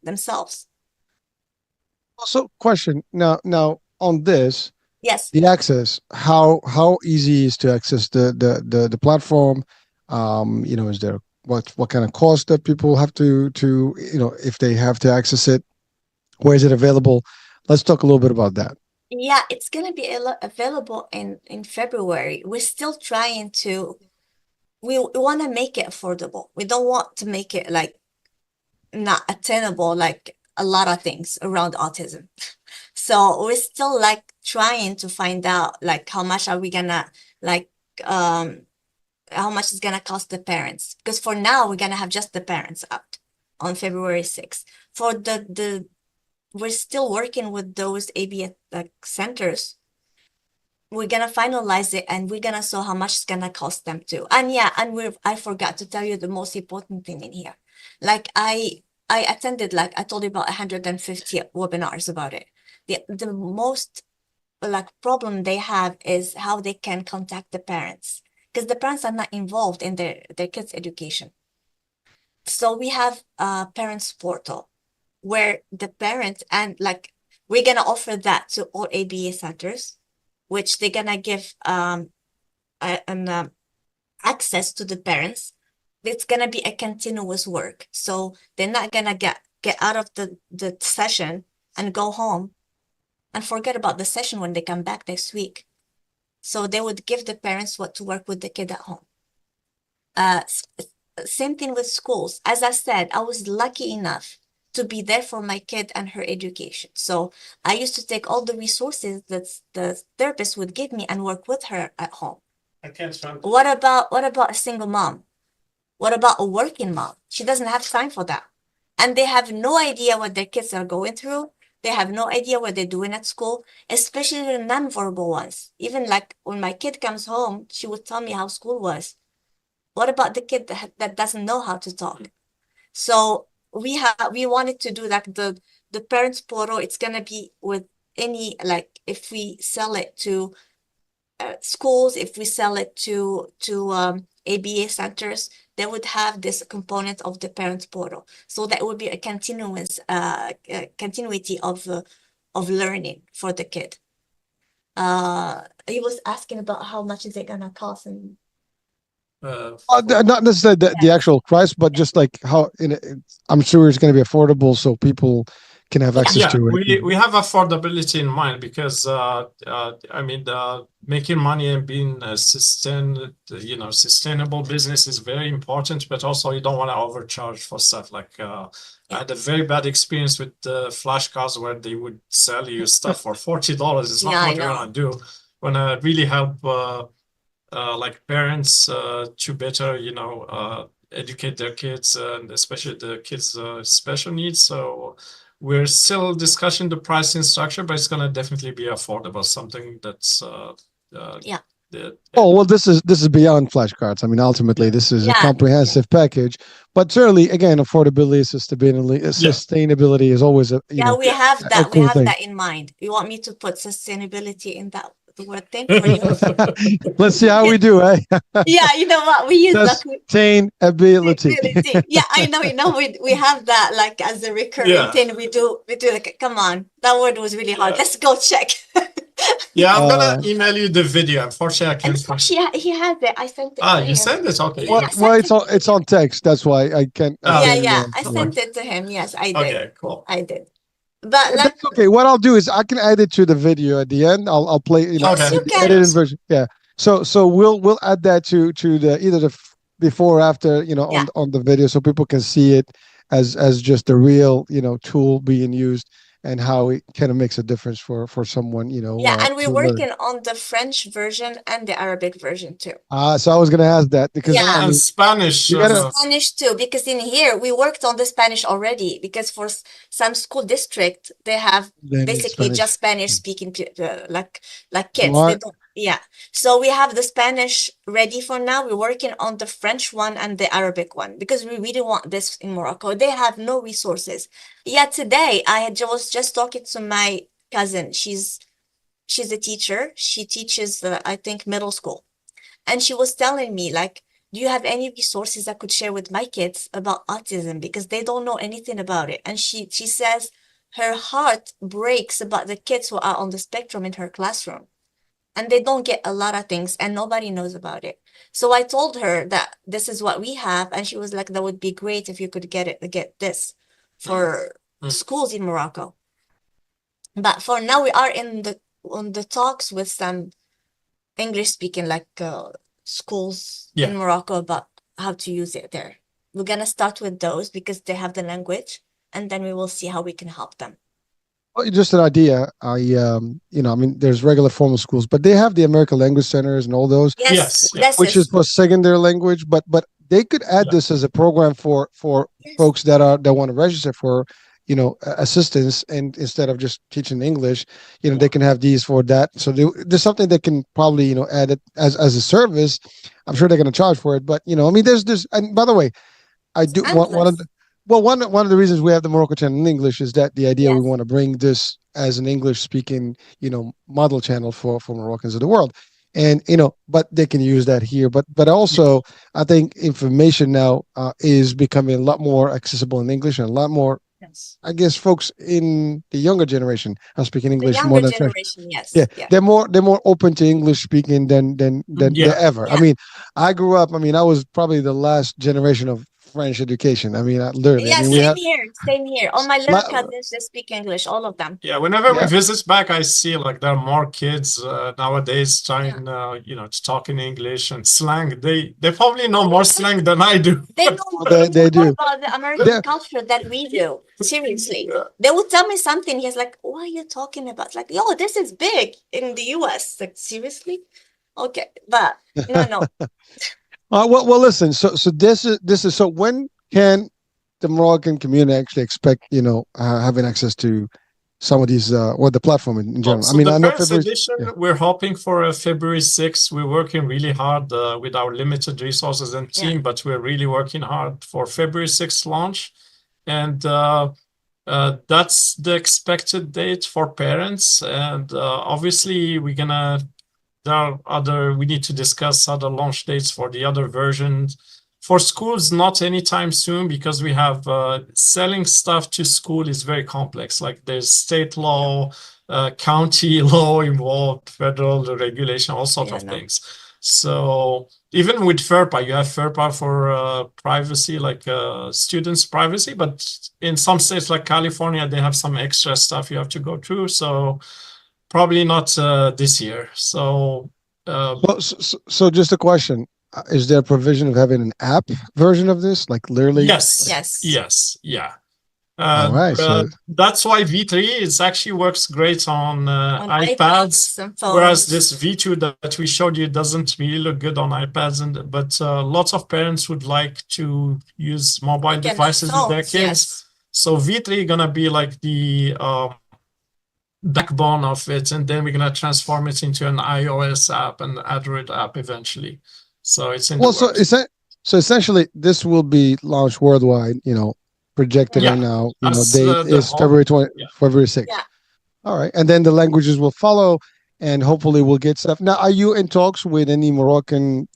B: themselves.
A: Also, question now on this,
B: Yes.
A: the access, how easy is to access the platform? Is there what kind of cost that people have to if they have to access it? Where is it available? Let's talk a little bit about that.
B: Yeah, it's gonna be available in February. We're still trying to. We want to make it affordable. We don't want to make it like not attainable, like a lot of things around autism. So we're still like trying to find out like how much are we gonna like how much is gonna cost the parents, because for now we're gonna have just the parents out on February 6th. For the we're still working with those ABA like centers. We're gonna finalize it and we're gonna show how much it's gonna cost them too. And yeah, and I forgot to tell you the most important thing in here. Like I attended, like I told you, about 150 webinars about it. The most like problem they have is how they can contact the parents, because the parents are not involved in their kids' education. So we have a parents portal where the parents, and like we're gonna offer that to all ABA centers, which they're gonna give access to the parents. It's gonna be a continuous work, so they're not gonna get out of the session and go home and forget about the session when they come back next week. So they would give the parents what to work with the kid at home. Same thing with schools. As I said, I was lucky enough to be there for my kid and her education. So I used to take all the resources that the therapist would give me and work with her at home.
C: I can't find.
B: What about a single mom? What about a working mom? She doesn't have time for that. And they have no idea what their kids are going through. They have no idea what they're doing at school, especially the nonverbal ones. Even like when my kid comes home, she would tell me how school was. What about the kid that doesn't know how to talk? So we wanted to do like the parents portal. It's gonna be with any, like if we sell it to schools, if we sell it to ABA centers, they would have this component of the parents portal. So that would be a continuity of learning for the kid. He was asking about how much is it gonna cost, and
A: Not necessarily the actual price, but just like how I'm sure it's going to be affordable, so people can have access to it.
C: We have affordability in mind because I mean, making money and being a sustainable business is very important, but also you don't want to overcharge for stuff. Like I had a very bad experience with flashcards where they would sell you stuff for $40. It's not what you want to do. When I really help like parents to better educate their kids, and especially the kids special needs. So we're still discussing the pricing structure, but it's going to definitely be affordable, something that's
A: well, this is beyond flashcards. I mean, ultimately this is a comprehensive package, but certainly again, affordability, sustainability is always a
B: we have that. We have that in mind. You want me to put sustainability in that word thing for you?
A: Let's see how we do, eh?
B: Yeah, you know what, we use
A: sustainability.
B: Yeah, I know. We have that like as a recurring thing. We do like, come on, that word was really hard. Let's go check.
C: Yeah, I'm gonna email you the video. Unfortunately, I can't.
B: He has it. I sent it.
C: You sent it? Okay.
A: Well, it's on text. That's why I can't.
B: I sent it to him. Yes, I did.
C: Okay, cool.
B: I did. But
A: that's okay. What I'll do is I can add it to the video at the end. I'll play the edited version. Yeah. So we'll add that to the either the before or after on the video, so people can see it as just a real tool being used, and how it kind of makes a difference for someone,
B: and we're working on the French version and the Arabic version too.
A: So I was going to ask that because
C: and Spanish.
B: Spanish too, because in here we worked on the Spanish already, because for some school district they have basically just Spanish speaking like kids. Yeah. So we have the Spanish ready for now. We're working on the French one and the Arabic one because we really want this in Morocco. They have no resources. Yeah, today was just talking to my cousin. She's a teacher. She teaches, I think, middle school. And she was telling me, like, do you have any resources I could share with my kids about autism? Because they don't know anything about it. And she says her heart breaks about the kids who are on the spectrum in her classroom. And they don't get a lot of things and nobody knows about it. So I told her that this is what we have. And she was like, that would be great if you could get this for schools in Morocco. But for now, we are on the talks with some English speaking schools in Morocco about how to use it there. We're gonna start with those because they have the language, and then we will see how we can help them.
A: Well, just an idea. I mean, there's regular formal schools, but they have the American language centers and all those,
B: Yes,
A: which is for secondary language. But they could add this as a program for folks that want to register for, assistance, and instead of just teaching English, they can have these for that. So there's something that can probably add it as a service. I'm sure they're going to charge for it, but I mean, there's and by the way, I do want one of the. Well, one of the reasons we have the Morocco channel in English is that the idea we want to bring this as an English speaking, model channel for Moroccans of the world. And, but they can use that here. But also, I think information now is becoming a lot more accessible in English and a lot more, I guess, folks in the younger generation are speaking English more than
B: generation, yes.
A: Yeah, they're more open to English speaking than ever.
B: Yeah.
A: I mean, I grew up. I mean, I was probably the last generation of French education. I mean, literally.
B: Yeah,
A: I mean, we had
B: same here. All my little cousins, they speak English, all of them.
C: Yeah, whenever we visit back, I see like there are more kids nowadays trying, to talk in English and slang. They probably know more slang than I do.
B: They know
A: they do.
B: more about the American culture than we do. Seriously, they would tell me something. He's like, "What are you talking about?" It's like, "Yo, this is big in the U.S." Like, seriously? Okay, but no.
A: Well, listen. So this is so. When can the Moroccan community actually expect having access to some of these the platform in general?
C: So
A: I mean,
C: the
A: I know
C: first edition, we're hoping for February 6th. We're working really hard with our limited resources and team, but we're really working hard for February 6th launch. And that's the expected date for parents. And obviously we need to discuss other launch dates for the other versions. For schools, not anytime soon, because we have selling stuff to school is very complex. Like there's state law, county law involved, federal regulation, all sorts of things. So even with FERPA, you have FERPA for privacy, like students' privacy, but in some states like California, they have some extra stuff you have to go through. So probably not this year. So
A: just a question. Is there a provision of having an app version of this? Like literally?
C: Yes. Yeah.
A: All right. So
C: that's why V3 actually works great on iPads, whereas this V2 that we showed you doesn't really look good on iPads. But lots of parents would like to use mobile devices with their kids. So V3 gonna be like the backbone of it, and then we're gonna transform it into an iOS app and Android app eventually. So it's in the works.
A: So essentially, this will be launched worldwide. Projected right now. Date is February 6th.
B: Yeah.
A: All right, and then the languages will follow, and hopefully we'll get stuff. Now, are you in talks with any Moroccan,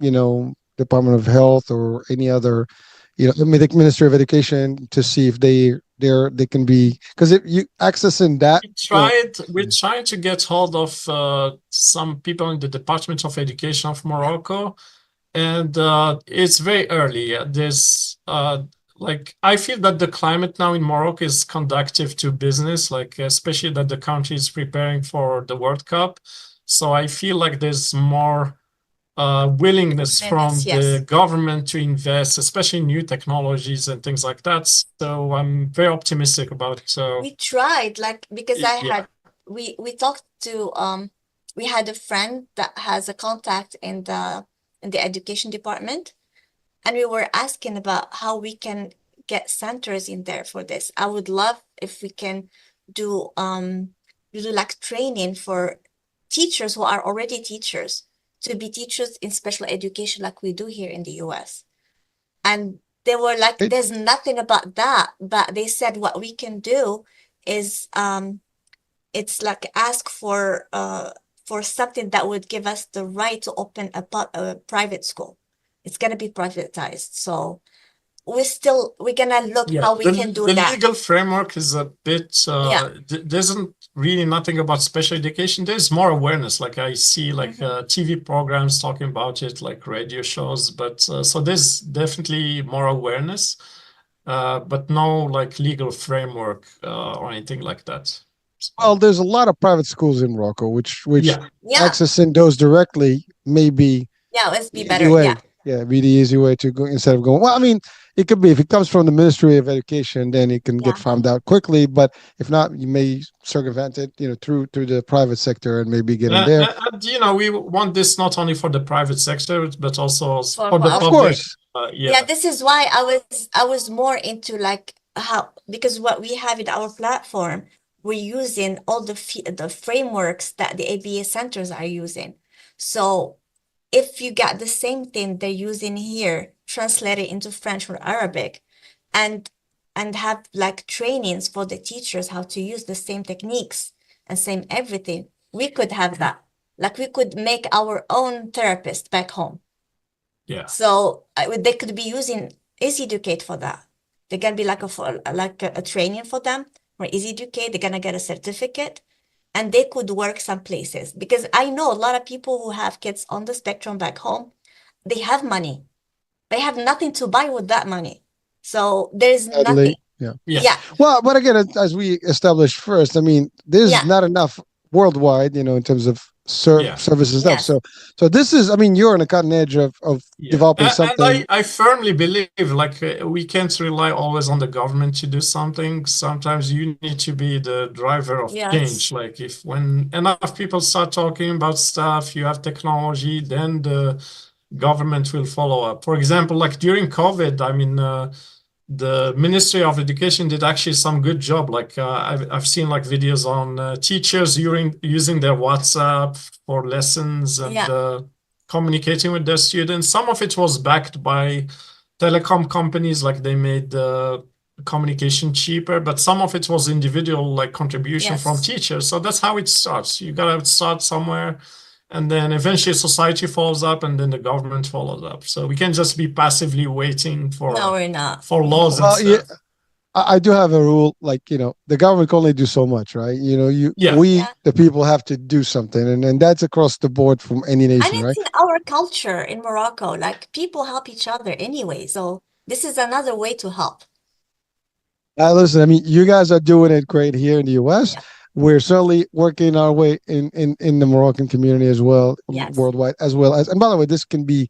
A: Department of Health or any other, Ministry of Education to see if they can be, because if you accessing that,
C: we're trying to get hold of some people in the Department of Education of Morocco, and it's very early. There's I feel that the climate now in Morocco is conducive to business, especially that the country is preparing for the World Cup. So I feel like there's more willingness from the government to invest, especially in new technologies and things like that. So I'm very optimistic about it. So
B: we tried, because we talked to we had a friend that has a contact in the education department, and we were asking about how we can get centers in there for this. I would love if we can do training for teachers who are already teachers to be teachers in special education like we do here in the US. And they were like, there's nothing about that, but they said what we can do is it's like ask for something that would give us the right to open a private school. It's gonna be privatized. So we're gonna look how we can do
C: the
B: that.
C: legal framework is a bit there's really nothing about special education. There's more awareness, like I see like TV programs talking about it, like radio shows, but so there's definitely more awareness, but no like legal framework or anything like that. So,
A: Well, there's a lot of private schools in Morocco, which
B: Yeah.
A: accessing those directly may be
B: Yeah, let's be
A: the
B: better.
A: easy way.
B: Yeah.
A: Yeah, be the easy way to go instead of going. Well, I mean, it could be if it comes from the Ministry of Education, then it can get
B: Yeah.
A: found out quickly. But if not, you may circumvent it, through the private sector and maybe get in there.
C: and we want this not only for the private sector, but also
B: For
C: for the
B: us.
A: Of
C: public.
A: course,
B: Yeah, this is why I was more into like how, because what we have in our platform, we're using all the frameworks that the ABA centers are using. So if you got the same thing they're using here, translate it into French or Arabic, and have like trainings for the teachers how to use the same techniques and same everything, we could have that. Like we could make our own therapist back home.
C: Yeah.
B: So they could be using EZDUCATE for that. They're gonna be like a training for them for EZDUCATE. They're gonna get a certificate, and they could work some places, because I know a lot of people who have kids on the spectrum back home. They have money. They have nothing to buy with that money. So there's nothing.
A: sadly, yeah.
B: Yeah.
A: Well, but again, as we established first, I mean, there's
B: Yeah.
A: not enough worldwide, in terms of
C: Yeah.
A: services and
B: Yes.
A: stuff. So this is, I mean, you're on the cutting edge of developing
C: And
A: something.
C: I firmly believe like we can't rely always on the government to do something. Sometimes you need to be the driver of
B: Yes.
C: change. Like when enough people start talking about stuff, you have technology, then the government will follow up. For example, like during COVID, I mean, the Ministry of Education did actually some good job. Like I've seen like videos on teachers using their WhatsApp for lessons and
B: Yeah.
C: communicating with their students. Some of it was backed by telecom companies, like they made the communication cheaper, but some of it was individual like contribution from
B: Yes.
C: teachers. So that's how it starts. You gotta start somewhere, and then eventually society follows up, and then the government follows up. So we can't just be passively waiting
B: No, we're not.
C: for laws and
A: Well, yeah,
C: stuff.
A: I do have a rule, like, the government can only do so much, right?
C: Yeah.
A: We,
B: Yeah.
A: the people, have to do something, and that's across the board from any
B: And
A: nation,
B: it's
A: right?
B: in our culture in Morocco. Like people help each other anyway. So this is another way to help.
A: Listen, I mean, you guys are doing it great here in the US.
B: Yeah.
A: We're certainly working our way in the Moroccan community as well,
B: Yes.
A: worldwide, as well as. And by the way, this can be,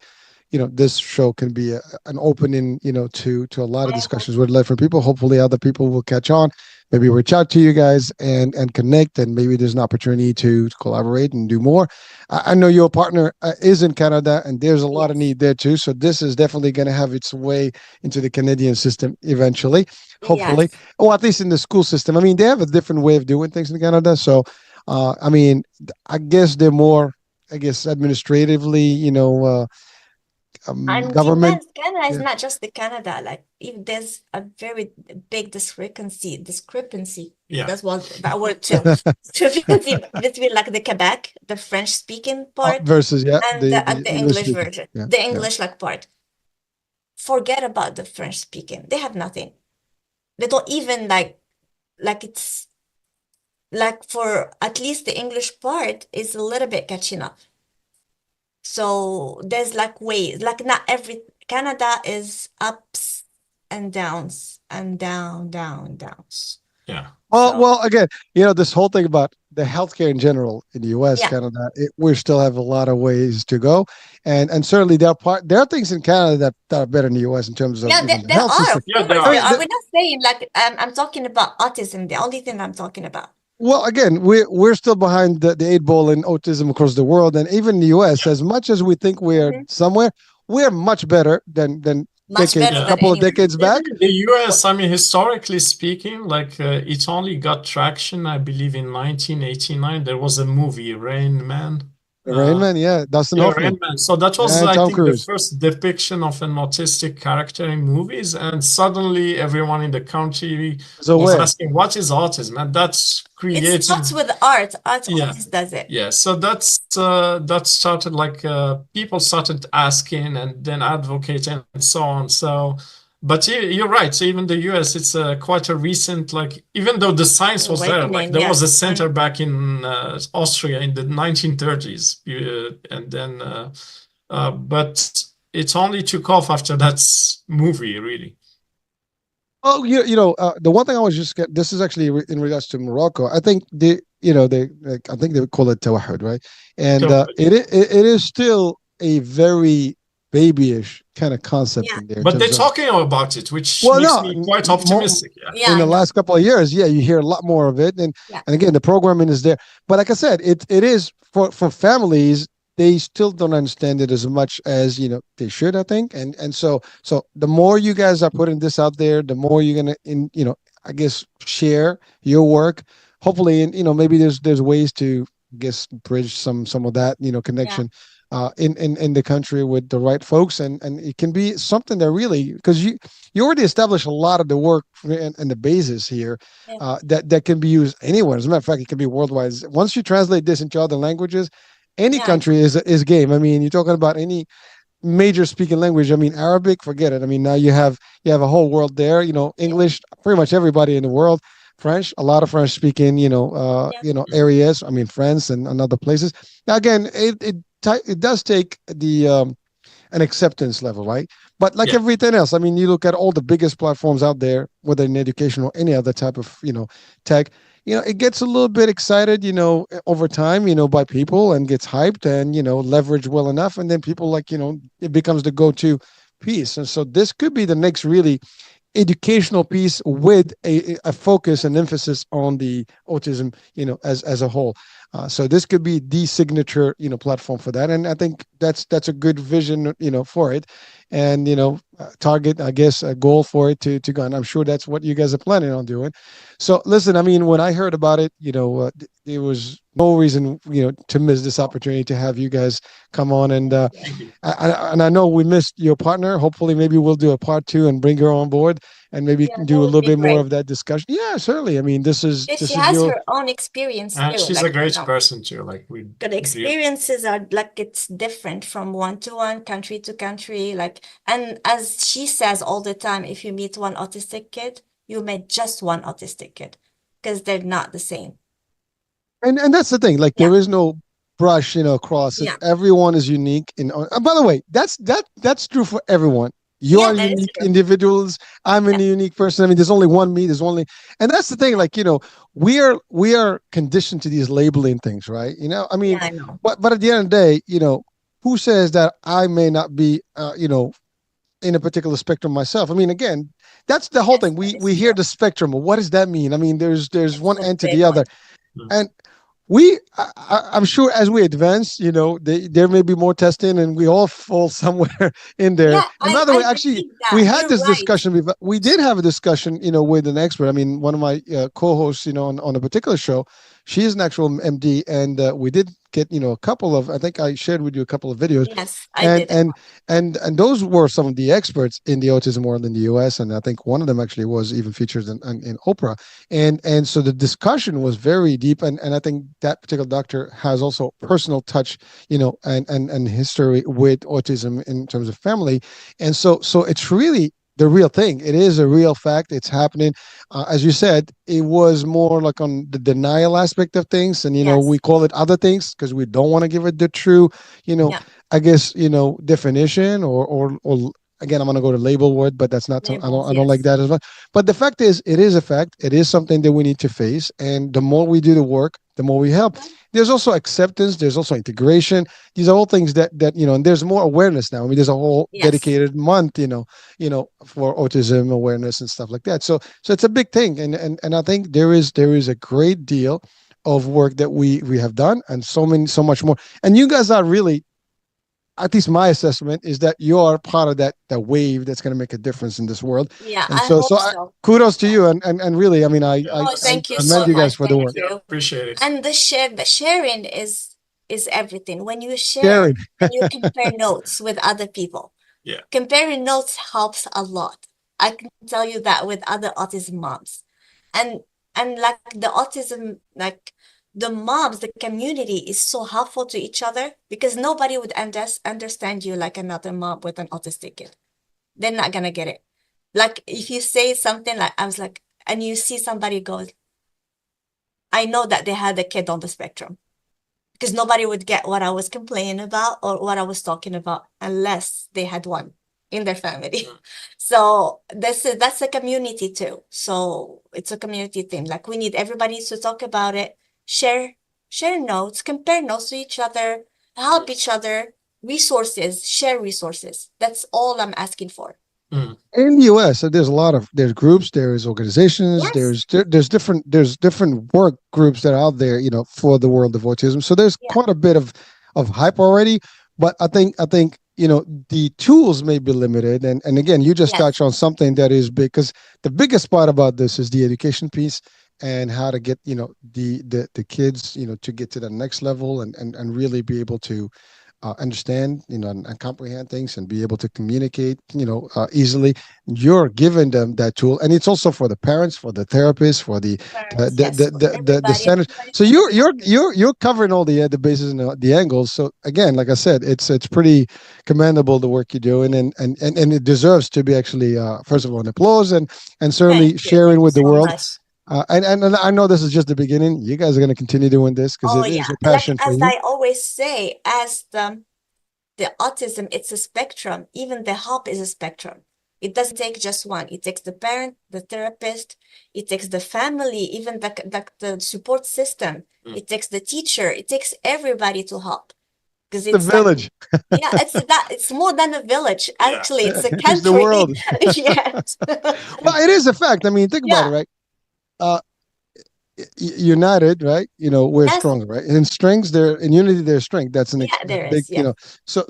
A: this show can be an opening, to a lot of
B: I
A: discussions with different people. Hopefully, other people will catch on. Maybe reach out to you guys and connect, and maybe there's an opportunity to collaborate and do more. I know your partner is in Canada, and there's a lot of
B: Yes.
A: need there too. So this is definitely going to have its way into the Canadian system eventually, hopefully,
B: Yes.
A: or at least in the school system. I mean, they have a different way of doing things in Canada. So, I mean, I guess they're more, administratively,
B: And
A: government.
B: depends. Canada is
A: Yeah.
B: not just the Canada. Like if there's a very big discrepancy.
C: Yeah.
B: That's what that word too. Discrepancy between like the Quebec, the French speaking part,
A: Versus, yeah,
B: and the English
A: speaking.
B: version,
A: Yeah,
B: the
A: yeah.
B: English like part. Forget about the French speaking. They have nothing. They don't even like it's like for at least the English part is a little bit catching up. So there's like ways, like not every Canada is ups and downs and downs.
C: Yeah.
B: So-
A: Well, again, this whole thing about the healthcare in general in the US,
B: Yeah.
A: Canada, we still have a lot of ways to go, and certainly there are things in Canada that are better in the US in terms of
B: Yeah,
A: even the
B: there
A: health
B: are.
A: system.
B: Of
C: Yeah, there
B: course
C: are.
B: there are. We're not saying like I'm talking about autism. The only thing I'm talking about.
A: Well, again, we're still behind the 8 ball in autism across the world, and even in the US. As much as we think we're
B: Mhm.
A: somewhere, we're much better than
B: Much
A: decade,
B: better
A: a
B: than
A: couple of
B: anyone.
A: decades back.
C: In the US, I mean, historically speaking, like it only got traction, I believe, in 1989. There was a movie, Rain Man.
A: Rain Man, yeah, Dustin
C: Yeah,
A: Hoffman
C: Rain Man. So that was,
A: and
C: I
A: Tom
C: think, the
A: Cruise.
C: first depiction of an autistic character in movies. And suddenly everyone in the country
A: Was
C: was
A: aware.
C: asking, what is autism? And that's
B: It
C: created.
B: starts with art. Art
C: Yeah.
B: always does it.
C: Yeah, so that started like people started asking and then advocating and so on. So, but you're right. So even the US, it's quite a recent, like, even though the science was there, like
B: Awakening,
C: there was a
B: yes.
C: center back in Austria in the 1930s, and then, but it only took off after that movie, really.
A: Oh, the one thing I was just this is actually in regards to Morocco. I think I think they call it tawahud, right? And
C: So,
A: it is still a very babyish kind of concept
B: Yeah.
A: in there. In
C: but they're
A: terms of,
C: talking about it, which
A: well,
C: makes
A: no,
C: me quite
A: more,
C: optimistic. Yeah.
B: Yeah,
A: in
B: I
A: the
B: know.
A: last couple of years, yeah, you hear a lot more of it,
B: Yeah.
A: and again, the programming is there. But like I said, it is for families. They still don't understand it as much as they should, I think. And so the more you guys are putting this out there, the more you're gonna I guess share your work. Hopefully, and maybe there's ways to bridge some of that connection in the country with the right folks, and it can be something that really, because you already established a lot of the work and the basis here,
B: Yeah.
A: that can be used anywhere. As a matter of fact, it can be worldwide. Once you translate this into other languages, any
B: Yeah.
A: country is game. I mean, you're talking about any major speaking language. I mean, Arabic, forget it. I mean, now you have a whole world there. English, pretty much everybody in the world. French, a lot of French speaking,
B: Yeah.
A: areas. I mean, France and other places. Now, again, it does take the an acceptance level, right? But like
C: Yeah.
A: everything else, I mean, you look at all the biggest platforms out there, whether in education or any other type of tech. It gets a little bit excited, over time, by people, and gets hyped and leveraged well enough, and then people, like, it becomes the go-to piece. And so this could be the next really educational piece with a focus and emphasis on the autism, as a whole. So this could be the signature, platform for that. And I think that's a good vision, for it, and target, I guess, a goal for it to go. And I'm sure that's what you guys are planning on doing. So listen, I mean, when I heard about it, there was no reason, to miss this opportunity to have you guys come on. And
C: Thank you.
A: I know we missed your partner. Hopefully, maybe we'll do a part 2 and bring her on board, and maybe
B: Yeah,
A: do
B: that
A: a
B: would
A: little
B: be
A: bit more
B: great.
A: of that discussion. Yeah, certainly. I mean, this is
B: Yeah, she has
A: your.
B: her own experience
C: And
B: too.
C: she's
B: Like,
C: a great person too. Like
B: the experiences are like, it's different from one to one, country to country. Like, and as she says all the time, if you meet one autistic kid, you met just one autistic kid, because they're not the same.
A: And that's the thing. Like,
B: Yeah.
A: there is no brush, across it.
B: Yeah.
A: Everyone is unique. And by the way, that's true for everyone. You
B: Yeah,
A: are
B: that is
A: unique
B: true.
A: individuals. I'm a unique person. I mean, there's only one me. And that's the thing. Like, we are conditioned to these labeling things, right? I mean,
B: Yeah, I know.
A: but at the end of the day, who says that I may not be, in a particular spectrum myself? I mean, again, that's the whole
B: Yes,
A: thing.
B: that is
A: We hear
B: true.
A: the spectrum. Well, what does that mean? I mean, there's
B: It's
A: one
B: a
A: end to
B: big
A: the other,
C: one.
A: and I'm sure as we advance, there may be more testing, and we all fall somewhere in there.
B: Yeah,
A: And by the way,
B: I
A: actually,
B: believe that.
A: we had
B: You're
A: this
B: right.
A: discussion. We did have a discussion, with an expert. I mean, one of my co-hosts, on a particular show, she is an actual MD, and we did get, a couple of. I think I shared with you a couple of videos,
B: Yes, I
A: and
B: did.
A: and those were some of the experts in the autism world in the U.S. And I think one of them actually was even featured in Oprah. And so the discussion was very deep, and I think that particular doctor has also personal touch, and history with autism in terms of family. And so it's really the real thing. It is a real fact. It's happening. As you said, it was more like on the denial aspect of things, and
B: Yes.
A: we call it other things because we don't want to give it the true,
B: Yeah.
A: I guess, definition, or again, I'm going to go to label word, but that's not. I
B: Labels,
A: don't like
B: yes.
A: that as much. But the fact is, it is a fact. It is something that we need to face, and the more we do the work, the more we help. There's also acceptance. There's also integration. These are all things that and there's more awareness now. I mean, there's a whole
B: Yes.
A: dedicated month, for autism awareness and stuff like that. So it's a big thing, and I think there is a great deal of work that we have done, and so much more. And you guys are really at least my assessment is that you're part of that wave that's going to make a difference in this world.
B: Yeah,
A: And
B: I
A: so,
B: hope so.
A: kudos to you, and really, I mean, I
B: Oh, thank you
A: commend
B: so
A: you guys
B: much.
A: for the
B: Thank
A: work.
B: you.
C: Appreciate it.
B: And the sharing is everything. When you share
A: Sharing.
B: and you compare notes with other people,
C: Yeah.
B: comparing notes helps a lot. I can tell you that with other autism moms. And like the autism, like the moms, the community is so helpful to each other because nobody would understand you like another mom with an autistic kid. They're not gonna get it. Like if you say something like, I was like, and you see somebody goes, I know that they had a kid on the spectrum because nobody would get what I was complaining about or what I was talking about unless they had one in their family. So that's a community too. So it's a community thing. Like we need everybody to talk about it, share notes, compare notes to each other, help each other, resources, share resources. That's all I'm asking for.
A: In the US, there's a lot of there's groups, there's organizations,
B: Yes.
A: there's different work groups that are out there, for the world of autism. So there's
B: Yeah.
A: quite a bit of hype already. But I think the tools may be limited. And again, you just
B: Yes.
A: touched on something that is big, because the biggest part about this is the education piece and how to get the kids to get to the next level and really be able to understand, and comprehend things and be able to communicate, easily. You're giving them that tool, and it's also for the parents, for the therapists, for the
B: Parents, yes, for everybody.
A: centers. So you're covering all the bases and the angles. So again, like I said, it's pretty commendable the work you're doing, and it deserves to be actually first of all an applause, and certainly
B: Thank you.
A: sharing
B: Thank you
A: with the
B: so
A: world.
B: much.
A: And I know this is just the beginning. You guys are going to continue doing this because
B: Oh
A: it is
B: yeah,
A: a
B: like
A: passion for
B: as
A: you.
B: I always say, as the autism, it's a spectrum. Even the help is a spectrum. It doesn't take just one. It takes the parent, the therapist, it takes the family, even the support system. It takes the teacher. It takes everybody to help. Because
A: The
B: it's like,
A: village.
B: yeah, it's more than a village. Actually, it's a
A: It's the
B: country.
A: world.
B: Yes.
A: Well, it is a fact. I mean, think about it,
B: Yeah.
A: right? Uh, United, right? We're
B: Yes.
A: stronger, right? And in strengths, there in unity, there's strength. That's
B: Yeah, there
A: big,
B: is. Yes.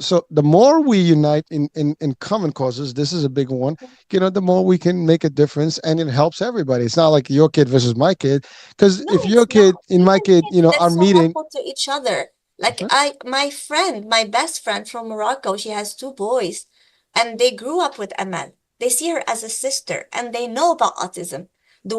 A: So the more we unite in common causes, this is a big one. The more we can make a difference, and it helps everybody. It's not like your kid versus my kid, because
B: No,
A: if your
B: it's
A: kid
B: not.
A: and my
B: Even
A: kid,
B: kids, they're
A: are
B: so
A: meeting.
B: helpful to each other. Like
A: Uh-huh.
B: my best friend from Morocco, she has two boys, and they grew up with Amal. They see her as a sister, and they know about autism. The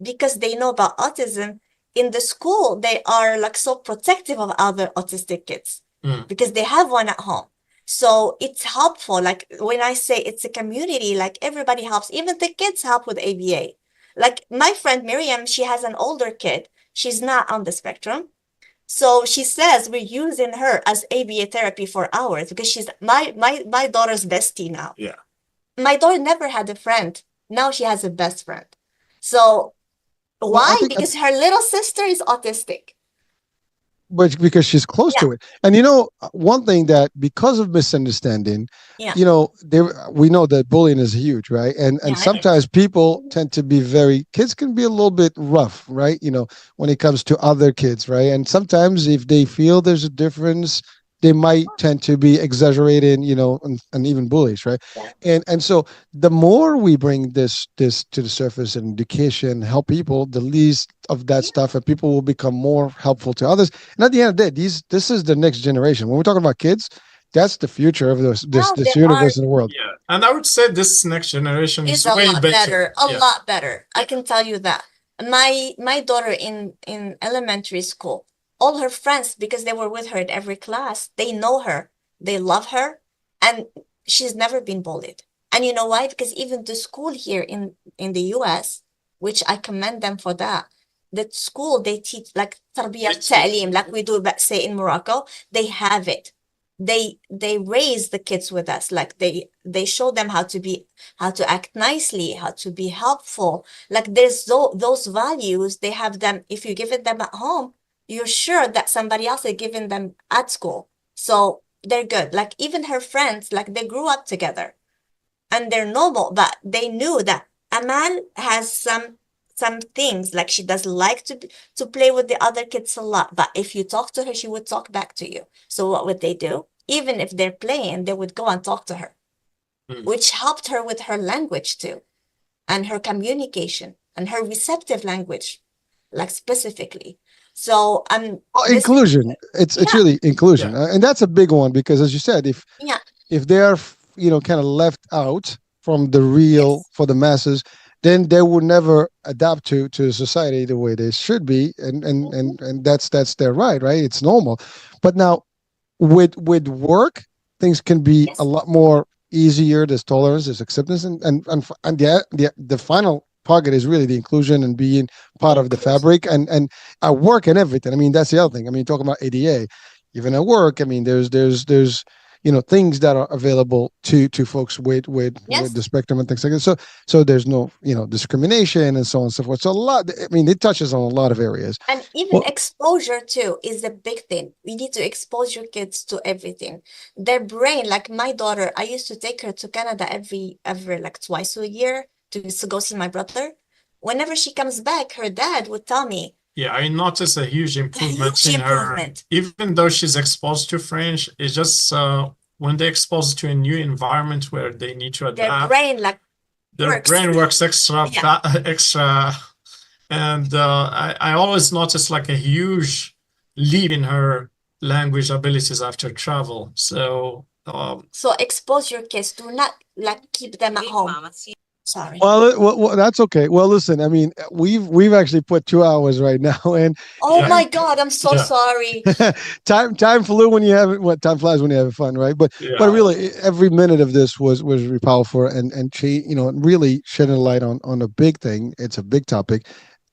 B: because they know about autism in the school, they are like so protective of other autistic kids because they have one at home. So it's helpful. Like when I say it's a community, like everybody helps. Even the kids help with ABA. Like my friend Miriam, she has an older kid. She's not on the spectrum. So she says we're using her as ABA therapy for hours because she's my daughter's bestie now.
C: Yeah.
B: My daughter never had a friend. Now she has a best friend. So
A: Well, I
B: why?
A: think
B: Because her little sister is autistic.
A: but because she's close
B: Yeah.
A: to it. And one thing that because of misunderstanding,
B: Yeah.
A: we know that bullying is huge, right? And
B: Yeah, it
A: sometimes people tend to be kids can be a little bit rough, right? When it comes to other kids, right? And sometimes if they feel there's a difference, they might tend to be exaggerating, and even bullies, right?
B: Yeah.
A: And so the more we bring this to the surface and education, help people, the least of that stuff, and people will become more helpful to others. And at the end of the day, this is the next generation. When we're talking about kids, that's the future of this
B: Now they
A: universe and the world.
C: Yeah. And I would say this next generation
B: is
C: is
B: a
C: way
B: lot
C: better.
B: a
C: Yeah.
B: lot better. I can tell you that. My daughter in elementary school, all her friends, because they were with her in every class, they know her, they love her, and she's never been bullied. And you know why? Because even the school here in the US, which I commend them for that, the school they teach like tarbiyah ta'lim, like we do, say in Morocco, they have it. They raise the kids with us, like they show them how to act nicely, how to be helpful. Like there's those values, they have them. If you give it them at home, you're sure that somebody else is giving them at school. So they're good. Like even her friends, like they grew up together and they're normal, but they knew that Amal has some things, like she does like to play with the other kids a lot, but if you talk to her, she would talk back to you. So what would they do? even if they're playing, they would go and talk to her, which helped her with her language too, and her communication and her receptive language, like specifically. So
A: inclusion. It's really inclusion, and that's a big one because, as you said, if they are kind of left out from the real for the masses, then they will never adapt to society the way they should be, and that's their right. It's normal. But now with work, things can be a lot more easier. There's tolerance, there's acceptance, and the final target is really the inclusion and being part of the fabric and at work and everything. I mean, that's the other thing. I mean, talking about ADA, even at work, I mean, there's things that are available to folks with the spectrum and things like that. So there's no discrimination and so on and so forth. So a lot. I mean, it touches on a lot of areas.
B: And even exposure too is the big thing. We need to expose your kids to everything. Their brain, like my daughter, I used to take her to Canada every like twice a year to go see my brother. Whenever she comes back, her dad would tell me.
C: Yeah, I noticed a huge improvement in her. Even though she's exposed to French, it's just when they're exposed to a new environment where they need to adapt. Their brain works extra, and I always notice like a huge leap in her language abilities after travel. So
B: expose your kids. Do not keep them at home. Sorry.
A: Well, that's okay. Well, listen, I mean, we've actually put 2 hours right now, and
B: my God, I'm so sorry.
A: time flew when you have it. Time flies when you're having fun, right? But really, every minute of this was really powerful and really shedding light on a big thing. It's a big topic,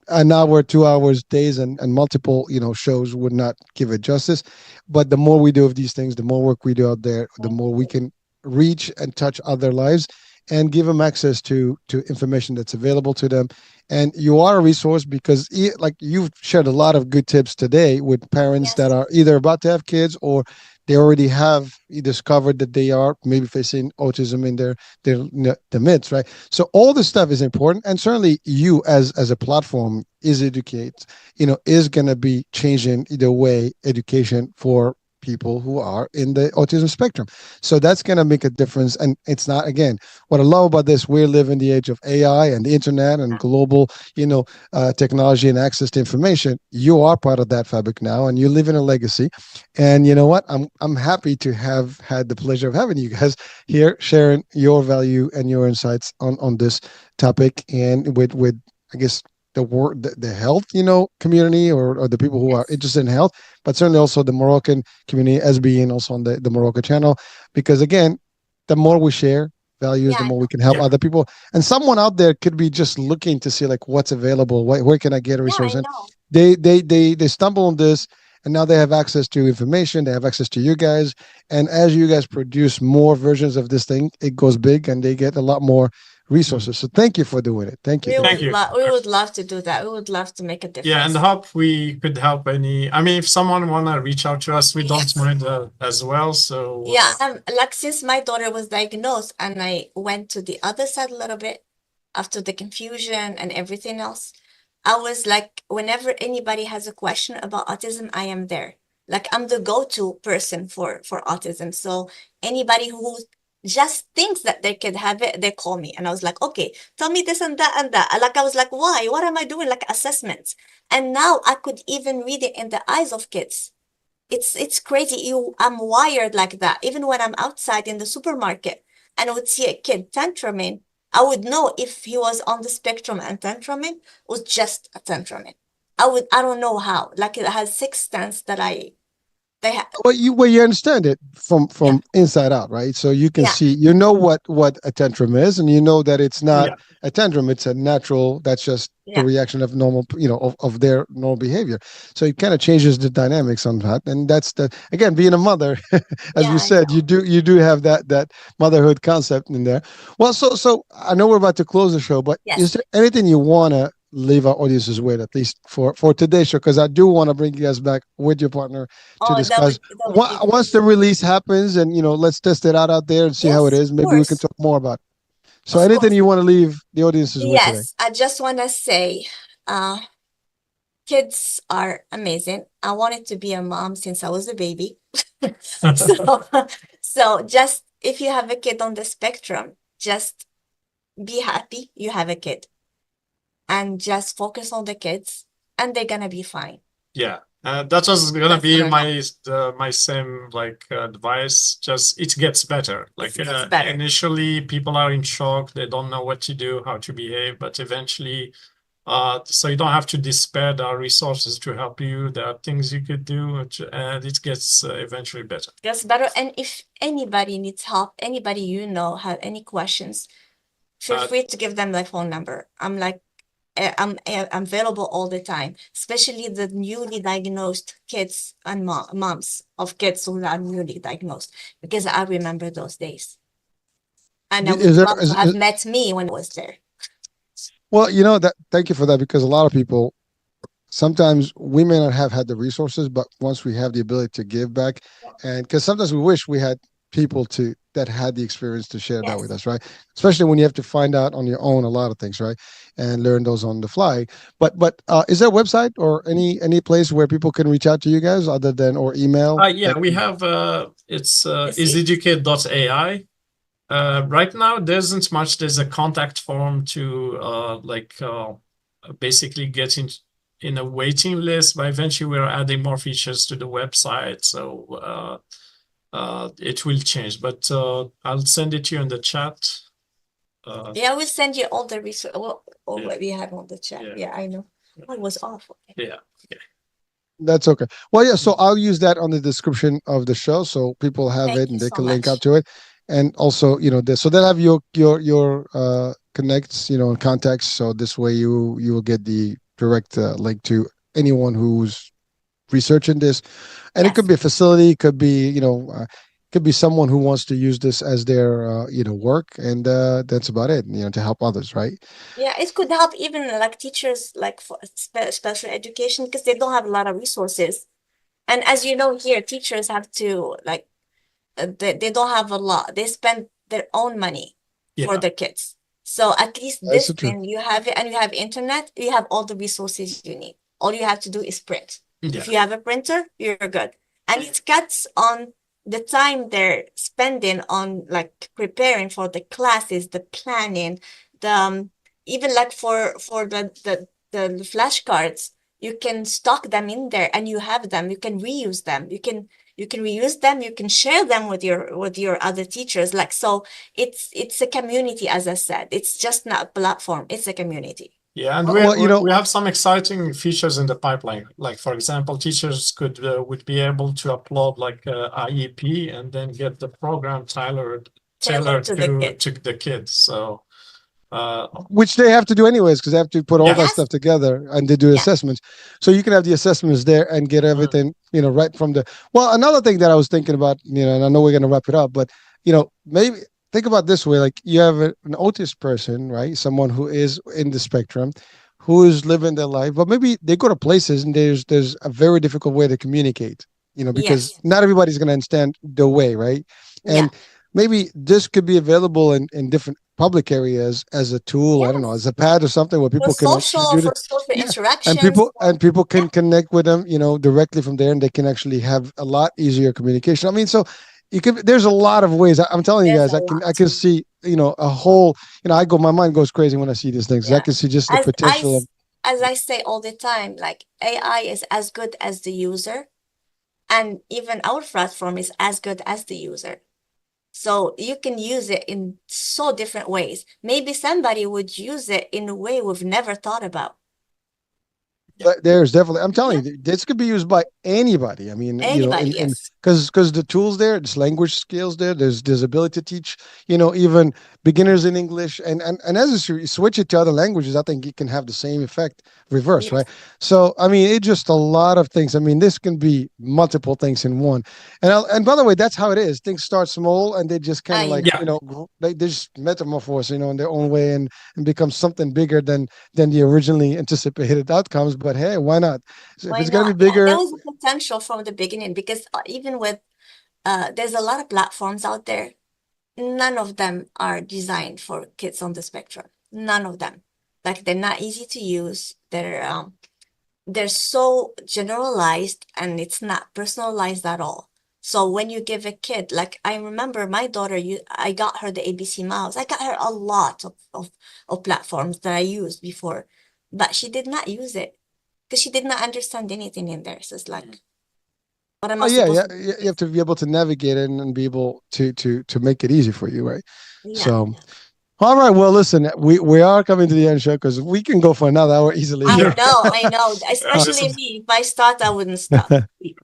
A: and now we're 2 hours, days, and multiple shows would not give it justice. But the more we do of these things, the more work we do out there, the more we can reach and touch other lives and give them access to information that's available to them. And you are a resource because like you've shared a lot of good tips today with parents that are either about to have kids or they already have discovered that they are maybe facing autism in their midst, right? So all this stuff is important, and certainly you as a platform, EZDUCATE, is going to be changing the way education for people who are in the autism spectrum. So that's going to make a difference. And it's not, again, what I love about this, we live in the age of AI and the internet and global, technology and access to information. You are part of that fabric now, and you live in a legacy. And you know what? I'm happy to have had the pleasure of having you guys here sharing your value and your insights on this topic, and with I guess the health community or the people who are interested in health, but certainly also the Moroccan community as being also on the Morocco channel, because again, the more we share values, the more we can help other people. And someone out there could be just looking to see like what's available, where can I get a resource, and they stumble on this, and now they have access to information, they have access to you guys, and as you guys produce more versions of this thing, it goes big and they get a lot more resources. So thank you for doing it. Thank you.
B: We would love to do that. We would love to make a difference.
C: Yeah, and hope we could help if someone wanna reach out to us, we don't mind as well. So
B: like since my daughter was diagnosed and I went to the other side a little bit after the confusion and everything else, I was like, whenever anybody has a question about autism, I am there. Like I'm the go-to person for autism. So anybody who just thinks that they could have it, they call me. And I was like, okay, tell me this and that and that. Like I was like, why? What am I doing? Like assessments. And now I could even read it in the eyes of kids. It's crazy. I'm wired like that. Even when I'm outside in the supermarket and I would see a kid tantruming, I would know if he was on the spectrum and tantruming was just a tantruming. I don't know how. Like it has sixth sense that you
A: understand it from inside out, right? So you can see, what a tantrum is, and that it's not a tantrum, it's a natural, that's just the reaction of normal, of their normal behavior. So it kind of changes the dynamics on that. And that's again, being a mother, as we said, you do have that motherhood concept in there. Well, so I know we're about to close the show, but is there anything you want to leave our audiences with, at least for today's show, because I do want to bring you guys back with your partner to discuss once the release happens, and let's test it out there and see how it is. Maybe we can talk more about it. So anything you want to leave the audiences with today?
B: I just want to say kids are amazing. I wanted to be a mom since I was a baby. So, so just if you have a kid on the spectrum, just be happy you have a kid and just focus on the kids and they're gonna be fine.
C: Yeah, that was gonna
B: That's
C: be
B: what I know.
C: my same like advice. Just it gets better. Like
B: Gets better.
C: initially, people are in shock. They don't know what to do, how to behave. But eventually, so you don't have to despair. There are resources to help you. There are things you could do, and it gets eventually better.
B: Gets better. And if anybody needs help, anybody you know have any questions, feel free to give them my phone number. I'm like, I'm available all the time, especially the newly diagnosed kids and moms of kids who are newly diagnosed, because I remember those days. And I would love to have met me when I was there.
A: Well, thank you for that, because a lot of people, sometimes we may not have had the resources, but once we have the ability to give back, and because sometimes we wish we had people that had the experience to share that with us, right? Especially when you have to find out on your own a lot of things, right? And learn those on the fly. But is there a website or any place where people can reach out to you guys other than, or email?
C: Yeah, we have it's EZDUCATE.ai. Right now, there isn't much. There's a contact form to basically get in a waiting list, but eventually we're adding more features to the website, so it will change. But I'll send it to you in the chat.
B: Yeah, we'll send you all the research, what we have on the chat. Yeah, I know. It was awful.
C: Yeah.
A: That's okay. Well, yeah, so I'll use that on the description of the show, so people have it and they can link up to it. And also, so they'll have your connects, and contacts. So this way you will get the direct link to anyone who's researching this. And it could be a facility, could be, could be someone who wants to use this as their, work. And that's about it, to help others, right?
B: Yeah, it could help even like teachers, like for special education, because they don't have a lot of resources. And as you know, here, teachers have to like, they don't have a lot. They spend their own money for their kids. So at least this thing, you have it, and you have internet, you have all the resources you need. All you have to do is print. If you have a printer, you're good. And it cuts on the time they're spending on like preparing for the classes, the planning, the even like for the flashcards, you can stock them in there and you have them. You can reuse them. You can reuse them. You can share them with your other teachers. Like, so it's a community, as I said. It's just not a platform. It's a community.
C: Yeah, and we have some exciting features in the pipeline. Like, for example, teachers would be able to upload like IEP and then get the program tailored to the kids. So
A: which they have to do anyways, because they have to put all that stuff together and they do assessments. So you can have the assessments there and get everything, right from the. Well, another thing that I was thinking about, and I know we're going to wrap it up, but maybe think about this way: like you have an autist person, right? Someone who is in the spectrum, who is living their life, but maybe they go to places and there's a very difficult way to communicate, because not everybody's going to understand the way, right? And maybe this could be available in different public areas as a tool. I don't know, as a pad or something where people can
B: social interaction,
A: and people can connect with them, directly from there, and they can actually have a lot easier communication. I mean, so there's a lot of ways. I'm telling you guys, I can see, a whole, my mind goes crazy when I see these things. I can see just the potential
B: as I say all the time, like AI is as good as the user, and even our platform is as good as the user. So you can use it in so different ways. Maybe somebody would use it in a way we've never thought about.
A: There's definitely, I'm telling you, this could be used by anybody. I mean, because the tools there, there's language skills there, there's ability to teach, even beginners in English, and as you switch it to other languages, I think it can have the same effect reverse, right? So I mean, it's just a lot of things. I mean, this can be multiple things in one. And by the way, that's how it is. Things start small and they just kind of like they just metamorphose, in their own way and become something bigger than the originally anticipated outcomes. But hey, why not? So if it's going to be bigger,
B: there was a potential from the beginning, because even with there's a lot of platforms out there. None of them are designed for kids on the spectrum. None of them. Like, they're not easy to use. They're they're so generalized and it's not personalized at all. So when you give a kid, like I remember my daughter, I got her the ABC mouse. I got her a lot of platforms that I used before, but she did not use it because she did not understand anything in there. So it's like, what am
A: Oh
B: I
A: yeah,
B: supposed
A: yeah.
B: to do
A: You
B: with
A: have to be able to navigate it and be able to make it easy for you, right?
B: this? Yeah.
A: So, all right. Well, listen, we are coming to the end of the show because we can go for another hour easily here.
B: I know. Especially me. If I start, I wouldn't stop.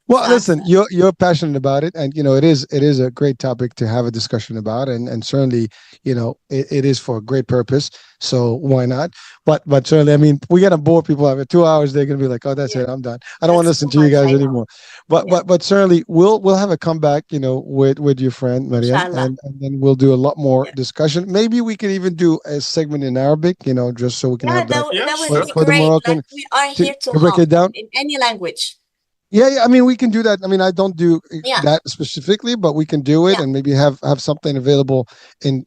A: Well,
B: So
A: listen, you're passionate about it, and it is a great topic to have a discussion about, and certainly it is for a great purpose. So why not? But certainly, I mean, we gotta bore people after 2 hours. They're gonna be like, oh, that's
B: yeah,
A: it, I'm done. I don't want to
B: that's
A: listen
B: too
A: to you
B: much.
A: guys
B: I know.
A: anymore. But
B: Yeah.
A: but certainly, we'll have a comeback, with your friend Mariam,
B: Inshallah.
A: and then we'll do a lot more
B: Yeah.
A: discussion. Maybe we can even do a segment in Arabic, just so we can
B: Yeah,
A: have that
C: Yeah,
B: that would
C: sure.
B: be
A: for the
B: great.
A: Moroccan
B: Like we are
A: to
B: here to
A: to break
B: help
A: it down.
B: in any language.
A: Yeah, I mean, we can do that. I mean, I don't do
B: Yeah.
A: that specifically, but we can do it
B: Yeah.
A: and maybe have something available in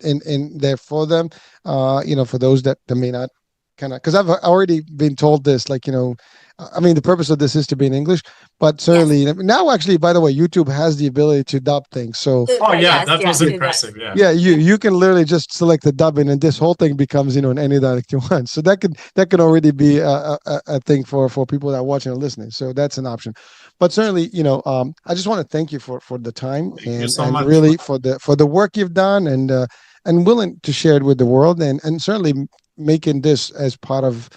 A: there for them. For those that may not kind of, because I've already been told this, like, I mean, the purpose of this is to be in English, but
B: Yes.
A: certainly now, actually, by the way, YouTube has the ability to dub things. So
C: Oh yeah,
B: Yes,
C: that was
B: yes, it does.
C: impressive. Yeah.
A: yeah, you can literally just select the dubbing, and this whole thing becomes in any dialect you want. So that could already be a thing for people that are watching and listening. So that's an option. But certainly, I just want to thank you for the time
C: Thank you
A: and
C: so
A: and
C: much.
A: really for the work you've done and willing to share it with the world and certainly making this as part of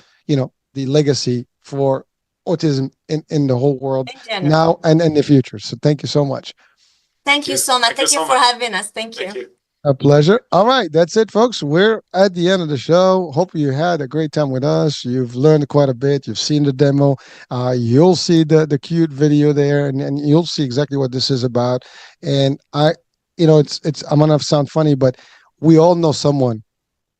A: the legacy for autism in the whole world
B: In general.
A: now and in the future. So thank you so much.
B: Thank you so much.
C: Thank you
B: Thank you
C: so
B: for
C: much.
B: having us. Thank
C: Thank
B: you.
C: you.
A: A pleasure. All right, that's it, folks. We're at the end of the show. Hope you had a great time with us. You've learned quite a bit. You've seen the demo. You'll see the cute video there, and you'll see exactly what this is about. And it's I'm gonna sound funny, but we all know someone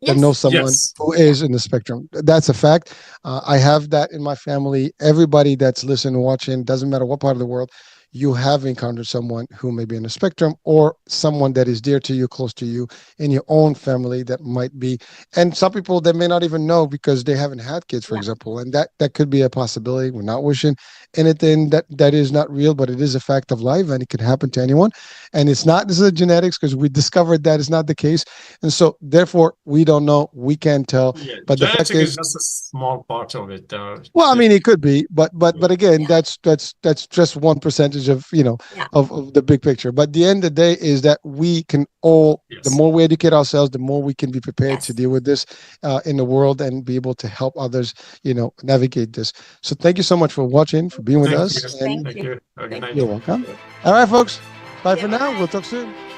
A: that knows
B: Yes.
A: someone
C: Yes.
A: who is in the spectrum. That's a fact. I have that in my family. Everybody that's listening, watching, doesn't matter what part of the world, you have encountered someone who may be in the spectrum or someone that is dear to you, close to you in your own family that might be. And some people that may not even know because they haven't had kids, for
B: Yeah.
A: example, and that could be a possibility. We're not wishing anything that is not real, but it is a fact of life and it can happen to anyone. And it's not, this is genetics, because we discovered that is not the case. And so therefore we don't know, we can't tell.
C: Yeah.
A: But the fact
C: Genetic is
A: is,
C: just a small part of it.
A: well, I mean, it could be, but again,
B: Yeah.
A: that's just one percentage of
B: Yeah.
A: of the big picture. But the end of the day is that we can all, the
C: Yes.
A: more we educate ourselves, the more we can be prepared to
B: Yes.
A: deal with this in the world and be able to help others, navigate this. So thank you so much for watching, for being with
C: Thank
A: us,
C: you.
A: and
B: Thank
C: Thank
B: you.
C: you. Have a good
B: Thank
C: night.
A: you're welcome. All right, folks. Bye for
B: Yeah.
A: now. We'll talk soon.